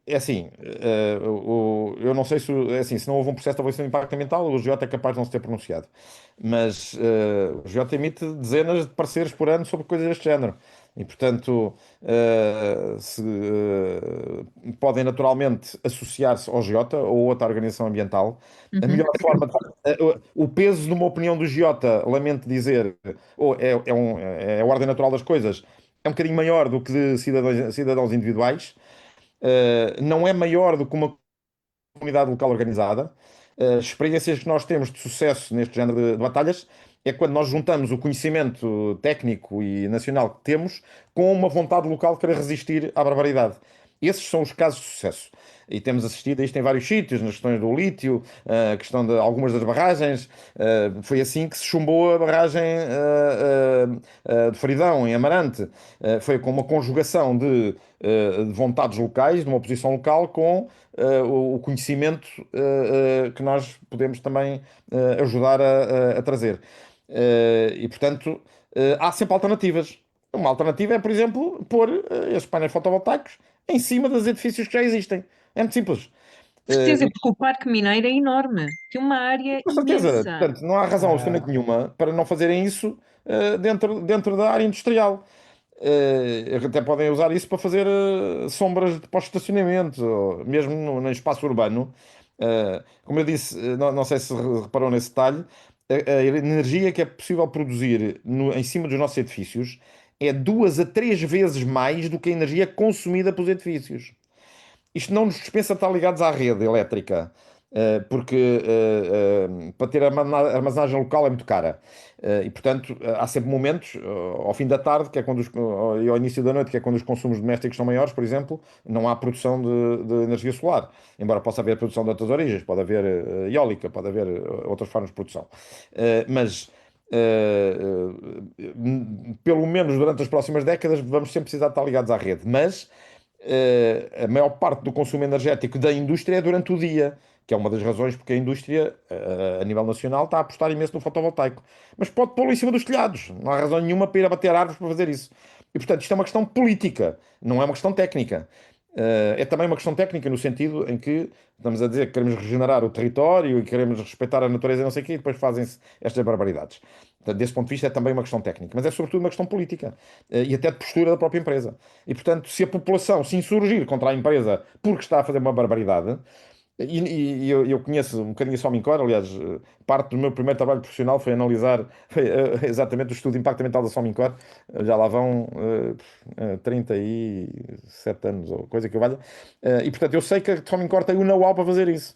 É assim, eu não sei se, é assim, se não houve um processo de avaliação de impacto ambiental, o GJ é capaz de não se ter pronunciado. Mas o GJ emite dezenas de pareceres por ano sobre coisas deste género. E, portanto, podem naturalmente associar-se ao GJ ou outra organização ambiental. A Uhum. melhor forma, o peso, numa opinião do GJ, lamento dizer, ou é a ordem natural das coisas, é um bocadinho maior do que de cidadãos individuais. Não é maior do que uma comunidade local organizada. Experiências que nós temos de sucesso neste género de batalhas é quando nós juntamos o conhecimento técnico e nacional que temos com uma vontade local de querer resistir à barbaridade. Esses são os casos de sucesso. E temos assistido a isto em vários sítios, nas questões do lítio, a questão de algumas das barragens. Foi assim que se chumbou a barragem de Fridão, em Amarante. Foi com uma conjugação de vontades locais, de uma oposição local, com o conhecimento que nós podemos também ajudar a trazer. E, portanto, há sempre alternativas. Uma alternativa é, por exemplo, pôr esses painéis fotovoltaicos em cima dos edifícios que já existem. É muito simples. Certeza, porque o Parque Mineiro é enorme, tem uma área Com certeza. imensa. Portanto, não há razão absolutamente Ah, nenhuma para não fazerem isso dentro da área industrial. Até podem usar isso para fazer sombras de pós-estacionamento, ou mesmo no espaço urbano. Como eu disse, não sei se reparou nesse detalhe, a energia que é possível produzir em cima dos nossos edifícios é 2 a 3 vezes mais do que a energia consumida pelos edifícios. Isto não nos dispensa estar ligados à rede elétrica, porque para ter armazenagem local é muito cara. E, portanto, há sempre momentos, ao fim da tarde, que é quando e ao início da noite, que é quando os consumos domésticos são maiores, por exemplo, não há produção de energia solar. Embora possa haver produção de outras origens, pode haver eólica, pode haver outras formas de produção. Mas. Pelo menos durante as próximas décadas, vamos sempre precisar de estar ligados à rede. Mas a maior parte do consumo energético da indústria é durante o dia, que é uma das razões porque a indústria, a nível nacional, está a apostar imenso no fotovoltaico. Mas pode pô-lo em cima dos telhados, não há razão nenhuma para ir abater árvores para fazer isso. E, portanto, isto é uma questão política, não é uma questão técnica. É também uma questão técnica no sentido em que estamos a dizer que queremos regenerar o território e queremos respeitar a natureza e não sei o quê, e depois fazem-se estas barbaridades. Portanto, desse ponto de vista é também uma questão técnica, mas é sobretudo uma questão política e até de postura da própria empresa. E, portanto, se a população se insurgir contra a empresa porque está a fazer uma barbaridade, e eu conheço um bocadinho a Somincor, aliás, parte do meu primeiro trabalho profissional foi analisar exatamente o estudo de impacto ambiental da Somincor, já lá vão 37 anos, ou coisa que valha, e portanto eu sei que a Somincor tem o know-how para fazer isso.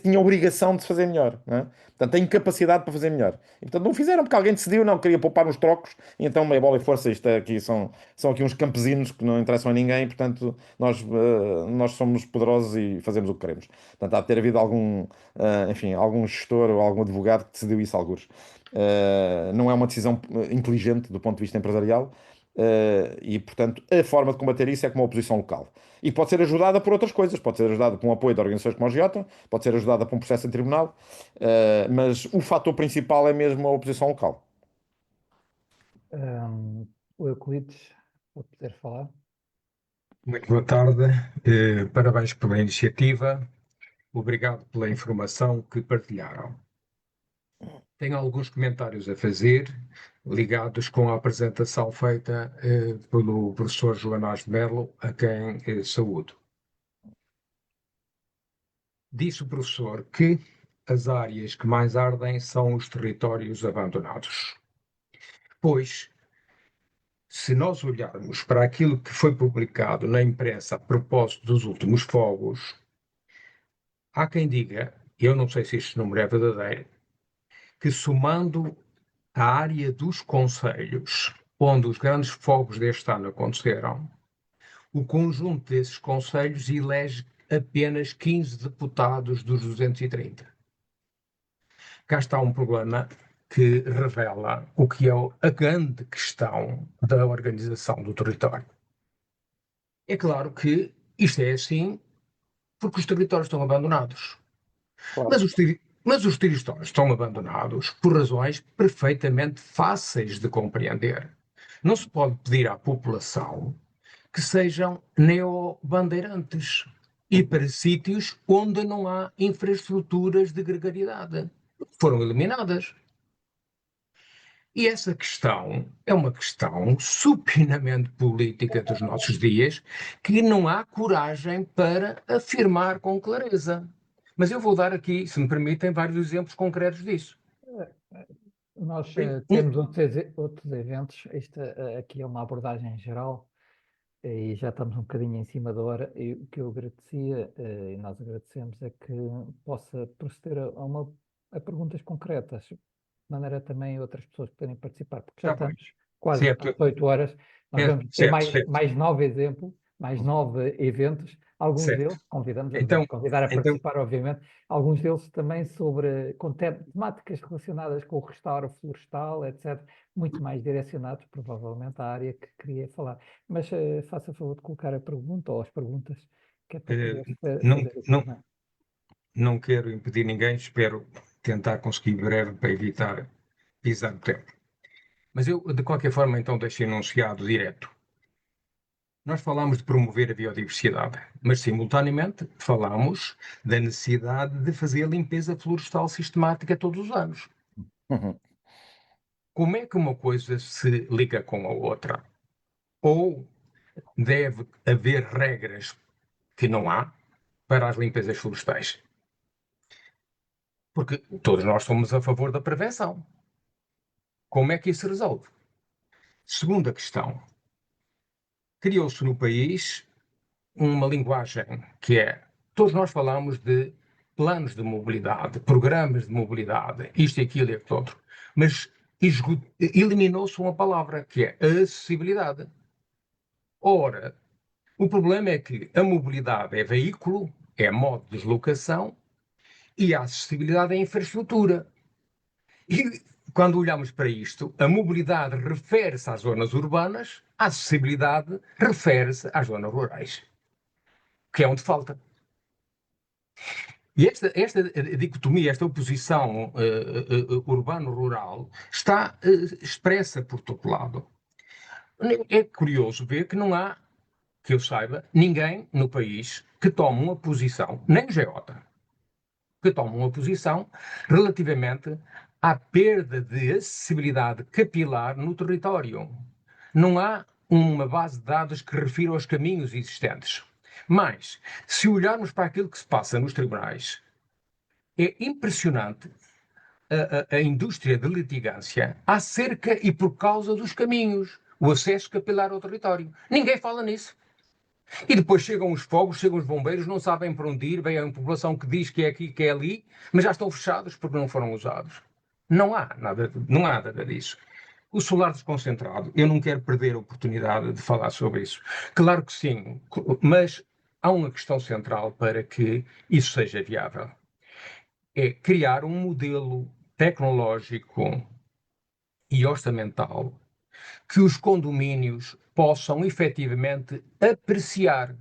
Tinha a obrigação de se fazer melhor, não é? Portanto, tem capacidade para fazer melhor. E, portanto, não fizeram porque alguém decidiu, não, queria poupar uns trocos, e então meia bola e força, isto é aqui, são aqui uns campesinos que não interessam a ninguém, portanto, nós somos poderosos e fazemos o que queremos. Portanto, há de ter havido enfim, algum gestor ou algum advogado que decidiu isso, algures. Não é uma decisão inteligente do ponto de vista empresarial, e, portanto, a forma de combater isso é com uma oposição local. E pode ser ajudada por outras coisas, pode ser ajudada por um apoio de organizações como a GIOTA, pode ser ajudada por um processo em tribunal, mas o fator principal é mesmo a oposição local. o Euclides, vou poder falar. Muito boa tarde, parabéns pela iniciativa, obrigado pela informação que partilharam. Tenho alguns comentários a fazer, ligados com a apresentação feita pelo professor Joanás de Melo, a quem saúdo. Disse o professor que as áreas que mais ardem são os territórios abandonados. Pois, se nós olharmos para aquilo que foi publicado na imprensa a propósito dos últimos fogos, há quem diga, eu não sei se este número é verdadeiro, que somando a área dos concelhos onde os grandes fogos deste ano aconteceram, o conjunto desses concelhos elege apenas 15 deputados dos 230. Cá está um problema que revela o que é a grande questão da organização do território. É claro que isto é assim porque os territórios estão abandonados. Claro. Mas os territórios estão abandonados por razões perfeitamente fáceis de compreender. Não se pode pedir à população que sejam neobandeirantes e para sítios onde não há infraestruturas de gregariedade. Foram eliminadas. E essa questão é uma questão supinamente política dos nossos dias que não há coragem para afirmar com clareza. Mas eu vou dar aqui, se me permitem, vários exemplos concretos disso. Nós Bem, temos outros eventos, isto aqui é uma abordagem geral e já estamos um bocadinho em cima da hora. E o que eu agradecia, e nós agradecemos, é que possa proceder a perguntas concretas, de maneira também outras pessoas poderem participar, porque já Está bem. estamos quase Certo, às 8 horas. Nós vamos ter certo, certo, mais 9 exemplos, mais 9 eventos, alguns certo. deles, vamos Então, convidar a então, participar, obviamente, alguns deles também com temáticas relacionadas com o restauro florestal, etc., muito mais direcionados, provavelmente, à área que queria falar. Mas faça favor de colocar a pergunta ou as perguntas, que é para poder não, fazer aqui, não, não é? não quero impedir ninguém, espero tentar conseguir breve para evitar pisar o tempo. Mas eu, de qualquer forma, então deixo enunciado direto. Nós falamos de promover a biodiversidade, mas simultaneamente falamos da necessidade de fazer a limpeza florestal sistemática todos os anos. Uhum. Como é que uma coisa se liga com a outra? Ou deve haver regras que não há para as limpezas florestais? Porque todos nós somos a favor da prevenção. Como é que isso se resolve? Segunda questão. Criou-se no país uma linguagem que é, todos nós falamos de planos de mobilidade, programas de mobilidade, isto, aquilo e aquilo outro, mas eliminou-se uma palavra que é a acessibilidade. Ora, o problema é que a mobilidade é veículo, é modo de deslocação e a acessibilidade é infraestrutura. E quando olhamos para isto, a mobilidade refere-se às zonas urbanas, a acessibilidade refere-se às zonas rurais, que é onde falta. E esta dicotomia, esta oposição urbano-rural está expressa por todo lado. É curioso ver que não há, que eu saiba, ninguém no país que tome uma posição, nem o Geota, que tome uma posição relativamente à perda de acessibilidade capilar no território. Não há uma base de dados que refira aos caminhos existentes. Mas, se olharmos para aquilo que se passa nos tribunais, é impressionante a indústria de litigância acerca e por causa dos caminhos, o acesso capilar ao território. Ninguém fala nisso. E depois chegam os fogos, chegam os bombeiros, não sabem para onde ir, vem a população que diz que é aqui, que é ali, mas já estão fechados porque não foram usados. Não há nada disso. O solar desconcentrado, eu não quero perder a oportunidade de falar sobre isso. Claro que sim, mas há uma questão central para que isso seja viável. É criar um modelo tecnológico e orçamental que os condomínios possam efetivamente apreciar,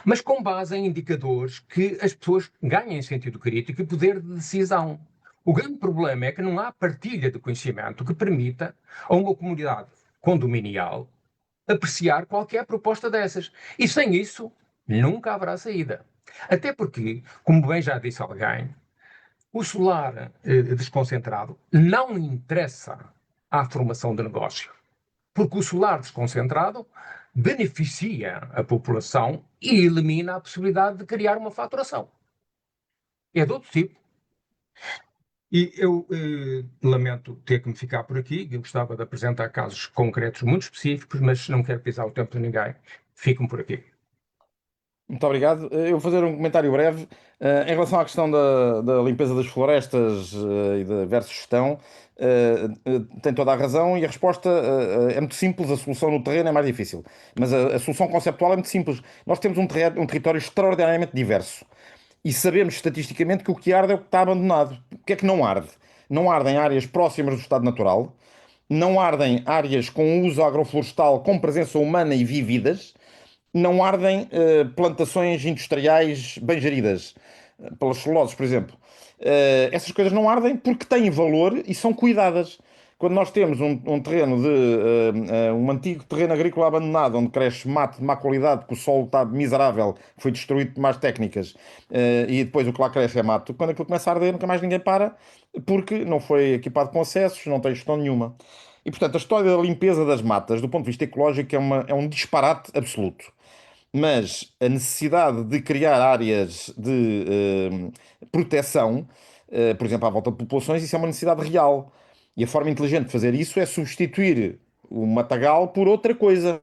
mas com base em indicadores que as pessoas ganhem sentido crítico e poder de decisão. O grande problema é que não há partilha de conhecimento que permita a uma comunidade condominial apreciar qualquer proposta dessas. E sem isso, nunca haverá saída. Até porque, como bem já disse alguém, o solar desconcentrado não interessa à formação de negócio, porque o solar desconcentrado beneficia a população e elimina a possibilidade de criar uma faturação. É de outro tipo. E eu lamento ter que me ficar por aqui. Eu gostava de apresentar casos concretos muito específicos, mas não quero pisar o tempo de ninguém. Fiquem por aqui. Muito obrigado. Eu vou fazer um comentário breve. Em relação à questão da limpeza das florestas e da versus gestão, tem toda a razão e a resposta é muito simples. A solução no terreno é mais difícil, mas a solução conceptual é muito simples. Nós temos um território extraordinariamente diverso e sabemos estatisticamente que o que arde é o que está abandonado. O que é que não arde? Não ardem áreas próximas do estado natural, não ardem áreas com uso agroflorestal com presença humana e vívidas, não ardem plantações industriais bem geridas, pelas celuloses, por exemplo. Essas coisas não ardem porque têm valor e são cuidadas. quando nós temos um terreno um antigo terreno agrícola abandonado, onde cresce mato de má qualidade, que o solo está miserável, foi destruído por más técnicas, e depois o que lá cresce é mato, quando aquilo começa a arder, nunca mais ninguém para, porque não foi equipado com acessos, não tem gestão nenhuma. E, portanto, a história da limpeza das matas, do ponto de vista ecológico, é um disparate absoluto. Mas a necessidade de criar áreas de proteção, por exemplo, à volta de populações, isso é uma necessidade real. E a forma inteligente de fazer isso é substituir o matagal por outra coisa.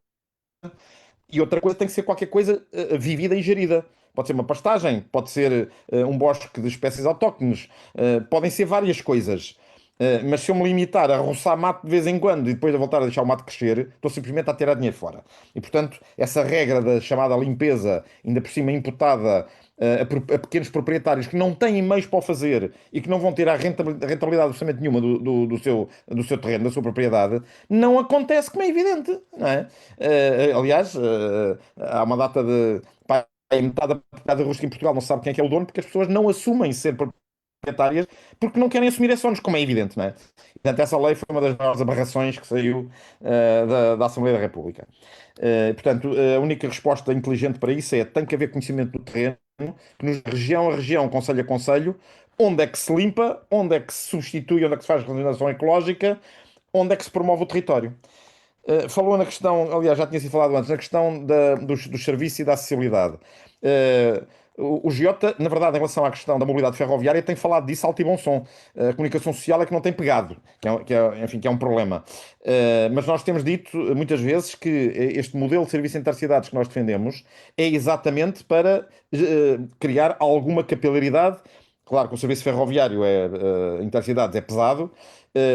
E outra coisa tem que ser qualquer coisa vivida e gerida. Pode ser uma pastagem, pode ser um bosque de espécies autóctones, podem ser várias coisas. Mas se eu me limitar a roçar mato de vez em quando e depois a voltar a deixar o mato crescer, estou simplesmente a tirar dinheiro fora. E portanto, essa regra da chamada limpeza, ainda por cima imputada a pequenos proprietários que não têm meios para o fazer e que não vão ter a rentabilidade absolutamente nenhuma do seu terreno, da sua propriedade, não acontece, como é evidente, não é? Aliás, há uma data de. Pá, metade da propriedade de rusca em Portugal não sabe quem é que é o dono porque as pessoas não assumem ser proprietárias porque não querem assumir esses ônus, como é evidente, não é? Portanto, essa lei foi uma das maiores aberrações que saiu da Assembleia da República. Portanto, a única resposta inteligente para isso é tem que haver conhecimento do terreno, que nos região a região, concelho a concelho, onde é que se limpa, onde é que se substitui, onde é que se faz regeneração ecológica, onde é que se promove o território. Falou na questão, aliás, já tinha sido falado antes, na questão dos serviços e da acessibilidade. O Giota, na verdade, em relação à questão da mobilidade ferroviária, tem falado disso alto e bom som. A comunicação social é que não tem pegado, enfim, que é um problema. Mas nós temos dito muitas vezes que este modelo de serviço intercidades que nós defendemos é exatamente para criar alguma capilaridade. Claro que o serviço ferroviário intercidades é pesado.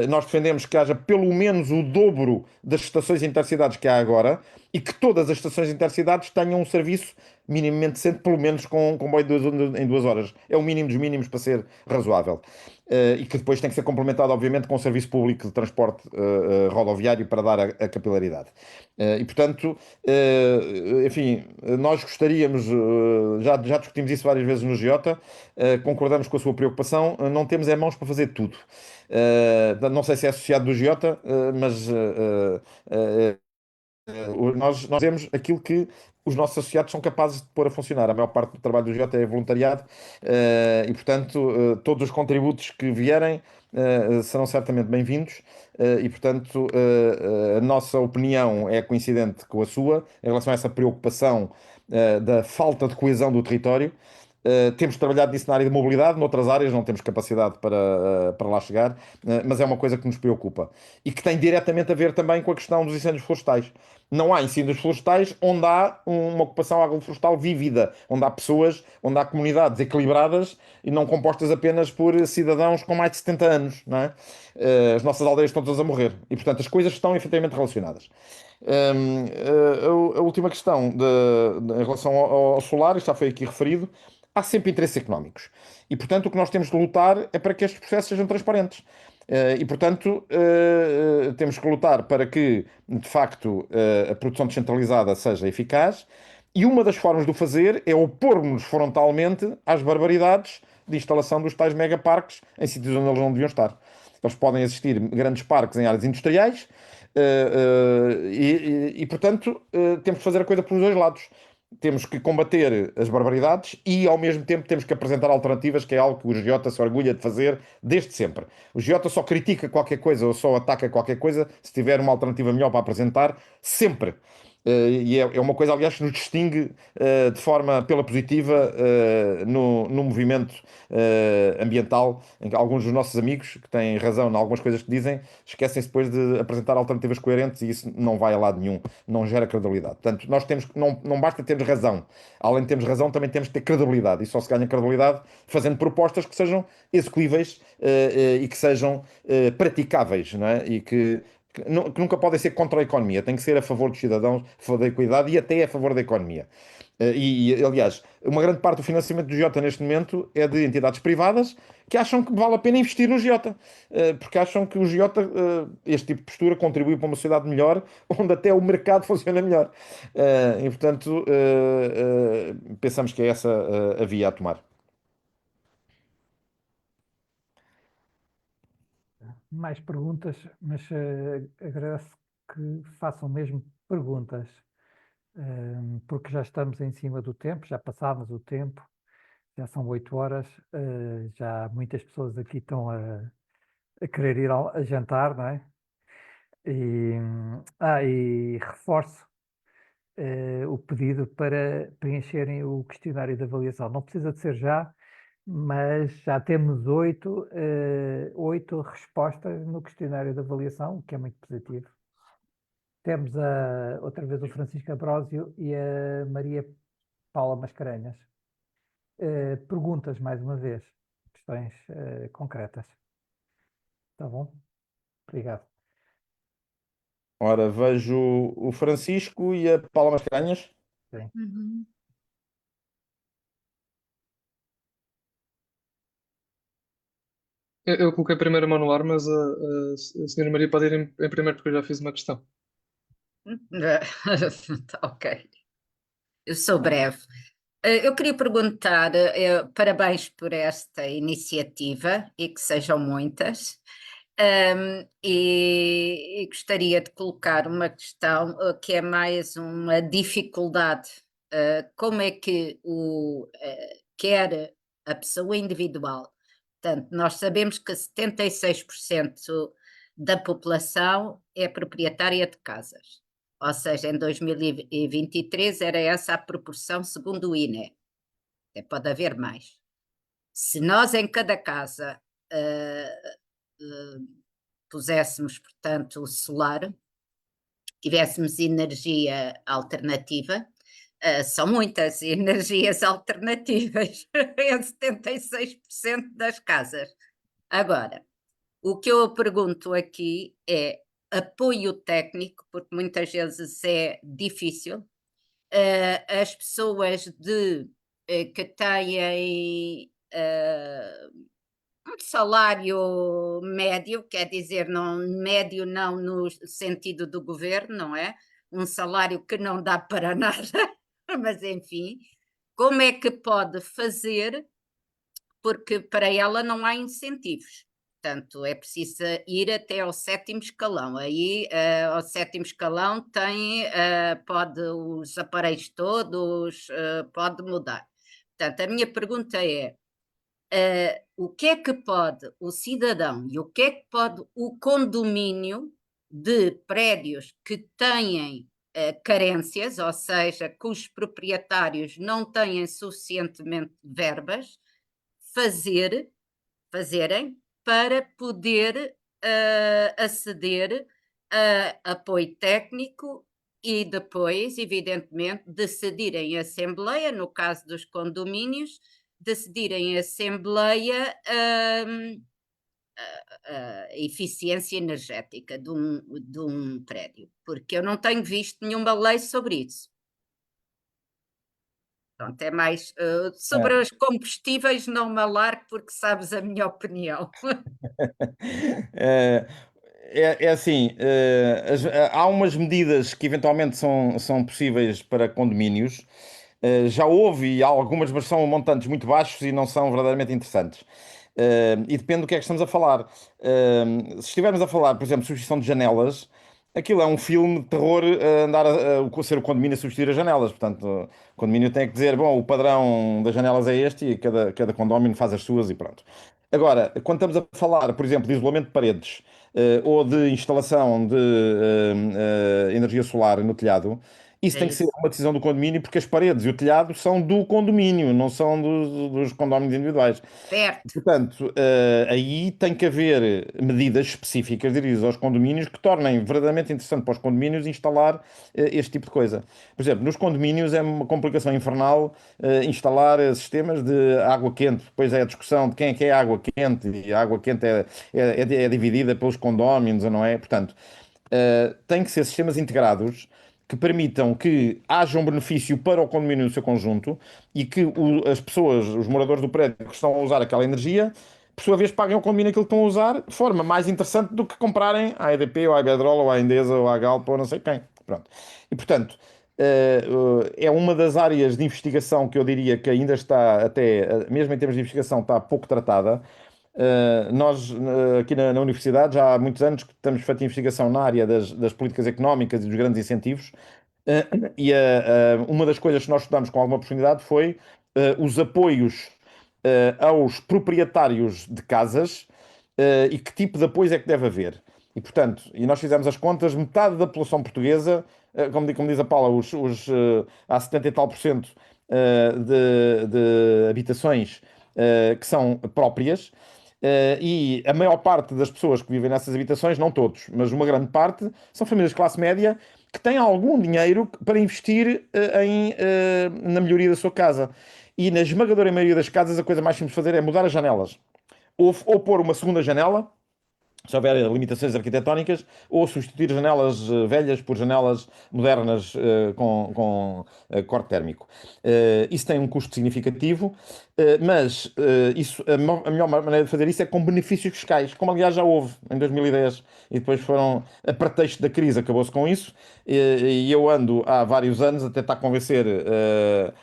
Nós defendemos que haja pelo menos o dobro das estações intercidades que há agora e que todas as estações intercidades tenham um serviço minimamente decente, pelo menos com comboio em 2 horas. É o mínimo dos mínimos para ser razoável. E que depois tem que ser complementado, obviamente, com o serviço público de transporte rodoviário para dar a capilaridade. E, portanto, enfim, nós gostaríamos, já discutimos isso várias vezes no Giota, concordamos com a sua preocupação, não temos é mãos para fazer tudo. Não sei se é associado do Giota, mas nós temos aquilo que os nossos associados são capazes de pôr a funcionar. A maior parte do trabalho do Jota é voluntariado, e, portanto, todos os contributos que vierem serão certamente bem-vindos. E, portanto, a nossa opinião é coincidente com a sua em relação a essa preocupação da falta de coesão do território. Temos trabalhado nisso na área de mobilidade, noutras áreas não temos capacidade para lá chegar, mas é uma coisa que nos preocupa e que tem diretamente a ver também com a questão dos incêndios florestais. Não há incêndios florestais onde há uma ocupação agroflorestal vívida, onde há pessoas, onde há comunidades equilibradas e não compostas apenas por cidadãos com mais de 70 anos, não é? As nossas aldeias estão todas a morrer e, portanto, as coisas estão efetivamente relacionadas. A última questão em relação ao solar, isto já foi aqui referido, há sempre interesses económicos. E, portanto, o que nós temos de lutar é para que estes processos sejam transparentes. E, portanto, temos que lutar para que, de facto, a produção descentralizada seja eficaz. E uma das formas de o fazer é opor-nos frontalmente às barbaridades de instalação dos tais megaparques em sítios onde eles não deviam estar. Eles podem existir grandes parques em áreas industriais, portanto, temos que fazer a coisa pelos dois lados. Temos que combater as barbaridades e, ao mesmo tempo, temos que apresentar alternativas, que é algo que o Giota se orgulha de fazer desde sempre. O Giota só critica qualquer coisa ou só ataca qualquer coisa se tiver uma alternativa melhor para apresentar, sempre. E é uma coisa, aliás, que nos distingue de forma pela positiva no movimento ambiental, em que alguns dos nossos amigos, que têm razão em algumas coisas que dizem, esquecem-se depois de apresentar alternativas coerentes e isso não vai a lado nenhum, não gera credibilidade. Portanto, nós temos que, não basta termos razão, além de termos razão, também temos que ter credibilidade e só se ganha credibilidade fazendo propostas que sejam execuíveis e que sejam praticáveis, não é? E que nunca podem ser contra a economia, tem que ser a favor dos cidadãos, a favor da equidade e até a favor da economia. Aliás, uma grande parte do financiamento do Giota neste momento é de entidades privadas que acham que vale a pena investir no Giota, porque acham que o Giota, este tipo de postura, contribui para uma sociedade melhor, onde até o mercado funciona melhor. E, portanto, pensamos que é essa a via a tomar. mais perguntas, mas agradeço que façam mesmo perguntas, porque já estamos em cima do tempo, já passámos o tempo, já são 8 horas, já muitas pessoas aqui estão a querer ir a jantar, não é? E reforço o pedido para preencherem o questionário de avaliação. Não precisa de ser já, mas já temos 8 respostas no questionário de avaliação, o que é muito positivo. Temos outra vez o Francisco Ambrósio e a Maria Paula Mascarenhas. Perguntas, mais uma vez, questões concretas. Tá bom? Obrigado. Ora, vejo o Francisco e a Paula Mascarenhas. Sim. Uhum. Eu coloquei primeiro a mão no ar, mas a senhora Maria pode ir em primeiro porque eu já fiz uma questão. Tá, ok, eu sou breve. Eu queria perguntar, parabéns por esta iniciativa e que sejam muitas. E gostaria de colocar uma questão que é mais uma dificuldade. Como é que quer a pessoa individual? Portanto, nós sabemos que 76% da população é proprietária de casas, ou seja, em 2023 era essa a proporção segundo o INE. Até pode haver mais. Se nós em cada casa puséssemos, portanto, o solar, tivéssemos energia alternativa, são muitas energias alternativas em 76% das casas. Agora, o que eu pergunto aqui é apoio técnico, porque muitas vezes é difícil. As pessoas que têm um salário médio, quer dizer, não, médio não no sentido do governo, não é? Um salário que não dá para nada, mas enfim, como é que pode fazer? Porque para ela não há incentivos. Portanto, é preciso ir até ao 7º escalão. Aí, ao 7º escalão, pode os aparelhos todos, pode mudar. Portanto, a minha pergunta é: o que é que pode o cidadão e o que é que pode o condomínio de prédios que têm carências, ou seja, cujos proprietários não têm suficientemente verbas, fazerem para poder aceder a apoio técnico e depois, evidentemente, decidirem em assembleia, no caso dos condomínios, decidirem em assembleia a eficiência energética de um prédio, porque eu não tenho visto nenhuma lei sobre isso. Pronto, é mais sobre os combustíveis, não me alargo, porque sabes a minha opinião. É assim, há umas medidas que eventualmente são possíveis para condomínios. Já houve algumas, mas são montantes muito baixos e não são verdadeiramente interessantes. E depende do que é que estamos a falar. Se estivermos a falar, por exemplo, substituição de janelas, aquilo é um filme de terror andar ser o condomínio a substituir as janelas. Portanto, o condomínio tem que dizer, bom, o padrão das janelas é este e cada condomínio faz as suas e pronto. Agora, quando estamos a falar, por exemplo, de isolamento de paredes, ou de instalação de energia solar no telhado, isso É tem que ser isso. uma decisão do condomínio, porque as paredes e o telhado são do condomínio, não são dos condomínios individuais. Certo. Portanto, aí tem que haver medidas específicas dirigidas aos condomínios que tornem verdadeiramente interessante para os condomínios instalar este tipo de coisa. Por exemplo, nos condomínios é uma complicação infernal instalar sistemas de água quente. Depois é a discussão de quem é que é a água quente, e a água quente é dividida pelos condóminos, ou não é? Portanto, tem que ser sistemas integrados que permitam que haja um benefício para o condomínio no seu conjunto e que as pessoas, os moradores do prédio que estão a usar aquela energia, por sua vez, paguem ao condomínio aquilo que estão a usar de forma mais interessante do que comprarem à EDP, ou à Iberdrola, ou à Endesa, ou à Galp, ou não sei quem. Pronto. E, portanto, é uma das áreas de investigação que eu diria que ainda está até, mesmo em termos de investigação, está pouco tratada. Nós, aqui na universidade, já há muitos anos que temos feito investigação na área das políticas económicas e dos grandes incentivos. Uma das coisas que nós estudamos com alguma oportunidade foi os apoios aos proprietários de casas e que tipo de apoios é que deve haver. E, portanto, nós fizemos as contas, metade da população portuguesa, como diz a Paula, há 70 e tal por cento de habitações que são próprias. E a maior parte das pessoas que vivem nessas habitações, não todos, mas uma grande parte, são famílias de classe média que têm algum dinheiro para investir na melhoria da sua casa. E na esmagadora maioria das casas, a coisa mais simples de fazer é mudar as janelas. Ou pôr uma segunda janela, se houver limitações arquitetónicas, ou substituir janelas velhas por janelas modernas corte térmico. Isso tem um custo significativo, mas a melhor maneira de fazer isso é com benefícios fiscais, como aliás já houve em 2010, e depois a pretexto da crise acabou-se com isso, e eu ando há vários anos a tentar convencer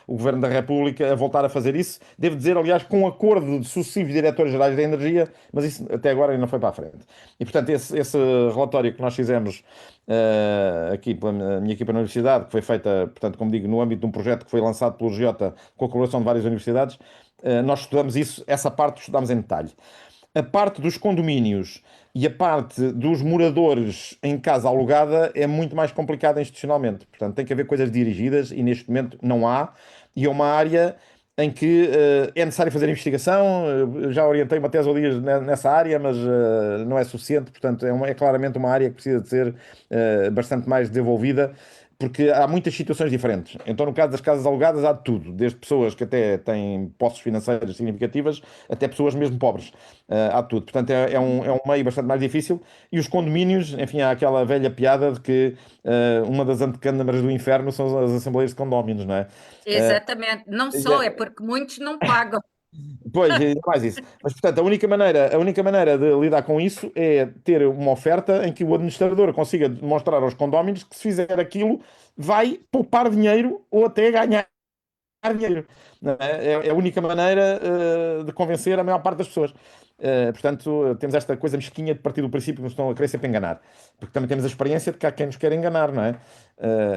o Governo da República a voltar a fazer isso. Devo dizer, aliás, com um acordo de sucessivos diretores-gerais da energia, mas isso até agora ainda não foi para a frente. E, portanto, esse relatório que nós fizemos aqui pela minha equipa na universidade, que foi feita, portanto, como digo, no âmbito de um projeto que foi lançado pelo GIOTA com a colaboração de várias universidades, nós estudamos isso, essa parte estudamos em detalhe. A parte dos condomínios e a parte dos moradores em casa alugada é muito mais complicada institucionalmente. Portanto, tem que haver coisas dirigidas e neste momento não há. E é uma área em que é necessário fazer investigação. Já orientei uma tese ao dia nessa área, mas não é suficiente. Portanto, é claramente uma área que precisa de ser bastante mais desenvolvida, porque há muitas situações diferentes. Então, no caso das casas alugadas, há de tudo, desde pessoas que até têm posses financeiras significativas, até pessoas mesmo pobres. Há de tudo. Portanto, é um meio bastante mais difícil. E os condomínios, enfim, há aquela velha piada de que uma das antecâmaras do inferno são as assembleias de condóminos, não é? Exatamente. Não só, é porque muitos não pagam. Pois, é mais isso. Mas, portanto, a única maneira de lidar com isso é ter uma oferta em que o administrador consiga demonstrar aos condóminos que se fizer aquilo vai poupar dinheiro ou até ganhar dinheiro. Não é? É a única maneira de convencer a maior parte das pessoas. Portanto, temos esta coisa mesquinha de partir do princípio que nos estão a querer sempre enganar. Porque também temos a experiência de que há quem nos quer enganar, não é?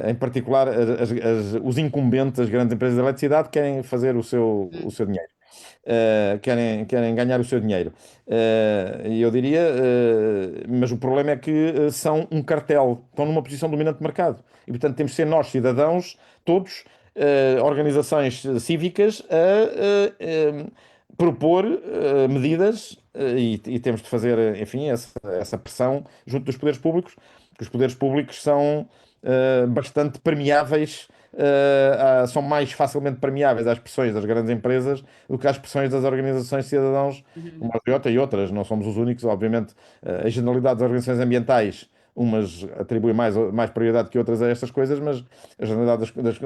Em particular, os incumbentes, as grandes empresas de eletricidade, querem fazer o seu dinheiro. Querem ganhar o seu dinheiro. E eu diria, mas o problema é que são um cartel, estão numa posição dominante de mercado. E, portanto, temos de ser nós, cidadãos, todos, organizações cívicas, a propor medidas e temos de fazer, enfim, essa pressão junto dos poderes públicos, que os poderes públicos são bastante permeáveis, são mais facilmente permeáveis às pressões das grandes empresas do que às pressões das organizações de cidadãos, como a Toyota e outras. Não somos os únicos, obviamente. A generalidade das organizações ambientais, umas atribuem mais prioridade que outras a estas coisas, mas a generalidade das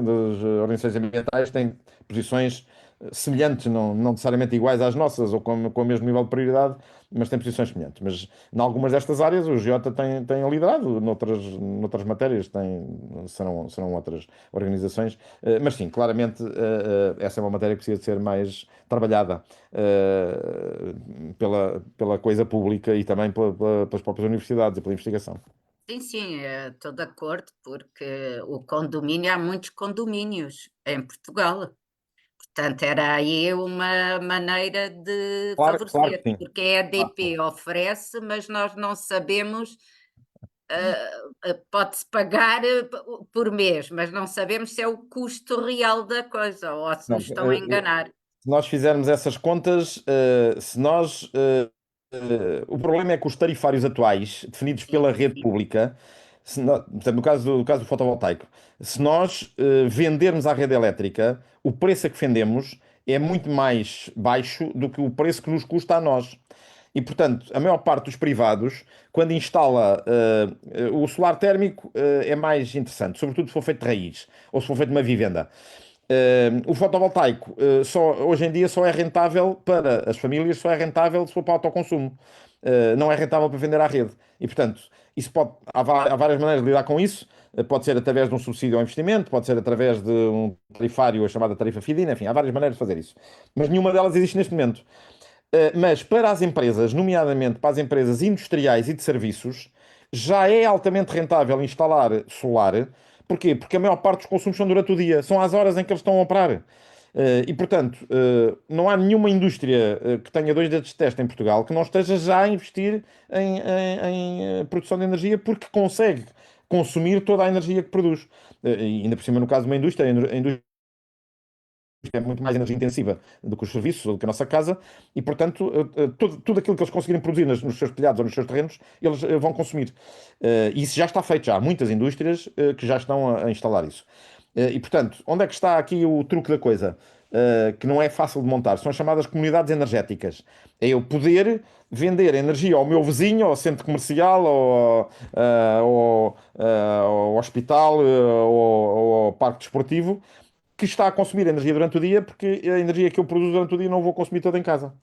organizações ambientais tem posições semelhantes, não necessariamente iguais às nossas ou com o mesmo nível de prioridade, mas tem posições semelhantes. Mas em algumas destas áreas o GIOTA tem liderado, noutras matérias serão outras organizações. Mas sim, claramente essa é uma matéria que precisa de ser mais trabalhada pela coisa pública e também pelas próprias universidades e pela investigação. Sim, sim, estou de acordo, porque o condomínio, há muitos condomínios em Portugal. Portanto, era aí uma maneira de Claro que favorecer, sim. porque a EDP oferece, mas nós não sabemos, pode-se pagar por mês, mas não sabemos se é o custo real da coisa ou se Não, nos estão a enganar. se nós fizermos essas contas, o problema é que os tarifários atuais, definidos pela rede pública, portanto, no caso do fotovoltaico, se nós vendermos à rede elétrica, o preço a que vendemos é muito mais baixo do que o preço que nos custa a nós. E, portanto, a maior parte dos privados, quando instala o solar térmico, é mais interessante, sobretudo se for feito de raiz ou se for feito de uma vivenda. O fotovoltaico hoje em dia só é rentável para as famílias, só é rentável se for para autoconsumo. Não é rentável para vender à rede. E, portanto, há várias maneiras de lidar com isso. Pode ser através de um subsídio ao investimento, pode ser através de um tarifário, a chamada tarifa feed-in, enfim, há várias maneiras de fazer isso. Mas nenhuma delas existe neste momento. Mas para as empresas, nomeadamente para as empresas industriais e de serviços, já é altamente rentável instalar solar. Porquê? Porque a maior parte dos consumos são durante o dia, são às horas em que eles estão a operar. E, portanto, não há nenhuma indústria que tenha dois dedos de testa em Portugal que não esteja já a investir em produção de energia porque consegue consumir toda a energia que produz. E ainda por cima, no caso de uma indústria, a indústria é muito mais energia intensiva do que os serviços ou do que a nossa casa e, portanto, tudo aquilo que eles conseguirem produzir nos seus telhados ou nos seus terrenos, eles vão consumir. E isso já está feito, já há muitas indústrias que já estão a instalar isso. E, portanto, onde é que está aqui o truque da coisa? Que não é fácil de montar, são as chamadas comunidades energéticas. É eu poder vender energia ao meu vizinho, ao centro comercial, ao hospital, ou ao parque desportivo, que está a consumir energia durante o dia, porque a energia que eu produzo durante o dia não vou consumir toda em casa.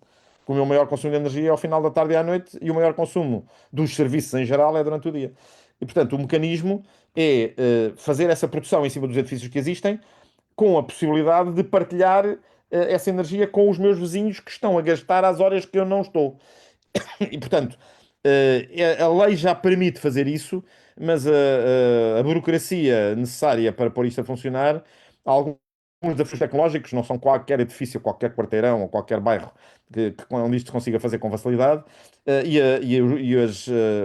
O meu maior consumo de energia é ao final da tarde e à noite, e o maior consumo dos serviços em geral é durante o dia. E, portanto, o mecanismo é fazer essa produção em cima dos edifícios que existem, com a possibilidade de partilhar essa energia com os meus vizinhos que estão a gastar às horas que eu não estou. E, portanto, a lei já permite fazer isso, mas a burocracia necessária para pôr isto a funcionar, há alguns desafios tecnológicos, não são qualquer edifício, qualquer quarteirão ou qualquer bairro onde isto se consiga fazer com facilidade,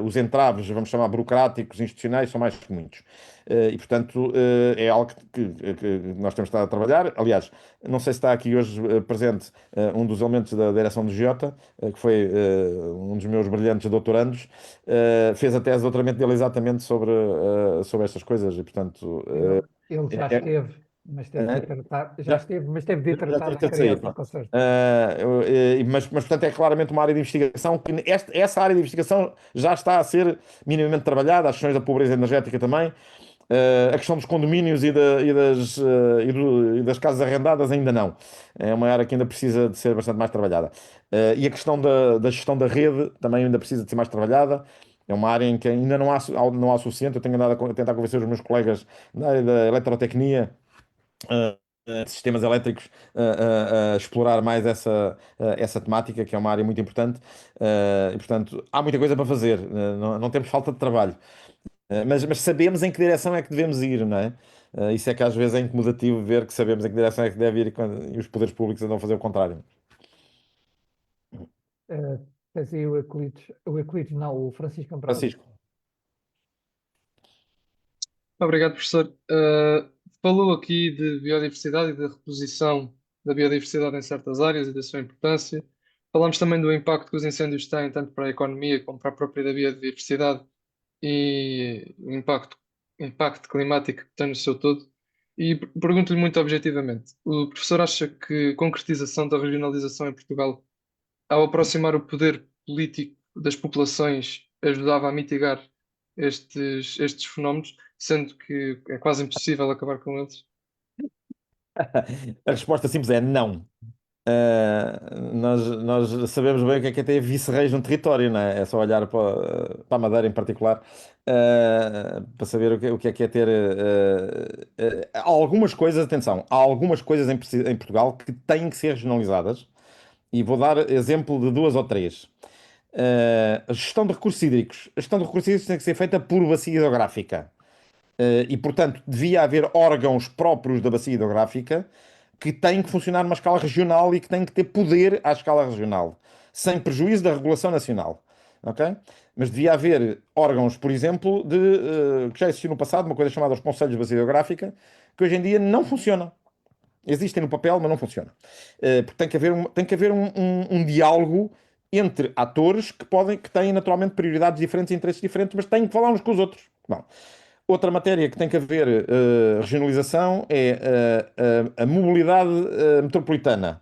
os entraves, vamos chamar burocráticos, institucionais, são mais que muitos. E, portanto, é algo que nós temos estado a trabalhar. Aliás, não sei se está aqui hoje presente um dos elementos da direção do Giota, que foi um dos meus brilhantes doutorandos, fez a tese de doutoramento dele exatamente sobre estas coisas. E, portanto, Ele já é- esteve, mas teve de é- ir tratar, já já, esteve, mas teve de ir já tratar tive da de sair. criança, com certeza. Mas, portanto, é claramente uma área de investigação que essa área de investigação já está a ser minimamente trabalhada, as questões da pobreza energética também. A questão dos condomínios e das casas arrendadas ainda não. É uma área que ainda precisa de ser bastante mais trabalhada. E a questão da gestão da rede também ainda precisa de ser mais trabalhada. É uma área em que ainda não há suficiente. Eu tenho andado a tentar convencer os meus colegas da área da eletrotecnia, de sistemas elétricos, a explorar mais essa temática, que é uma área muito importante. E, portanto, há muita coisa para fazer. Não temos falta de trabalho. Mas sabemos em que direção é que devemos ir, não é? Isso é que às vezes é incomodativo ver que sabemos em que direção é que deve ir e os poderes públicos andam a fazer o contrário. Eh, Tens aí o Euclides não, o Francisco Cabral. Francisco. Obrigado, professor. Falou aqui de biodiversidade e da reposição da biodiversidade em certas áreas e da sua importância. Falámos também do impacto que os incêndios têm, tanto para a economia como para a própria da biodiversidade e o impacto climático que tem no seu todo. E pergunto-lhe muito objetivamente: o professor acha que a concretização da regionalização em Portugal, ao aproximar o poder político das populações, ajudava a mitigar estes fenómenos, sendo que é quase impossível acabar com eles? A resposta simples é não. Nós sabemos bem o que é ter vice-reis no território, não é? É só olhar para a Madeira em particular, para saber o que é ter. Há algumas coisas, atenção, há algumas coisas em Portugal que têm que ser regionalizadas, e vou dar exemplo de duas ou três. A gestão de recursos hídricos. A gestão de recursos hídricos tem que ser feita por bacia hidrográfica. E, portanto, devia haver órgãos próprios da bacia hidrográfica que têm que funcionar numa escala regional e que têm que ter poder à escala regional, sem prejuízo da regulação nacional. Ok? Mas devia haver órgãos, por exemplo, que já existiu no passado, uma coisa chamada os Conselhos de Bacia Hidrográfica, que hoje em dia não funcionam. Existem no papel, mas não funcionam. Porque tem que haver um diálogo entre atores que têm naturalmente prioridades diferentes e interesses diferentes, mas têm que falar uns com os outros. Bom, outra matéria que tem que haver regionalização é a mobilidade metropolitana.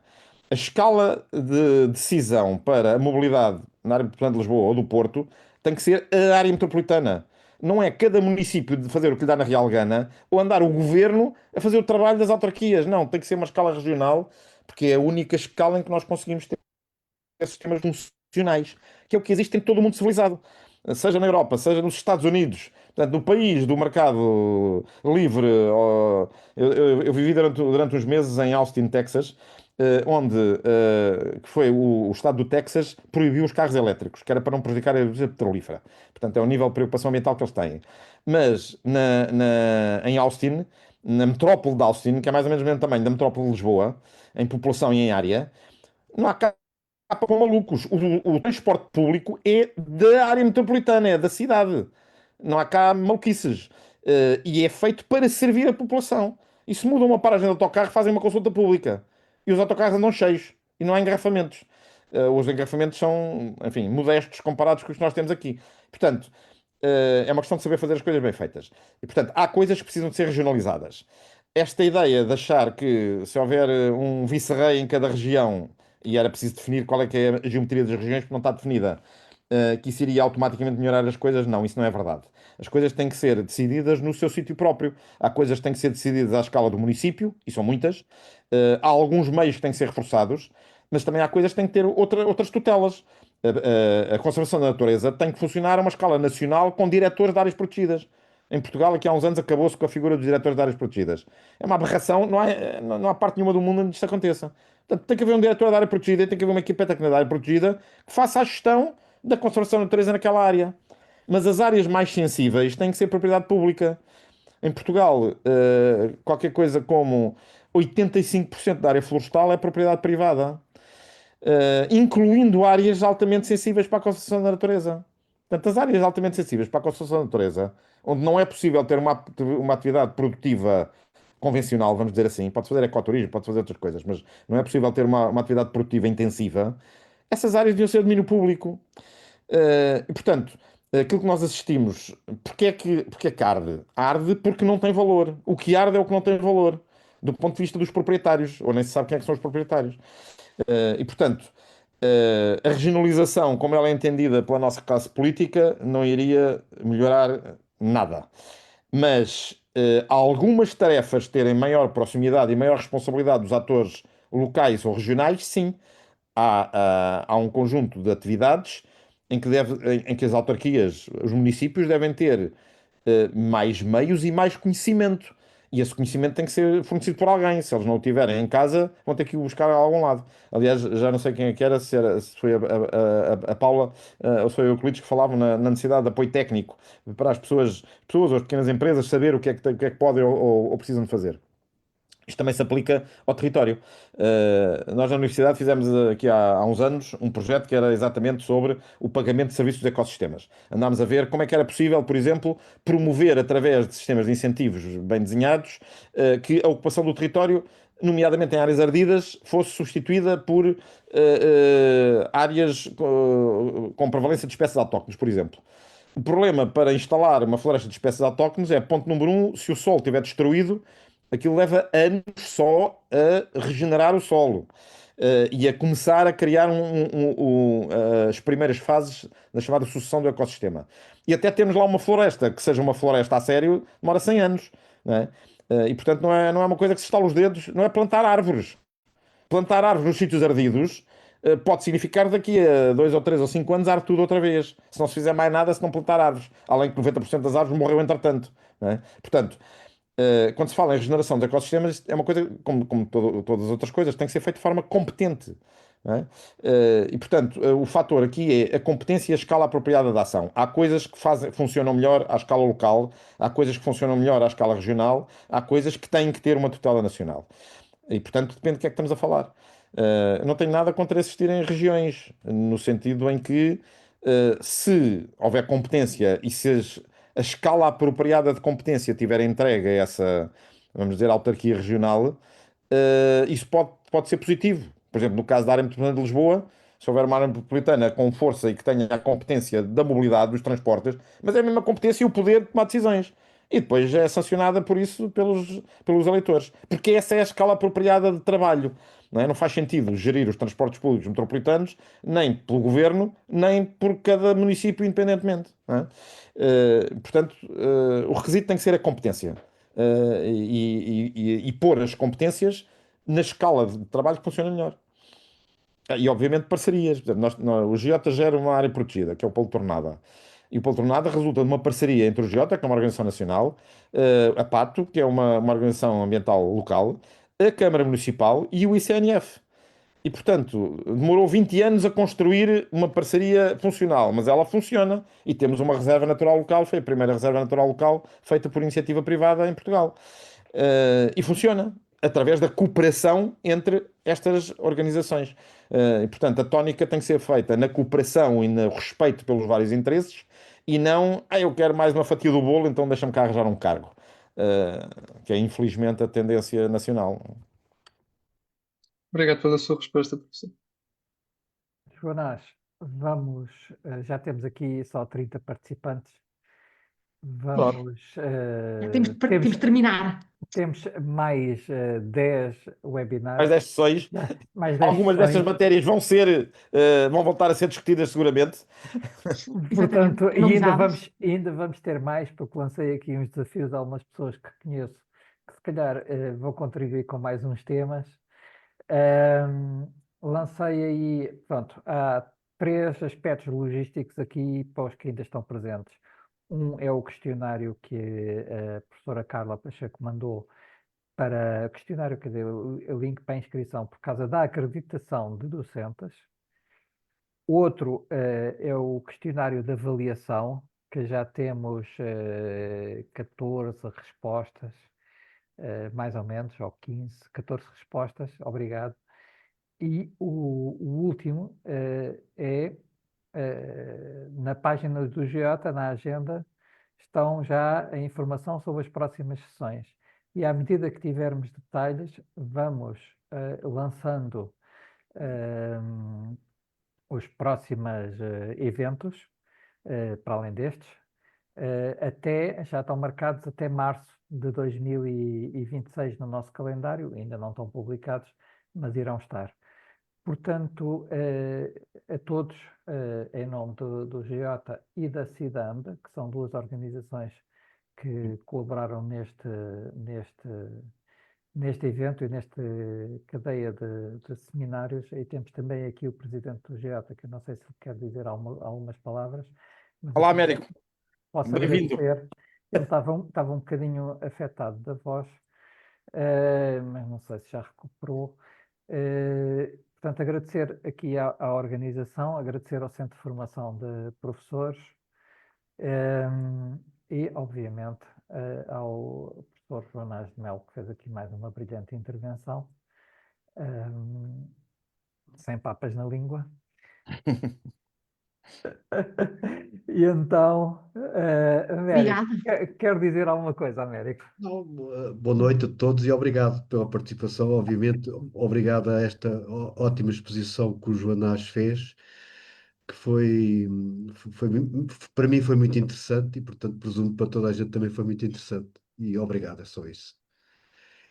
A escala de decisão para a mobilidade na área metropolitana de Lisboa ou do Porto tem que ser a área metropolitana. Não é cada município de fazer o que lhe dá na Real Gana ou andar o governo a fazer o trabalho das autarquias. Não, tem que ser uma escala regional, porque é a única escala em que nós conseguimos ter sistemas funcionais, que é o que existe em todo o mundo civilizado, seja na Europa, seja nos Estados Unidos. Portanto, no país do mercado livre, eu vivi durante uns meses em Austin, Texas, que foi o estado do Texas, proibiu os carros elétricos, que era para não prejudicar a indústria petrolífera. Portanto, é o nível de preocupação ambiental que eles têm. Mas em Austin, na metrópole de Austin, que é mais ou menos o mesmo tamanho da metrópole de Lisboa, em população e em área, não há carro para malucos. O transporte público é da área metropolitana, é da cidade. Não há cá maluquices. E é feito para servir a população. E se mudam uma paragem de autocarro, fazem uma consulta pública. E os autocarros andam cheios. E não há engarrafamentos. Os engarrafamentos são, enfim, modestos comparados com os que nós temos aqui. Portanto, é uma questão de saber fazer as coisas bem feitas. E, portanto, há coisas que precisam de ser regionalizadas. Esta ideia de achar que se houver um vice-rei em cada região, e era preciso definir qual é que é a geometria das regiões, porque não está definida, que isso iria automaticamente melhorar as coisas, não, isso não é verdade. As coisas têm que ser decididas no seu sítio próprio. Há coisas que têm que ser decididas à escala do município, e são muitas. Há alguns meios que têm que ser reforçados, mas também há coisas que têm que ter outras tutelas. A conservação da natureza tem que funcionar a uma escala nacional com diretores de áreas protegidas. Em Portugal, aqui há uns anos, acabou-se com a figura dos diretores de áreas protegidas. É uma aberração, não há parte nenhuma do mundo onde isto aconteça. Portanto, tem que haver um diretor da área protegida, tem que haver uma equipa técnica da área protegida que faça a gestão da conservação da natureza naquela área. Mas as áreas mais sensíveis têm que ser propriedade pública. Em Portugal, qualquer coisa como 85% da área florestal é propriedade privada, incluindo áreas altamente sensíveis para a conservação da natureza. Portanto, as áreas altamente sensíveis para a conservação da natureza, onde não é possível ter uma atividade produtiva convencional, vamos dizer assim, pode-se fazer ecoturismo, pode-se fazer outras coisas, mas não é possível ter uma atividade produtiva intensiva, essas áreas deviam ser de domínio público. E, portanto, aquilo que nós assistimos, porque é que arde? Arde porque não tem valor. O que arde é o que não tem valor, do ponto de vista dos proprietários, ou nem se sabe quem é que são os proprietários. E, portanto, a regionalização, como ela é entendida pela nossa classe política, não iria melhorar nada. Mas algumas tarefas terem maior proximidade e maior responsabilidade dos atores locais ou regionais, sim. Há um conjunto de atividades em que as autarquias, os municípios devem ter mais meios e mais conhecimento. E esse conhecimento tem que ser fornecido por alguém. Se eles não o tiverem em casa, vão ter que o buscar a algum lado. Aliás, já não sei quem é que era, se foi a Paula ou se foi o Euclides que falavam na necessidade de apoio técnico para as pessoas ou as pequenas empresas saber o que é que podem ou precisam de fazer. Isto também se aplica ao território. Nós na universidade fizemos aqui há uns anos um projeto que era exatamente sobre o pagamento de serviços de ecossistemas. Andámos a ver como é que era possível, por exemplo, promover através de sistemas de incentivos bem desenhados, que a ocupação do território, nomeadamente em áreas ardidas, fosse substituída por áreas com prevalência de espécies autóctones, por exemplo. O problema para instalar uma floresta de espécies autóctones é, ponto número um, se o solo estiver destruído, aquilo leva anos só a regenerar o solo e a começar a criar as primeiras fases da chamada sucessão do ecossistema. E até termos lá uma floresta, que seja uma floresta a sério, demora 100 anos. Não é? E portanto não é uma coisa que se estala os dedos, não é plantar árvores. Plantar árvores nos sítios ardidos pode significar daqui a 2 ou 3 ou 5 anos arde tudo outra vez. Se não se fizer mais nada, se não plantar árvores. Além que 90% das árvores morreu entretanto. Não é? Portanto, quando se fala em regeneração de ecossistemas, é uma coisa, como todas as outras coisas, tem que ser feito de forma competente. Não é? E, portanto, o fator aqui é a competência e a escala apropriada da ação. Há coisas que funcionam melhor à escala local, há coisas que funcionam melhor à escala regional, há coisas que têm que ter uma tutela nacional. E, portanto, depende do que é que estamos a falar. Não tenho nada contra existirem regiões, no sentido em que, se houver competência e se a escala apropriada de competência tiver entregue a essa, vamos dizer, autarquia regional, isso pode ser positivo. Por exemplo, no caso da área metropolitana de Lisboa, se houver uma área metropolitana com força e que tenha a competência da mobilidade, dos transportes, mas é a mesma competência e o poder de tomar decisões. E depois é sancionada por isso pelos eleitores. Porque essa é a escala apropriada de trabalho. Não é? Não faz sentido gerir os transportes públicos metropolitanos nem pelo governo, nem por cada município independentemente. Não é? Portanto, o requisito tem que ser a competência. E pôr as competências na escala de trabalho que funciona melhor. E, obviamente, parcerias. Por exemplo, o Giota gera uma área protegida, que é o Polo Tornada. E o Polo Tornada resulta de uma parceria entre o Giota, que é uma organização nacional, a PATO, que é uma organização ambiental local, a Câmara Municipal e o ICNF. E, portanto, demorou 20 anos a construir uma parceria funcional, mas ela funciona e temos uma reserva natural local, foi a primeira reserva natural local feita por iniciativa privada em Portugal. E funciona através da cooperação entre estas organizações. E, portanto, a tónica tem que ser feita na cooperação e no respeito pelos vários interesses e não, eu quero mais uma fatia do bolo, então deixa-me cá arranjar um cargo. Que é infelizmente a tendência nacional. Obrigado pela sua resposta, professor. Jonas, vamos, já temos aqui só 30 participantes. Claro. Vamos, Temos de terminar. temos mais 10 Mais webinars, 10 sessões. mais 10 Algumas destas sessões. matérias vão voltar a ser discutidas seguramente. Portanto, e Analisadas. ainda vamos ter mais, porque lancei aqui uns desafios a algumas pessoas que conheço, que se calhar vão contribuir com mais uns temas. Lancei aí, pronto, há 3 aspectos logísticos aqui para os que ainda estão presentes. Um é o questionário que a professora Carla Pacheco mandou para questionário, quer dizer, o link para a inscrição por causa da acreditação de docentes. Outro é o questionário de avaliação, que já temos 14 respostas, mais ou menos, ou 15, 14 respostas, obrigado. E o último é na página do Geota, na agenda, estão já a informação sobre as próximas sessões. E à medida que tivermos detalhes, vamos lançando os próximos eventos, para além destes, já estão marcados até março de 2026 no nosso calendário, ainda não estão publicados, mas irão estar. Portanto, a todos, em nome do GIOTA e da CIDAMB, que são 2 organizações que colaboraram neste evento e nesta cadeia de seminários, e temos também aqui o presidente do GIOTA, que eu não sei se quer dizer algumas palavras. Mas Olá, eu Américo. posso Bem-vindo. agradecer. Ele estava um bocadinho afetado da voz, mas não sei se já recuperou. Portanto, agradecer aqui à organização, agradecer ao Centro de Formação de Professores e, obviamente, ao professor Jonas de Melo, que fez aqui mais uma brilhante intervenção, sem papas na língua. E então, Américo, quero dizer alguma coisa, Américo? Não, boa noite a todos e obrigado pela participação, obviamente. Obrigado a esta ótima exposição que o Joanás fez, que foi, para mim foi muito interessante e, portanto, presumo que para toda a gente também foi muito interessante. E obrigado, é só isso.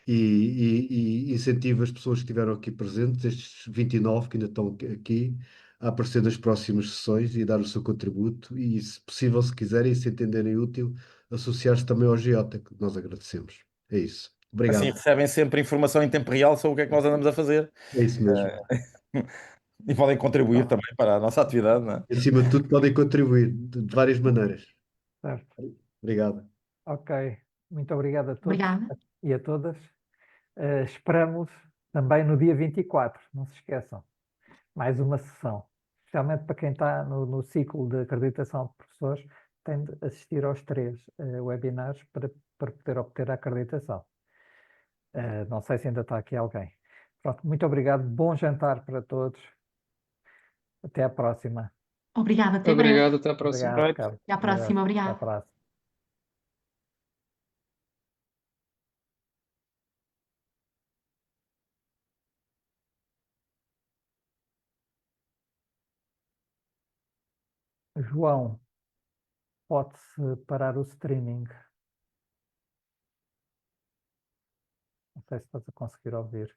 E incentivo as pessoas que estiveram aqui presentes, estes 29 que ainda estão aqui, a aparecer nas próximas sessões e dar o seu contributo e, se possível, se quiserem e se entenderem útil, associar-se também ao Geota, que nós agradecemos. É isso. Obrigado. Assim recebem sempre informação em tempo real sobre o que é que nós andamos a fazer. É isso mesmo. E podem contribuir também para a nossa atividade, não é? Acima de tudo, podem contribuir de várias maneiras. Certo. Obrigado. Ok. Muito obrigado a todos Obrigada. e a todas. Esperamos também no dia 24, não se esqueçam. Mais uma sessão. Especialmente para quem está no ciclo de acreditação de professores, tem de assistir aos 3 webinars para poder obter a acreditação. Não sei se ainda está aqui alguém. Pronto, muito obrigado. Bom jantar para todos. Até à próxima. Obrigada, até Obrigado, breve. até à próxima. Obrigado, Carlos. Até à próxima, Até à obrigada. próxima. João, pode-se parar o streaming? Não sei se estás a conseguir ouvir.